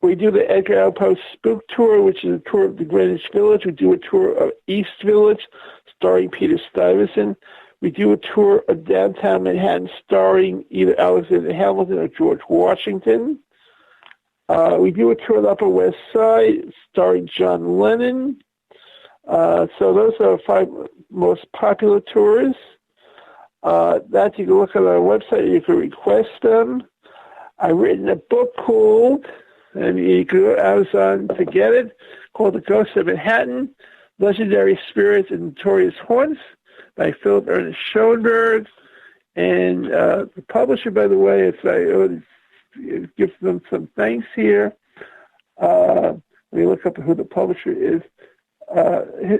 we do the Edgar Allan Poe Spook Tour, which is a tour of the Greenwich Village. We do a tour of East Village, starring Peter Stuyvesant. We do a tour of downtown Manhattan, starring either Alexander Hamilton or George Washington. We do a tour of the Upper West Side, starring John Lennon. So those are our 5 most popular tours. That you can look at our website. You can request them. I've written a book called, and you can go to Amazon to get it, called The Ghosts of Manhattan, Legendary Spirits and Notorious Haunts by Fylth Ernest Schoenberg. And the publisher, by the way, if I give them some thanks here, let me look up who the publisher is.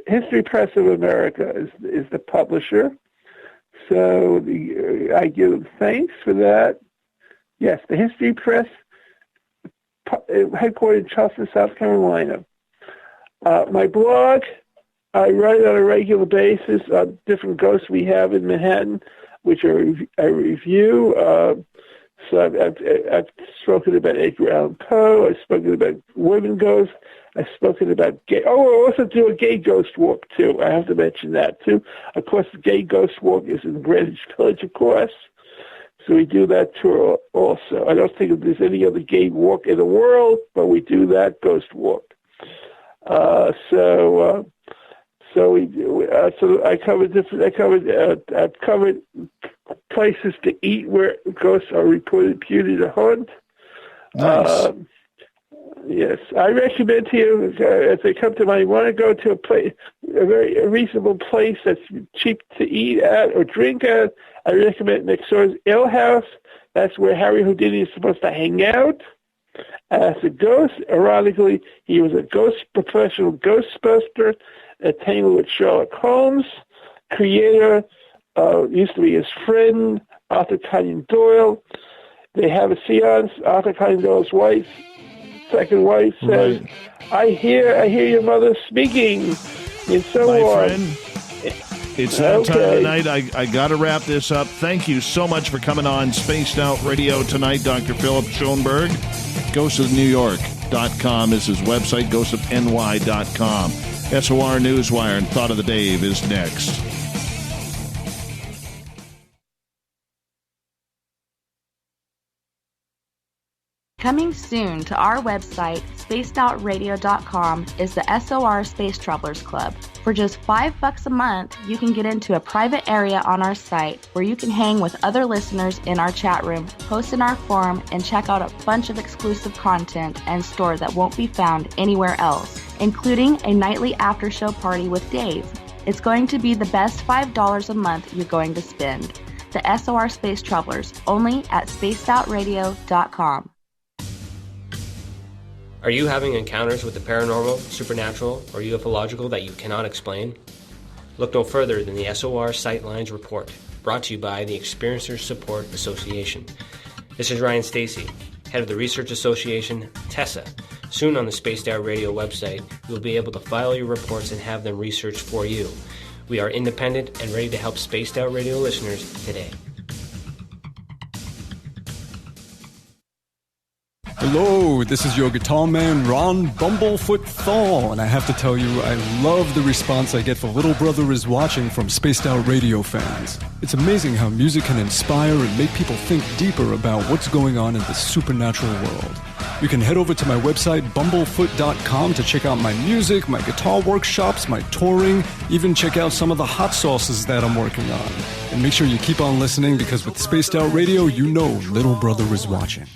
History Press of America is the publisher. So I give them thanks for that. Yes, the History Press, headquartered in Charleston, South Carolina. My blog, I write on a regular basis on different ghosts we have in Manhattan, which I review. So I've spoken about Edgar Allan Poe. I've spoken about women ghosts. I've spoken about gay. Oh, I also do a gay ghost walk, too. I have to mention that, too. Of course, the gay ghost walk is in Greenwich Village, of course. So we do that tour also. I don't think there's any other gay walk in the world, but we do that ghost walk. So we do. So I've covered places to eat where ghosts are reputed to haunt. Nice. Yes, I recommend to you, if they come to mind, you want to go to a very reasonable place that's cheap to eat at or drink at, I recommend next door's Ale House. That's where Harry Houdini is supposed to hang out as a ghost. Ironically, he was a professional ghostbuster, tangled with Sherlock Holmes. Creator used to be his friend, Arthur Conan Doyle. They have a seance. Arthur Conan Doyle's second wife says, right. I hear your mother speaking, and so My on. Friend, it's that time of night. I got to wrap this up. Thank you so much for coming on Spaced Out Radio tonight, Dr. Philip Schoenberg. GhostofNewYork.com is his website, GhostofNY.com. SOR Newswire and Thought of the Dave is next. Coming soon to our website, spacedoutradio.com, is the SOR Space Travelers Club. For just $5 a month, you can get into a private area on our site where you can hang with other listeners in our chat room, post in our forum, and check out a bunch of exclusive content and store that won't be found anywhere else, including a nightly after-show party with Dave. It's going to be the best $5 a month you're going to spend. The SOR Space Travelers, only at spacedoutradio.com. Are you having encounters with the paranormal, supernatural, or ufological that you cannot explain? Look no further than the SOR Sightlines Report, brought to you by the Experiencers Support Association. This is Ryan Stacy, head of the Research Association, TESA. Soon on the Spaced Out Radio website, you'll be able to file your reports and have them researched for you. We are independent and ready to help Spaced Out Radio listeners today. Hello, this is your guitar man, Ron Bumblefoot THAL, and I have to tell you, I love the response I get for Little Brother is Watching from Spaced Out Radio fans. It's amazing how music can inspire and make people think deeper about what's going on in the supernatural world. You can head over to my website, bumblefoot.com, to check out my music, my guitar workshops, my touring, even check out some of the hot sauces that I'm working on. And make sure you keep on listening, because with Spaced Out Radio, you know Little Brother is watching.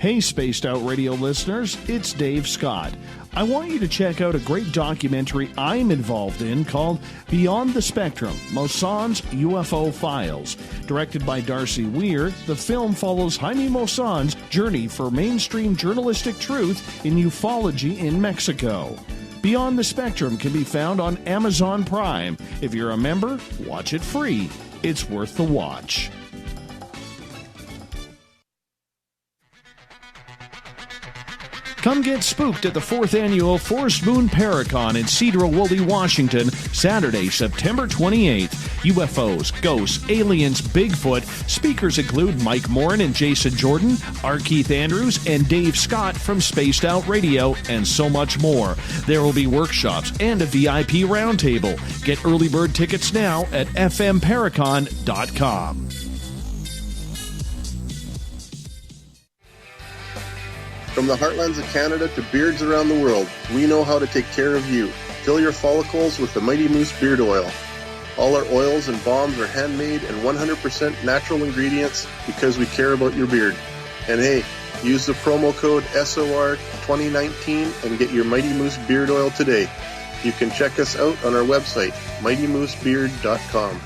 Hey, Spaced Out Radio listeners, it's Dave Scott. I want you to check out a great documentary I'm involved in called Beyond the Spectrum, Mosson's UFO Files. Directed by Darcy Weir, the film follows Jaime Mosson's journey for mainstream journalistic truth in ufology in Mexico. Beyond the Spectrum can be found on Amazon Prime. If you're a member, watch it free. It's worth the watch. Come get spooked at the 4th Annual Forest Moon Paracon in Cedar-Woolley, Washington, Saturday, September 28th. UFOs, ghosts, aliens, Bigfoot. Speakers include Mike Morin and Jason Jordan, R. Keith Andrews, and Dave Scott from Spaced Out Radio, and so much more. There will be workshops and a VIP roundtable. Get early bird tickets now at fmparacon.com. From the heartlands of Canada to beards around the world, we know how to take care of you. Fill your follicles with the Mighty Moose Beard Oil. All our oils and balms are handmade and 100% natural ingredients because we care about your beard. And hey, use the promo code SOR2019 and get your Mighty Moose Beard Oil today. You can check us out on our website, mightymoosebeard.com.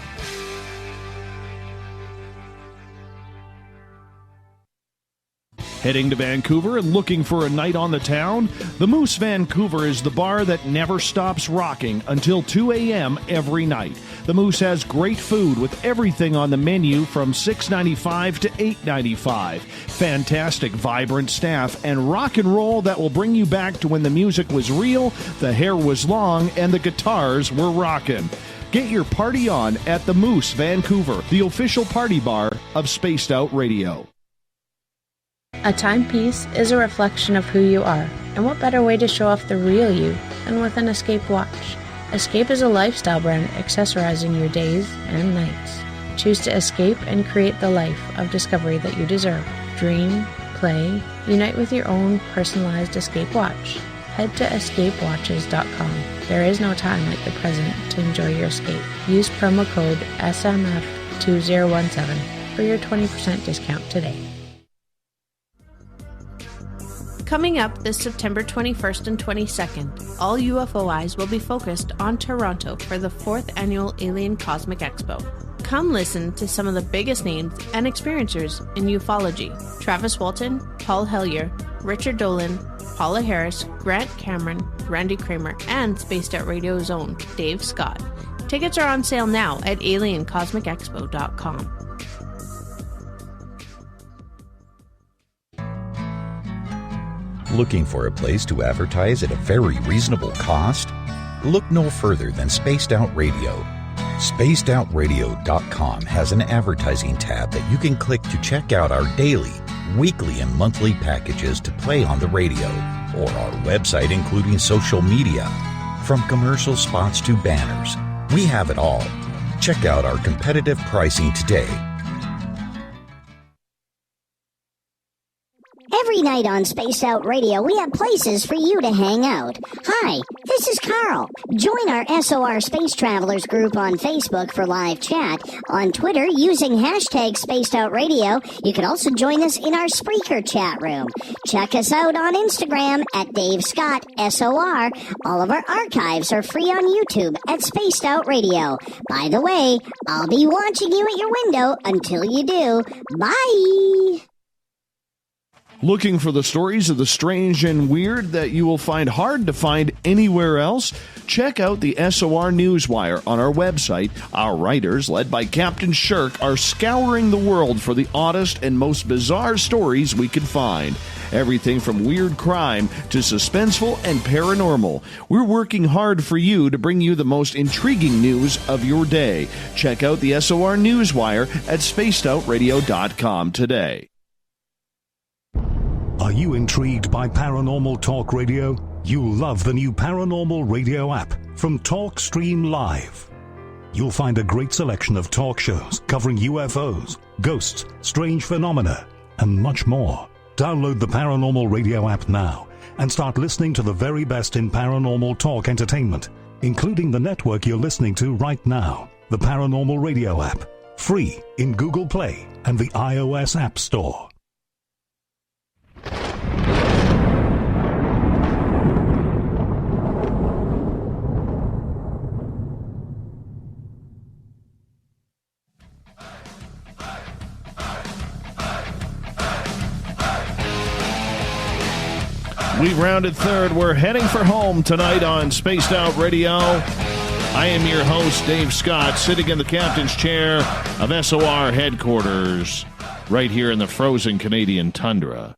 Heading to Vancouver and looking for a night on the town? The Moose Vancouver is the bar that never stops rocking until 2 a.m. every night. The Moose has great food with everything on the menu from $6.95 to $8.95. Fantastic, vibrant staff and rock and roll that will bring you back to when the music was real, the hair was long, and the guitars were rockin'. Get your party on at the Moose Vancouver, the official party bar of Spaced Out Radio. A timepiece is a reflection of who you are, and what better way to show off the real you than with an Escape watch. Escape is a lifestyle brand accessorizing your days and nights. Choose to escape and create the life of discovery that you deserve. Dream, play, unite with your own personalized Escape watch. Head to escapewatches.com. There is no time like the present to enjoy your escape. Use promo code SMF2017 for your 20% discount today. Coming up this September 21st and 22nd, all UFO eyes will be focused on Toronto for the 4th Annual Alien Cosmic Expo. Come listen to some of the biggest names and experiencers in ufology. Travis Walton, Paul Hellyer, Richard Dolan, Paula Harris, Grant Cameron, Randy Kramer, and Spaced Out Radio's own Dave Scott. Tickets are on sale now at aliencosmicexpo.com. Looking for a place to advertise at a very reasonable cost? Look no further than Spaced Out Radio. SpacedOutRadio.com has an advertising tab that you can click to check out our daily, weekly, and monthly packages to play on the radio, or our website including social media. From commercial spots to banners, we have it all. Check out our competitive pricing today. Every night on Spaced Out Radio, we have places for you to hang out. Hi, this is Carl. Join our SOR Space Travelers group on Facebook for live chat. On Twitter, using hashtag Spaced Out Radio. You can also join us in our Spreaker chat room. Check us out on Instagram at Dave Scott SOR. All of our archives are free on YouTube at Spaced Out Radio. By the way, I'll be watching you at your window until you do. Bye! Looking for the stories of the strange and weird that you will find hard to find anywhere else? Check out the SOR Newswire on our website. Our writers, led by Captain Shirk, are scouring the world for the oddest and most bizarre stories we can find. Everything from weird crime to suspenseful and paranormal. We're working hard for you to bring you the most intriguing news of your day. Check out the SOR Newswire at spacedoutradio.com today. Are you intrigued by Paranormal Talk Radio? You'll love the new Paranormal Radio app from TalkStream Live. You'll find a great selection of talk shows covering UFOs, ghosts, strange phenomena, and much more. Download the Paranormal Radio app now and start listening to the very best in paranormal talk entertainment, including the network you're listening to right now, the Paranormal Radio app, free in Google Play and the iOS App Store. We've rounded third. We're heading for home tonight on Spaced Out Radio. I am your host, Dave Scott, sitting in the captain's chair of SOR headquarters right here in the frozen Canadian tundra.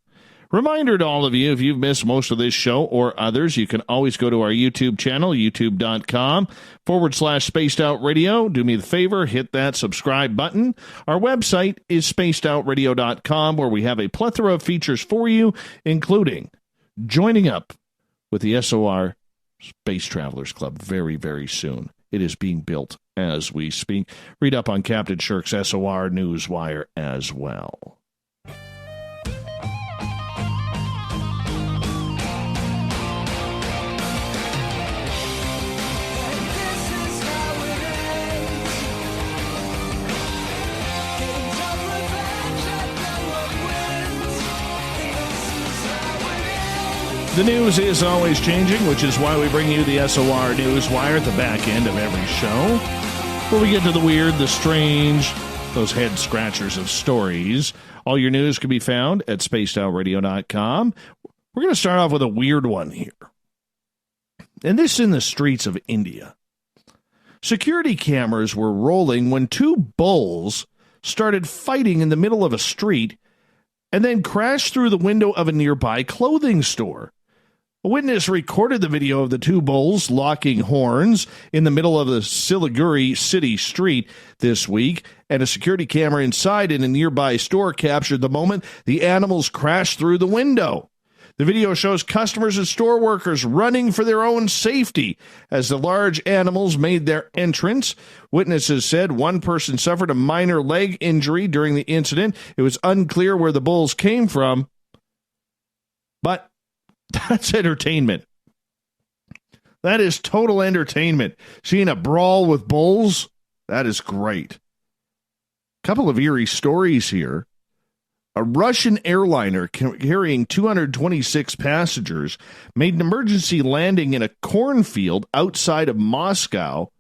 Reminder to all of you, if you've missed most of this show or others, you can always go to our YouTube channel, youtube.com/Spaced Out Radio. Do me the favor, hit that subscribe button. Our website is spacedoutradio.com, where we have a plethora of features for you, including joining up with the SOR Space Travelers Club very, very soon. It is being built as we speak. Read up on Captain Shirk's SOR Newswire as well. The news is always changing, which is why we bring you the SOR Newswire at the back end of every show, where we get to the weird, the strange, those head-scratchers of stories. All your news can be found at spacedoutradio.com. We're going to start off with a weird one here. And this in the streets of India. Security cameras were rolling when two bulls started fighting in the middle of a street and then crashed through the window of a nearby clothing store. A witness recorded the video of the two bulls locking horns in the middle of the Siliguri city street this week, and a security camera inside in a nearby store captured the moment the animals crashed through the window. The video shows customers and store workers running for their own safety as the large animals made their entrance. Witnesses said one person suffered a minor leg injury during the incident. It was unclear where the bulls came from, but that's entertainment. That is total entertainment. Seeing a brawl with bulls, that is great. A couple of eerie stories here. A Russian airliner carrying 226 passengers made an emergency landing in a cornfield outside of Moscow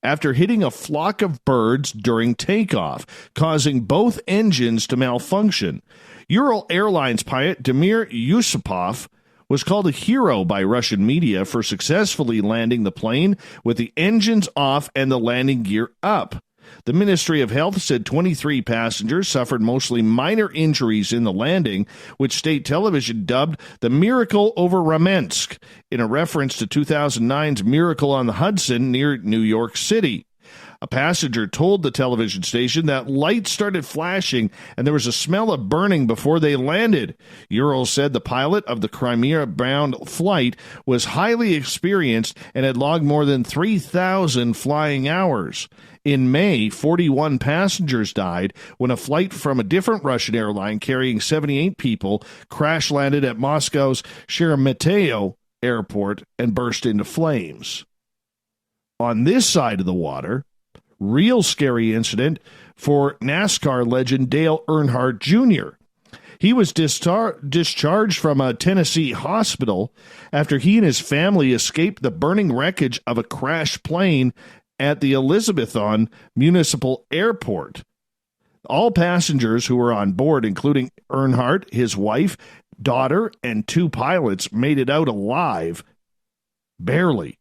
after hitting a flock of birds during takeoff, causing both engines to malfunction. Ural Airlines pilot Damir Yusupov was called a hero by Russian media for successfully landing the plane with the engines off and the landing gear up. The Ministry of Health said 23 passengers suffered mostly minor injuries in the landing, which state television dubbed the Miracle over Ramensk, in a reference to 2009's Miracle on the Hudson near New York City. A passenger told the television station that lights started flashing and there was a smell of burning before they landed. Ural said the pilot of the Crimea-bound flight was highly experienced and had logged more than 3,000 flying hours. In May, 41 passengers died when a flight from a different Russian airline carrying 78 people crash-landed at Moscow's Sheremetyevo airport and burst into flames. On this side of the water, real scary incident for NASCAR legend Dale Earnhardt Jr. He was discharged from a Tennessee hospital after he and his family escaped the burning wreckage of a crashed plane at the Elizabethton Municipal Airport. All passengers who were on board, including Earnhardt, his wife, daughter, and two pilots, made it out alive. Barely.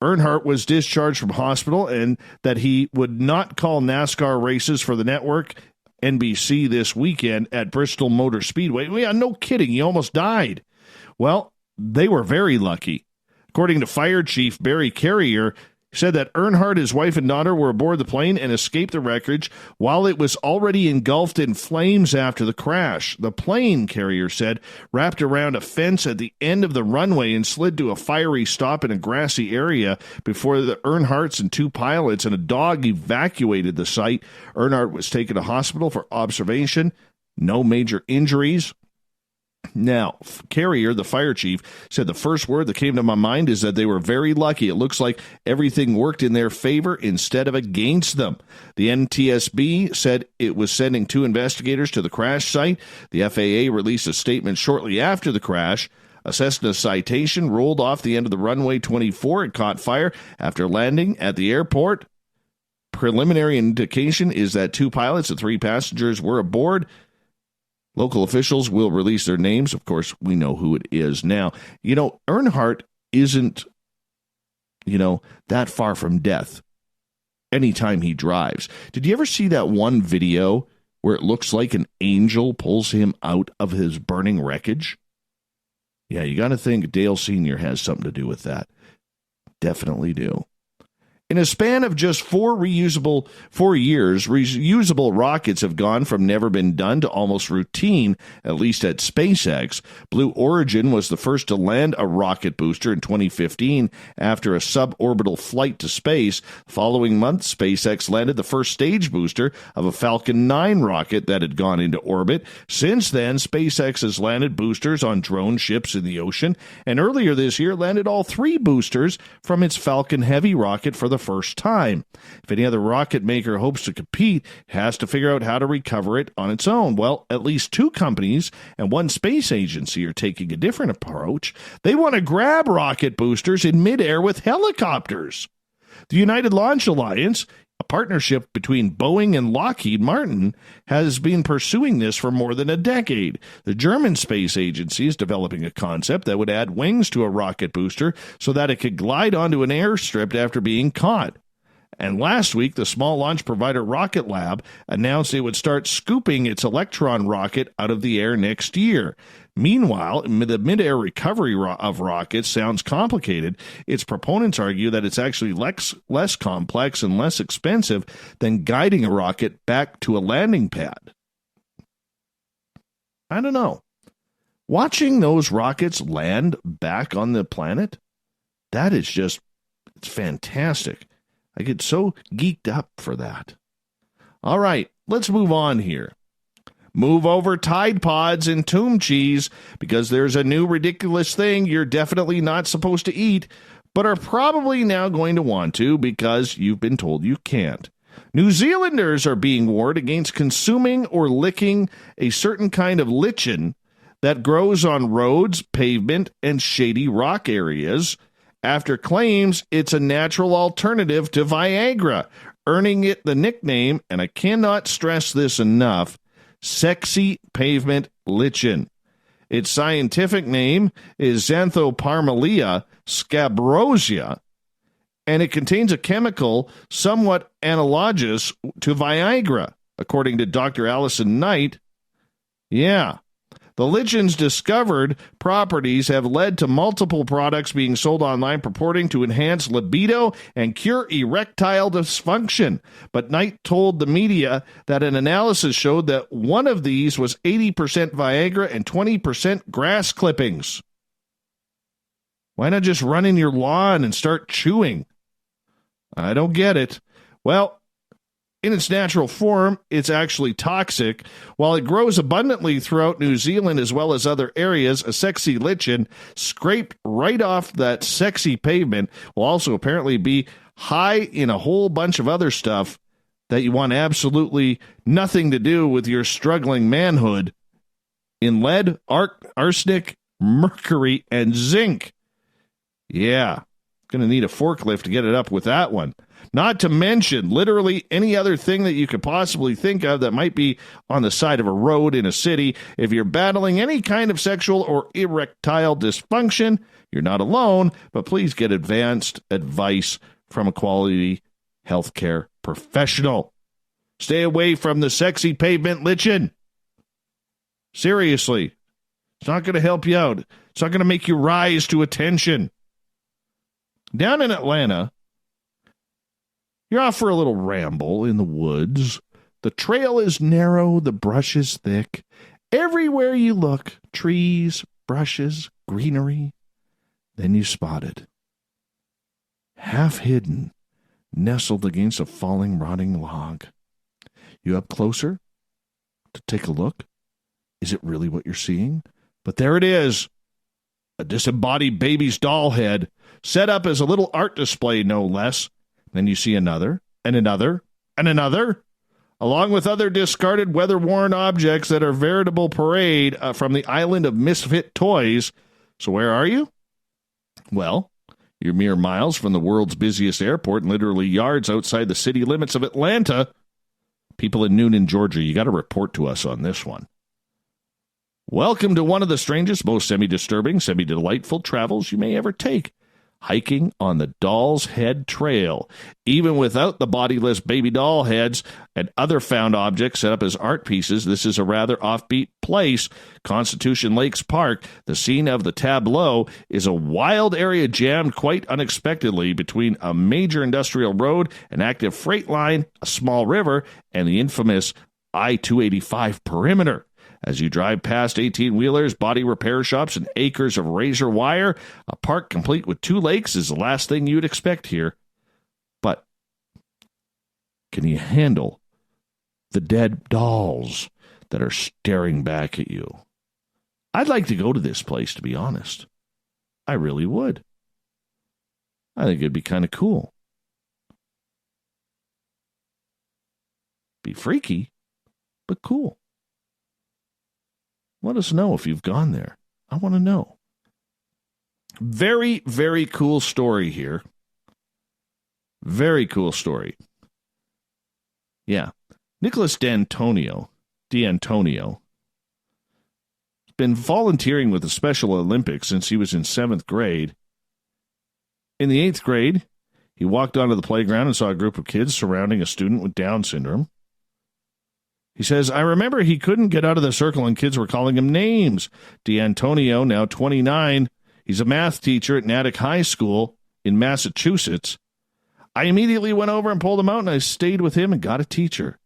Earnhardt was discharged from hospital and that he would not call NASCAR races for the network NBC this weekend at Bristol Motor Speedway. Yeah, no kidding. He almost died. Well, they were very lucky. According to Fire Chief Barry Carrier, He said that Earnhardt, his wife, and daughter were aboard the plane and escaped the wreckage while it was already engulfed in flames after the crash. The plane, carrier said, wrapped around a fence at the end of the runway and slid to a fiery stop in a grassy area before the Earnhardts and 2 pilots and a dog evacuated the site. Earnhardt was taken to hospital for observation. No major injuries. Now, Carrier, the fire chief, said the first word that came to my mind is that they were very lucky. It looks like everything worked in their favor instead of against them. The NTSB said it was sending 2 investigators to the crash site. The FAA released a statement shortly after the crash. A Cessna Citation rolled off the end of the runway 24 and caught fire after landing at the airport. Preliminary indication is that 2 pilots and 3 passengers were aboard. Local officials will release their names. Of course, we know who it is now. Earnhardt isn't, that far from death anytime he drives. Did you ever see that one video where it looks like an angel pulls him out of his burning wreckage? Yeah, you got to think Dale Sr. has something to do with that. Definitely do. In a span of just 4 years, reusable rockets have gone from never been done to almost routine, at least at SpaceX. Blue Origin was the first to land a rocket booster in 2015 after a suborbital flight to space. The following month, SpaceX landed the first stage booster of a Falcon 9 rocket that had gone into orbit. Since then, SpaceX has landed boosters on drone ships in the ocean, and earlier this year landed all 3 boosters from its Falcon Heavy rocket for the first time. If any other rocket maker hopes to compete, it has to figure out how to recover it on its own. Well, at least 2 companies and 1 space agency are taking a different approach. They want to grab rocket boosters in midair with helicopters. The United Launch Alliance, a partnership between Boeing and Lockheed Martin, has been pursuing this for more than a decade. The German space agency is developing a concept that would add wings to a rocket booster so that it could glide onto an airstrip after being caught. And last week, the small launch provider Rocket Lab announced it would start scooping its Electron rocket out of the air next year. Meanwhile, the mid-air recovery of rockets sounds complicated. Its proponents argue that it's actually less complex and less expensive than guiding a rocket back to a landing pad. I don't know. Watching those rockets land back on the planet, that is just, it's fantastic. I get so geeked up for that. All right, let's move on here. Move over Tide Pods and Tomb Cheese because there's a new ridiculous thing you're definitely not supposed to eat, but are probably now going to want to because you've been told you can't. New Zealanders are being warned against consuming or licking a certain kind of lichen that grows on roads, pavement, and shady rock areas after claims it's a natural alternative to Viagra, earning it the nickname, and I cannot stress this enough, sexy pavement lichen. Its scientific name is Xanthoparmelia scabrosia, and it contains a chemical somewhat analogous to Viagra, according to Dr. Alison Knight. Yeah. The lichen's discovered properties have led to multiple products being sold online purporting to enhance libido and cure erectile dysfunction. But Knight told the media that an analysis showed that one of these was 80% Viagra and 20% grass clippings. Why not just run in your lawn and start chewing? I don't get it. Well, in its natural form, it's actually toxic. While it grows abundantly throughout New Zealand as well as other areas, a sexy lichen scraped right off that sexy pavement will also apparently be high in a whole bunch of other stuff that you want absolutely nothing to do with your struggling manhood in lead, arsenic, mercury, and zinc. Yeah, going to need a forklift to get it up with that one. Not to mention literally any other thing that you could possibly think of that might be on the side of a road in a city. If you're battling any kind of sexual or erectile dysfunction, you're not alone, but please get advanced advice from a quality healthcare professional. Stay away from the sexy pavement lichen. Seriously, it's not going to help you out. It's not going to make you rise to attention. Down in Atlanta, You're off for a little ramble in the woods. The trail is narrow, the brush is thick. Everywhere you look, trees, brushes, greenery. Then you spot it. Half hidden, nestled against a falling, rotting log. You up closer to take a look. Is it really what you're seeing? But there it is. A disembodied baby's doll head, set up as a little art display, no less. Then you see another, and another, and another, along with other discarded, weather-worn objects that are veritable parade from the island of misfit toys. So where are you? Well, you're mere miles from the world's busiest airport and literally yards outside the city limits of Atlanta. People in Noonan, Georgia, you got to report to us on this one. Welcome to one of the strangest, most semi-disturbing, semi-delightful travels you may ever take. Hiking on the Doll's Head Trail. Even without the bodiless baby doll heads and other found objects set up as art pieces, this is a rather offbeat place. Constitution Lakes Park, the scene of the tableau, is a wild area jammed quite unexpectedly between a major industrial road, an active freight line, a small river, and the infamous I-285 perimeter. As you drive past 18-wheelers, body repair shops, and acres of razor wire, a park complete with 2 lakes is the last thing you'd expect here. But can you handle the dead dolls that are staring back at you? I'd like to go to this place, to be honest. I really would. I think it'd be kind of cool. Be freaky, but cool. Let us know if you've gone there. I want to know. Very, very cool story here. Very cool story. Yeah. Nicholas D'Antonio has been volunteering with the Special Olympics since he was in 7th grade. In the 8th grade, he walked onto the playground and saw a group of kids surrounding a student with Down syndrome. He says, I remember he couldn't get out of the circle and kids were calling him names. D'Antonio, now 29, he's a math teacher at Natick High School in Massachusetts. I immediately went over and pulled him out and I stayed with him and got a teacher.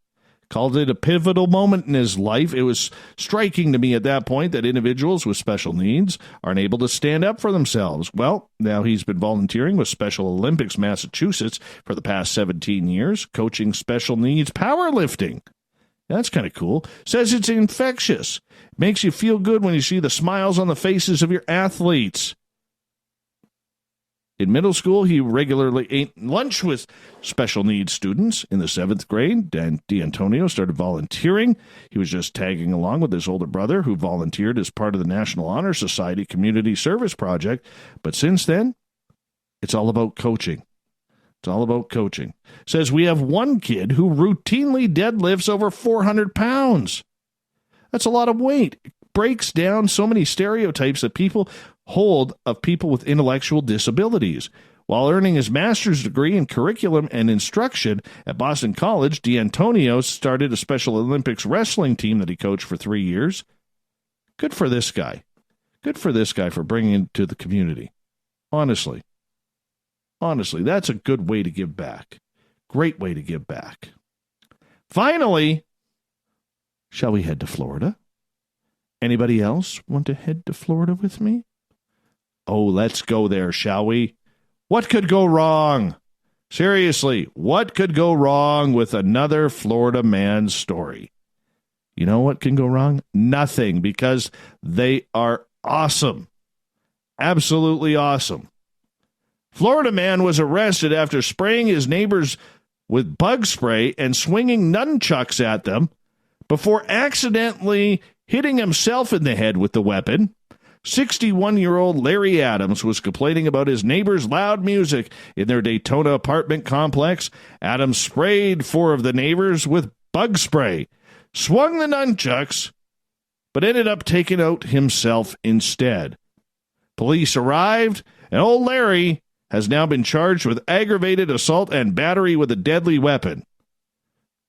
Called it a pivotal moment in his life. It was striking to me at that point that individuals with special needs aren't able to stand up for themselves. Well, now he's been volunteering with Special Olympics Massachusetts for the past 17 years, coaching special needs powerlifting. That's kind of cool. Says it's infectious. Makes you feel good when you see the smiles on the faces of your athletes. In middle school, he regularly ate lunch with special needs students. In the 7th grade, D'Antonio started volunteering. He was just tagging along with his older brother, who volunteered as part of the National Honor Society Community Service Project. But since then, it's all about coaching. It's all about coaching. Says we have one kid who routinely deadlifts over 400 pounds. That's a lot of weight. It breaks down so many stereotypes that people hold of people with intellectual disabilities. While earning his master's degree in curriculum and instruction at Boston College, D'Antonio started a Special Olympics wrestling team that he coached for 3 years. Good for this guy. Good for this guy for bringing it to the community. Honestly, that's a good way to give back. Great way to give back. Finally, shall we head to Florida? Anybody else want to head to Florida with me? Oh, let's go there, shall we? What could go wrong? Seriously, what could go wrong with another Florida man's story? You know what can go wrong? Nothing, because they are awesome. Absolutely awesome. Florida man was arrested after spraying his neighbors with bug spray and swinging nunchucks at them before accidentally hitting himself in the head with the weapon. 61-year-old Larry Adams was complaining about his neighbors' loud music in their Daytona apartment complex. Adams sprayed 4 of the neighbors with bug spray, swung the nunchucks, but ended up taking out himself instead. Police arrived, and old Larry has now been charged with aggravated assault and battery with a deadly weapon.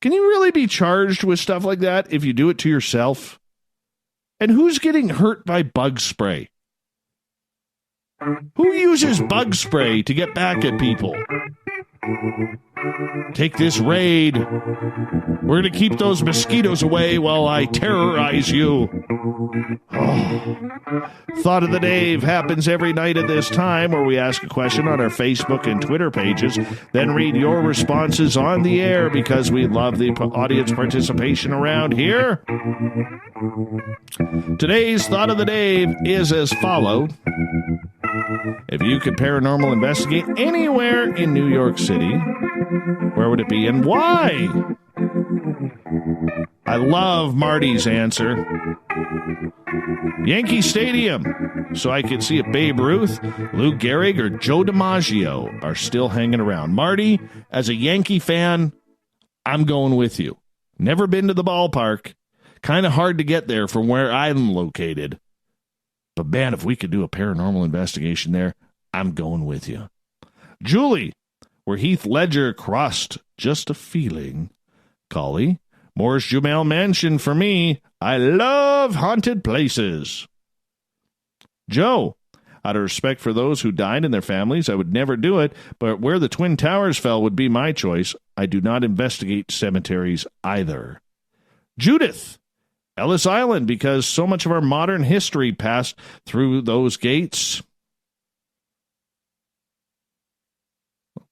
Can you really be charged with stuff like that if you do it to yourself? And who's getting hurt by bug spray? Who uses bug spray to get back at people? Take this raid. We're going to keep those mosquitoes away while I terrorize you. Oh. Thought of the Dave happens every night at this time, where we ask a question on our Facebook and Twitter pages, then read your responses on the air because we love the audience participation around here. Today's Thought of the Dave is as follows. If you could paranormal investigate anywhere in New York City, where would it be and why? I love Marty's answer. Yankee Stadium, so I could see if Babe Ruth, Lou Gehrig, or Joe DiMaggio are still hanging around. Marty, as a Yankee fan, I'm going with you. Never been to the ballpark. Kind of hard to get there from where I'm located. But man, if we could do a paranormal investigation there, I'm going with you. Julie, where Heath Ledger crossed just a feeling. Collie, Morris Jumel Mansion for me. I love haunted places. Joe, out of respect for those who died and their families, I would never do it, but where the Twin Towers fell would be my choice. I do not investigate cemeteries either. Judith, Ellis Island, because so much of our modern history passed through those gates.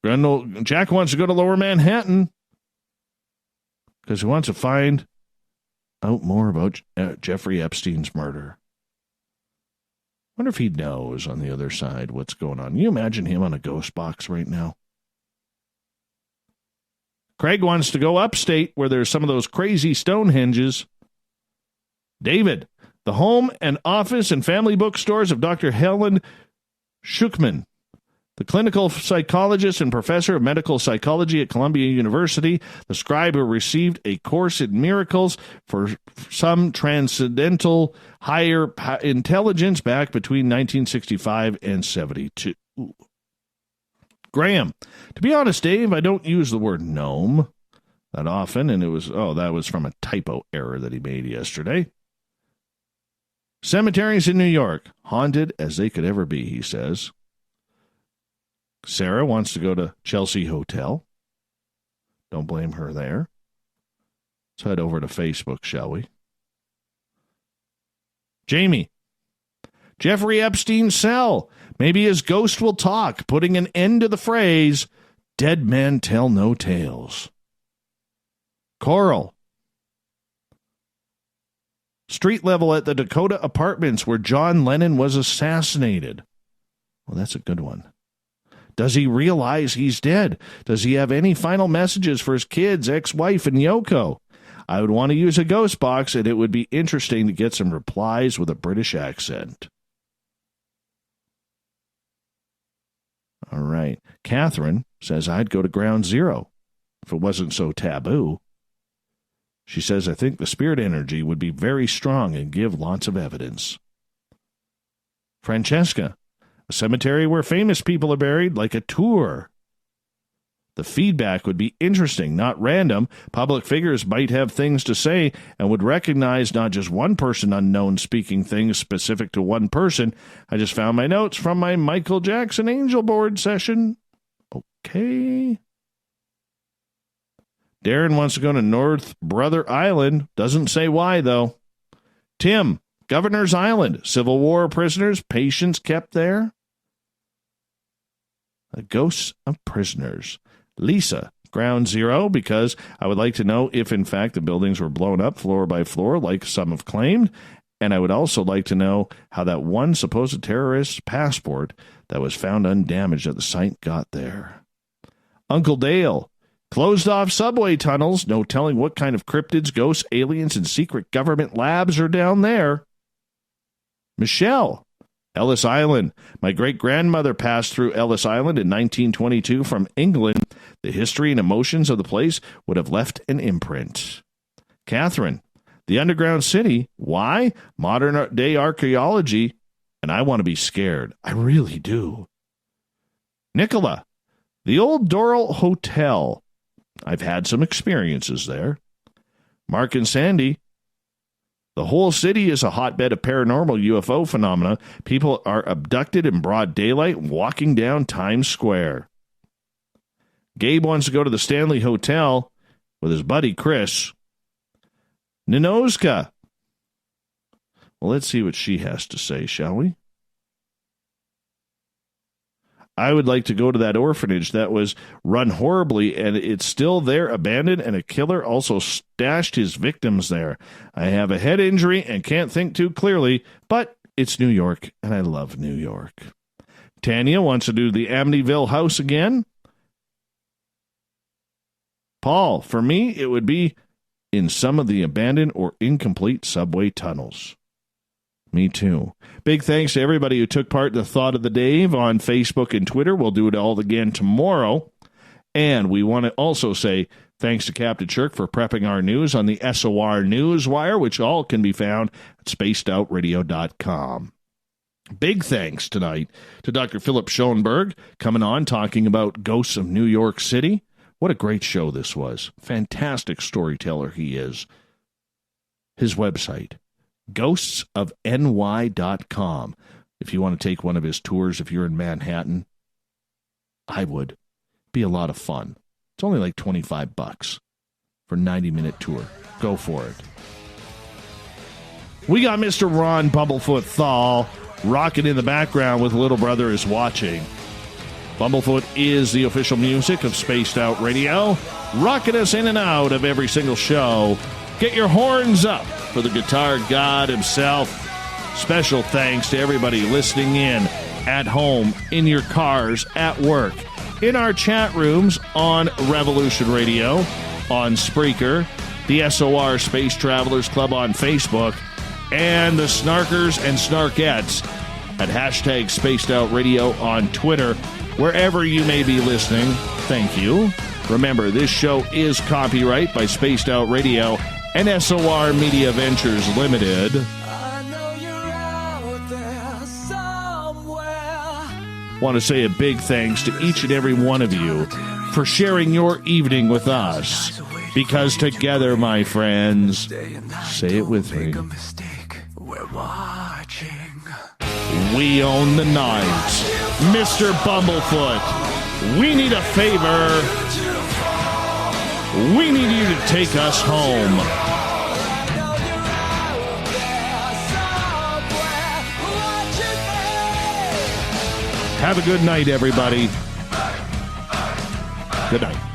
Jack wants to go to Lower Manhattan because he wants to find out more about Jeffrey Epstein's murder. Wonder if he knows on the other side what's going on. Can you imagine him on a ghost box right now? Craig wants to go upstate where there's some of those crazy Stonehenges. David, the home and office and family bookstores of Dr. Helen Schuchman, the clinical psychologist and professor of medical psychology at Columbia University, the scribe who received a course in miracles for some transcendental higher intelligence back between 1965 and 72. Graham, to be honest, Dave, I don't use the word gnome that often, and that was from a typo error that he made yesterday. Cemeteries in New York, haunted as they could ever be, he says. Sarah wants to go to Chelsea Hotel. Don't blame her there. Let's head over to Facebook, shall we? Jamie, Jeffrey Epstein's cell. Maybe his ghost will talk, putting an end to the phrase, dead men tell no tales. Coral, street level at the Dakota Apartments where John Lennon was assassinated. Well, that's a good one. Does he realize he's dead? Does he have any final messages for his kids, ex-wife, and Yoko? I would want to use a ghost box, and it would be interesting to get some replies with a British accent. All right. Catherine says, I'd go to Ground Zero if it wasn't so taboo. She says, I think the spirit energy would be very strong and give lots of evidence. Francesca, a cemetery where famous people are buried, like a tour. The feedback would be interesting, not random. Public figures might have things to say and would recognize not just one person unknown speaking things specific to one person. I just found my notes from my Michael Jackson Angel Board session. Okay. Darren wants to go to North Brother Island. Doesn't say why, though. Tim, Governor's Island. Civil War prisoners, patients kept there. The ghosts of prisoners. Lisa, Ground Zero, because I would like to know if, in fact, the buildings were blown up floor by floor, like some have claimed. And I would also like to know how that one supposed terrorist's passport that was found undamaged at the site got there. Uncle Dale, closed off subway tunnels. No telling what kind of cryptids, ghosts, aliens, and secret government labs are down there. Michelle, Ellis Island. My great-grandmother passed through Ellis Island in 1922 from England. The history and emotions of the place would have left an imprint. Catherine, the underground city. Why? Modern-day archaeology. And I want to be scared. I really do. Nicola, the old Doral Hotel. I've had some experiences there. Mark and Sandy, the whole city is a hotbed of paranormal UFO phenomena. People are abducted in broad daylight walking down Times Square. Gabe wants to go to the Stanley Hotel with his buddy Chris. Ninoska. Well, let's see what she has to say, shall we? I would like to go to that orphanage that was run horribly, and it's still there, abandoned, and a killer also stashed his victims there. I have a head injury and can't think too clearly, but it's New York, and I love New York. Tanya wants to do the Amityville house again. Paul, for me, it would be in some of the abandoned or incomplete subway tunnels. Me too. Big thanks to everybody who took part in the Thought of the Dave on Facebook and Twitter. We'll do it all again tomorrow. And we want to also say thanks to Captain Shirk for prepping our news on the SOR Newswire, which all can be found at spacedoutradio.com. Big thanks tonight to Dr. Philip Schoenberg coming on talking about Ghosts of New York City. What a great show this was. Fantastic storyteller he is. His website, ghostsofny.com. If you want to take one of his tours, if you're in Manhattan, I would. Be a lot of fun. It's only like $25 for a 90-minute tour. Go for it. We got Mr. Ron Bumblefoot THAL rocking in the background with Little Brother is Watching. Bumblefoot is the official music of Spaced Out Radio, rocking us in and out of every single show. Get your horns up for the guitar god himself. Special thanks to everybody listening in at home, in your cars, at work, in our chat rooms on Revolution Radio, on Spreaker, the SOR Space Travelers Club on Facebook, and the Snarkers and Snarkettes at hashtag Spaced Out Radio on Twitter. Wherever you may be listening, thank you. Remember, this show is copyright by Spaced Out Radio and SOR Media Ventures Limited. Want to say a big thanks to each and every one of you for sharing your evening with us. Because together, my friends, say it with me, we own the night. Mr. Bumblefoot, we need a favor. We need you to take us home. Have a good night, everybody. Good night.